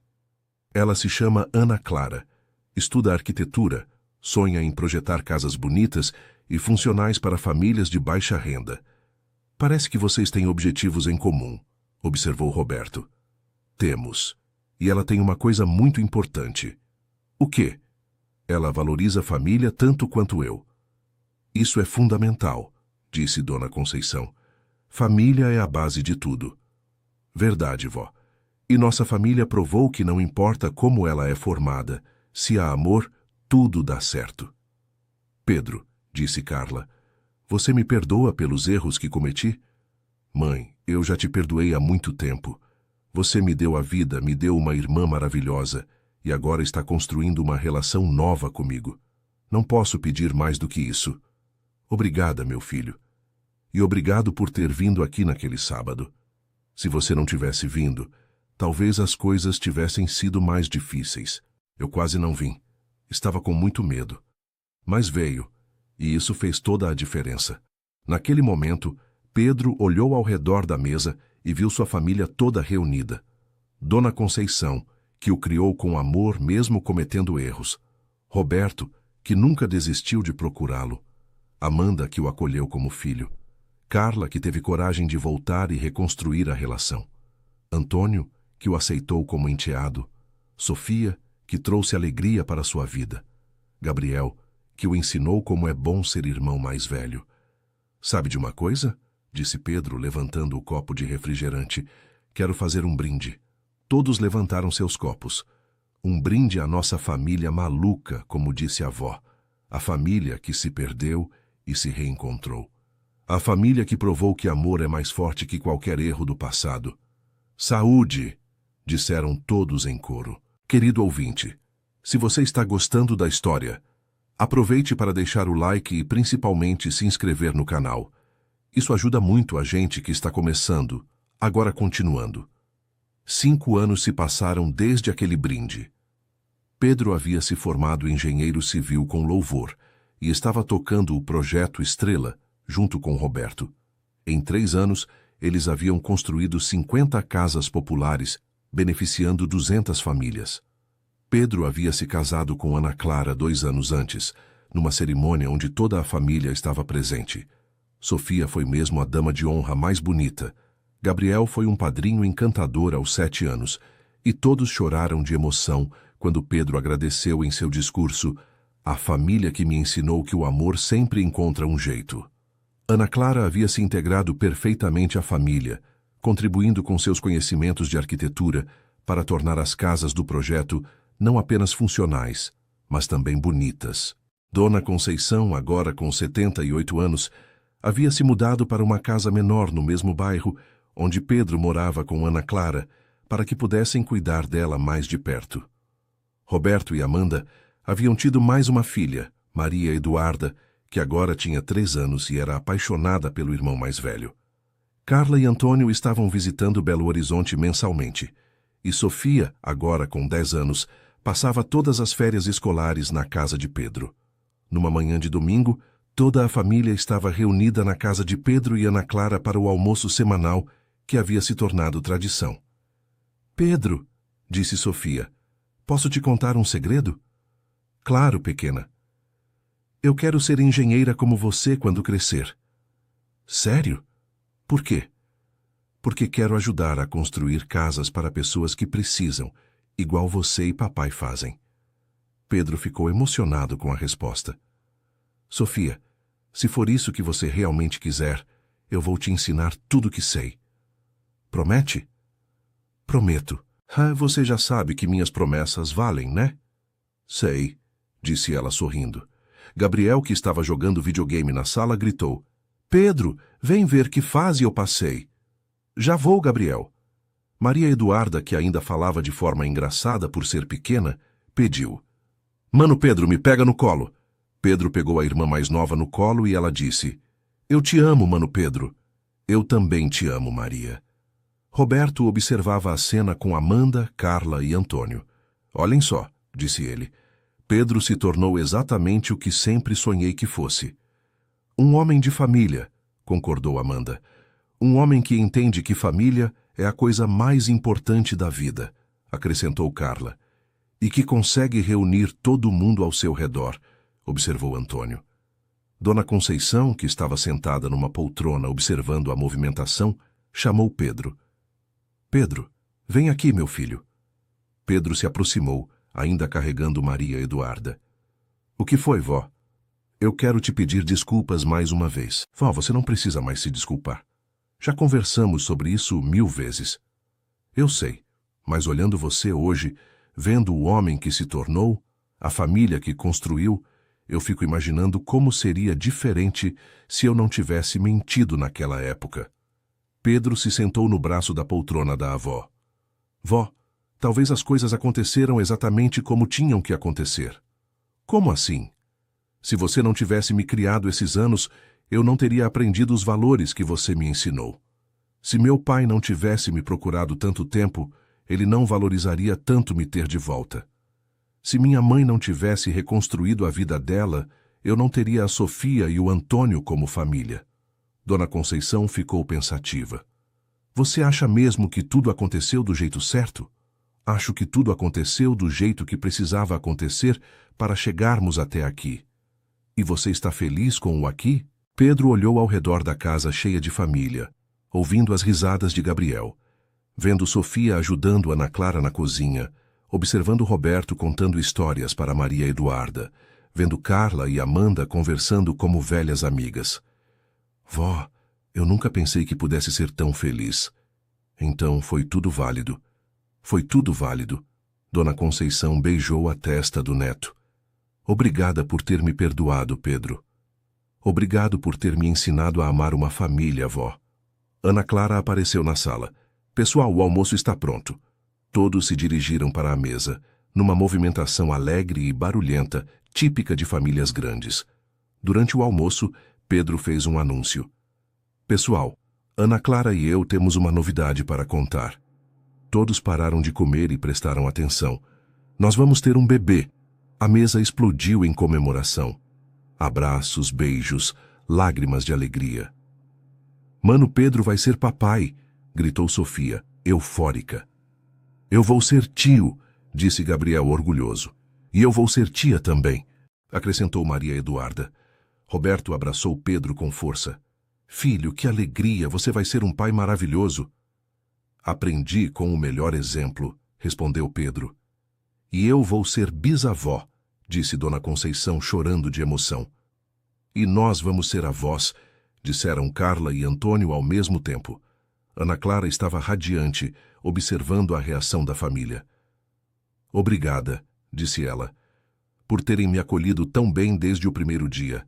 S1: Ela se chama Ana Clara. Estuda arquitetura, sonha em projetar casas bonitas e funcionais para famílias de baixa renda. Parece que vocês têm objetivos em comum, observou Roberto. Temos. E ela tem uma coisa muito importante. O quê? Ela valoriza a família tanto quanto eu. Isso é fundamental, disse Dona Conceição. Família é a base de tudo. Verdade, vó. E nossa família provou que não importa como ela é formada, se há amor, tudo dá certo. Pedro, disse Carla, você me perdoa pelos erros que cometi? Mãe, eu já te perdoei há muito tempo. Você me deu a vida, me deu uma irmã maravilhosa, e agora está construindo uma relação nova comigo. Não posso pedir mais do que isso. Obrigada, meu filho. E obrigado por ter vindo aqui naquele sábado. Se você não tivesse vindo, talvez as coisas tivessem sido mais difíceis. Eu quase não vim. Estava com muito medo. Mas veio, e isso fez toda a diferença. Naquele momento, Pedro olhou ao redor da mesa e viu sua família toda reunida. Dona Conceição, que o criou com amor mesmo cometendo erros. Roberto, que nunca desistiu de procurá-lo. Amanda, que o acolheu como filho. Carla, que teve coragem de voltar e reconstruir a relação. Antônio, que o aceitou como enteado. Sofia, que trouxe alegria para sua vida. Gabriel, que o ensinou como é bom ser irmão mais velho. Sabe de uma coisa? Disse Pedro, levantando o copo de refrigerante. Quero fazer um brinde. Todos levantaram seus copos. Um brinde à nossa família maluca, como disse a avó. A família que se perdeu e se reencontrou. A família que provou que amor é mais forte que qualquer erro do passado. Saúde! Disseram todos em coro. Querido ouvinte, se você está gostando da história, aproveite para deixar o like e principalmente se inscrever no canal. Isso ajuda muito a gente que está começando. Agora continuando. 5 anos se passaram desde aquele brinde. Pedro havia se formado engenheiro civil com louvor e estava tocando o projeto Estrela, junto com Roberto. Em 3 anos, eles haviam construído 50 casas populares, beneficiando 200 famílias. Pedro havia se casado com Ana Clara 2 anos antes, numa cerimônia onde toda a família estava presente. Sofia foi mesmo a dama de honra mais bonita. Gabriel foi um padrinho encantador aos 7 anos, e todos choraram de emoção quando Pedro agradeceu em seu discurso: "A família que me ensinou que o amor sempre encontra um jeito." Ana Clara havia se integrado perfeitamente à família, contribuindo com seus conhecimentos de arquitetura para tornar as casas do projeto não apenas funcionais, mas também bonitas. Dona Conceição, agora com 78 anos, havia se mudado para uma casa menor no mesmo bairro onde Pedro morava com Ana Clara, para que pudessem cuidar dela mais de perto. Roberto e Amanda haviam tido mais uma filha, Maria Eduarda, que agora tinha 3 anos e era apaixonada pelo irmão mais velho. Carla e Antônio estavam visitando Belo Horizonte mensalmente, e Sofia, agora com 10 anos, passava todas as férias escolares na casa de Pedro. Numa manhã de domingo, toda a família estava reunida na casa de Pedro e Ana Clara para o almoço semanal que havia se tornado tradição. "Pedro", disse Sofia, "posso te contar um segredo?" "Claro, pequena." "Eu quero ser engenheira como você quando crescer." "Sério? Por quê?" "Porque quero ajudar a construir casas para pessoas que precisam, igual você e papai fazem." Pedro ficou emocionado com a resposta. "Sofia, se for isso que você realmente quiser, eu vou te ensinar tudo que sei." "Promete?" "Prometo." Você já sabe que minhas promessas valem, né?" "Sei", disse ela sorrindo. Gabriel, que estava jogando videogame na sala, gritou: "Pedro, vem ver que fase eu passei." "Já vou, Gabriel." Maria Eduarda, que ainda falava de forma engraçada por ser pequena, pediu: "Mano Pedro, me pega no colo." Pedro pegou a irmã mais nova no colo e ela disse: "Eu te amo, Mano Pedro." "Eu também te amo, Maria." Roberto observava a cena com Amanda, Carla e Antônio. "Olhem só", disse ele. "Pedro se tornou exatamente o que sempre sonhei que fosse." "Um homem de família", concordou Amanda. "Um homem que entende que família é a coisa mais importante da vida", acrescentou Carla. "E que consegue reunir todo mundo ao seu redor", observou Antônio. Dona Conceição, que estava sentada numa poltrona observando a movimentação, chamou Pedro. "Pedro, vem aqui, meu filho." Pedro se aproximou, ainda carregando Maria Eduarda. "O que foi, vó?" "Eu quero te pedir desculpas mais uma vez." "Vó, você não precisa mais se desculpar. Já conversamos sobre isso 1000 vezes." "Eu sei, mas olhando você hoje, vendo o homem que se tornou, a família que construiu, eu fico imaginando como seria diferente se eu não tivesse mentido naquela época." Pedro se sentou no braço da poltrona da avó. "Vó, talvez as coisas aconteceram exatamente como tinham que acontecer." "Como assim?" "Se você não tivesse me criado esses anos, eu não teria aprendido os valores que você me ensinou. Se meu pai não tivesse me procurado tanto tempo, ele não valorizaria tanto me ter de volta. Se minha mãe não tivesse reconstruído a vida dela, eu não teria a Sofia e o Antônio como família." Dona Conceição ficou pensativa. "Você acha mesmo que tudo aconteceu do jeito certo?" "Acho que tudo aconteceu do jeito que precisava acontecer para chegarmos até aqui." E você está feliz com o aqui? Pedro olhou ao redor da casa cheia de família, ouvindo as risadas de Gabriel, vendo Sofia ajudando Ana Clara na cozinha, observando Roberto contando histórias para Maria Eduarda, vendo Carla e Amanda conversando como velhas amigas. Vó, eu nunca pensei que pudesse ser tão feliz. Então foi tudo válido. Foi tudo válido. Dona Conceição beijou a testa do neto. Obrigada por ter me perdoado, Pedro. Obrigado por ter me ensinado a amar uma família, vó. Ana Clara apareceu na sala. Pessoal, o almoço está pronto. Todos se dirigiram para a mesa, numa movimentação alegre e barulhenta, típica de famílias grandes. Durante o almoço, Pedro fez um anúncio. Pessoal, Ana Clara e eu temos uma novidade para contar. Todos pararam de comer e prestaram atenção. Nós vamos ter um bebê. A mesa explodiu em comemoração. Abraços, beijos, lágrimas de alegria. Mano Pedro vai ser papai, gritou Sofia, eufórica. Eu vou ser tio, disse Gabriel orgulhoso. E eu vou ser tia também, acrescentou Maria Eduarda. Roberto abraçou Pedro com força. Filho, que alegria, você vai ser um pai maravilhoso. Aprendi com o melhor exemplo, respondeu Pedro. E eu vou ser bisavó, disse Dona Conceição chorando de emoção. E nós vamos ser avós, disseram Carla e Antônio ao mesmo tempo. Ana Clara estava radiante, observando a reação da família. Obrigada, disse ela, por terem me acolhido tão bem desde o primeiro dia.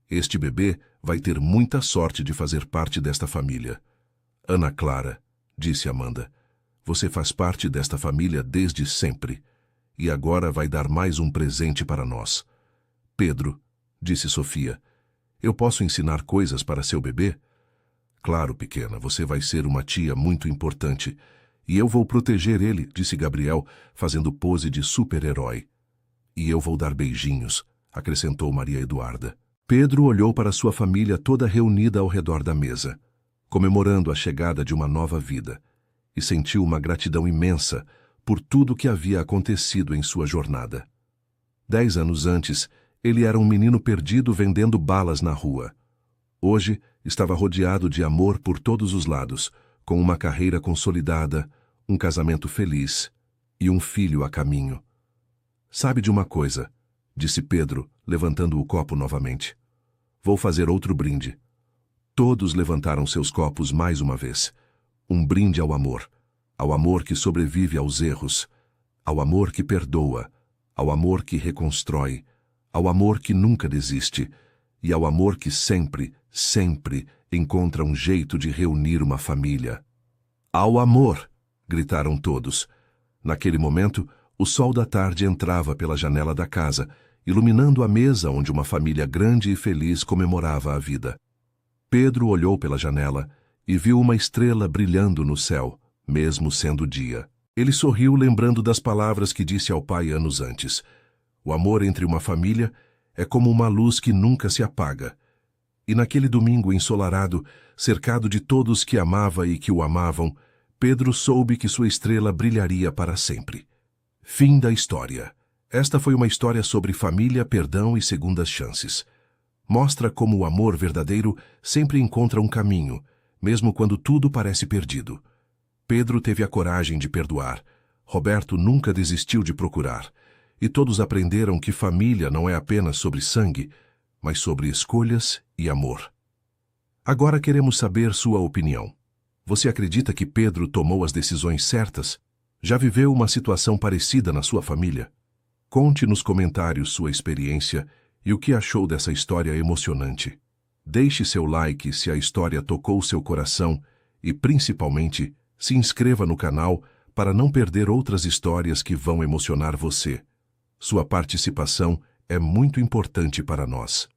S1: Este bebê vai ter muita sorte de fazer parte desta família. Ana Clara, disse Amanda, você faz parte desta família desde sempre. E agora vai dar mais um presente para nós. Pedro, disse Sofia, eu posso ensinar coisas para seu bebê? Claro, pequena, você vai ser uma tia muito importante. E eu vou proteger ele, disse Gabriel, fazendo pose de super-herói. E eu vou dar beijinhos, acrescentou Maria Eduarda. Pedro olhou para sua família toda reunida ao redor da mesa, comemorando a chegada de uma nova vida, e sentiu uma gratidão imensa por tudo que havia acontecido em sua jornada. 10 anos antes, ele era um menino perdido vendendo balas na rua. Hoje, estava rodeado de amor por todos os lados, com uma carreira consolidada, um casamento feliz e um filho a caminho. Sabe de uma coisa, disse Pedro, levantando o copo novamente. Vou fazer outro brinde. Todos levantaram seus copos mais uma vez. Um brinde ao amor que sobrevive aos erros, ao amor que perdoa, ao amor que reconstrói, ao amor que nunca desiste e ao amor que sempre, sempre encontra um jeito de reunir uma família. Ao amor! Gritaram todos. Naquele momento, o sol da tarde entrava pela janela da casa, iluminando a mesa onde uma família grande e feliz comemorava a vida. Pedro olhou pela janela e viu uma estrela brilhando no céu, mesmo sendo dia. Ele sorriu lembrando das palavras que disse ao pai anos antes. O amor entre uma família é como uma luz que nunca se apaga. E naquele domingo ensolarado, cercado de todos que amava e que o amavam, Pedro soube que sua estrela brilharia para sempre. Fim da história. Esta foi uma história sobre família, perdão e segundas chances. Mostra como o amor verdadeiro sempre encontra um caminho, mesmo quando tudo parece perdido. Pedro teve a coragem de perdoar. Roberto nunca desistiu de procurar. E todos aprenderam que família não é apenas sobre sangue, mas sobre escolhas e amor. Agora queremos saber sua opinião. Você acredita que Pedro tomou as decisões certas? Já viveu uma situação parecida na sua família? Conte nos comentários sua experiência e o que achou dessa história emocionante. Deixe seu like se a história tocou seu coração e, principalmente, se inscreva no canal para não perder outras histórias que vão emocionar você. Sua participação é muito importante para nós.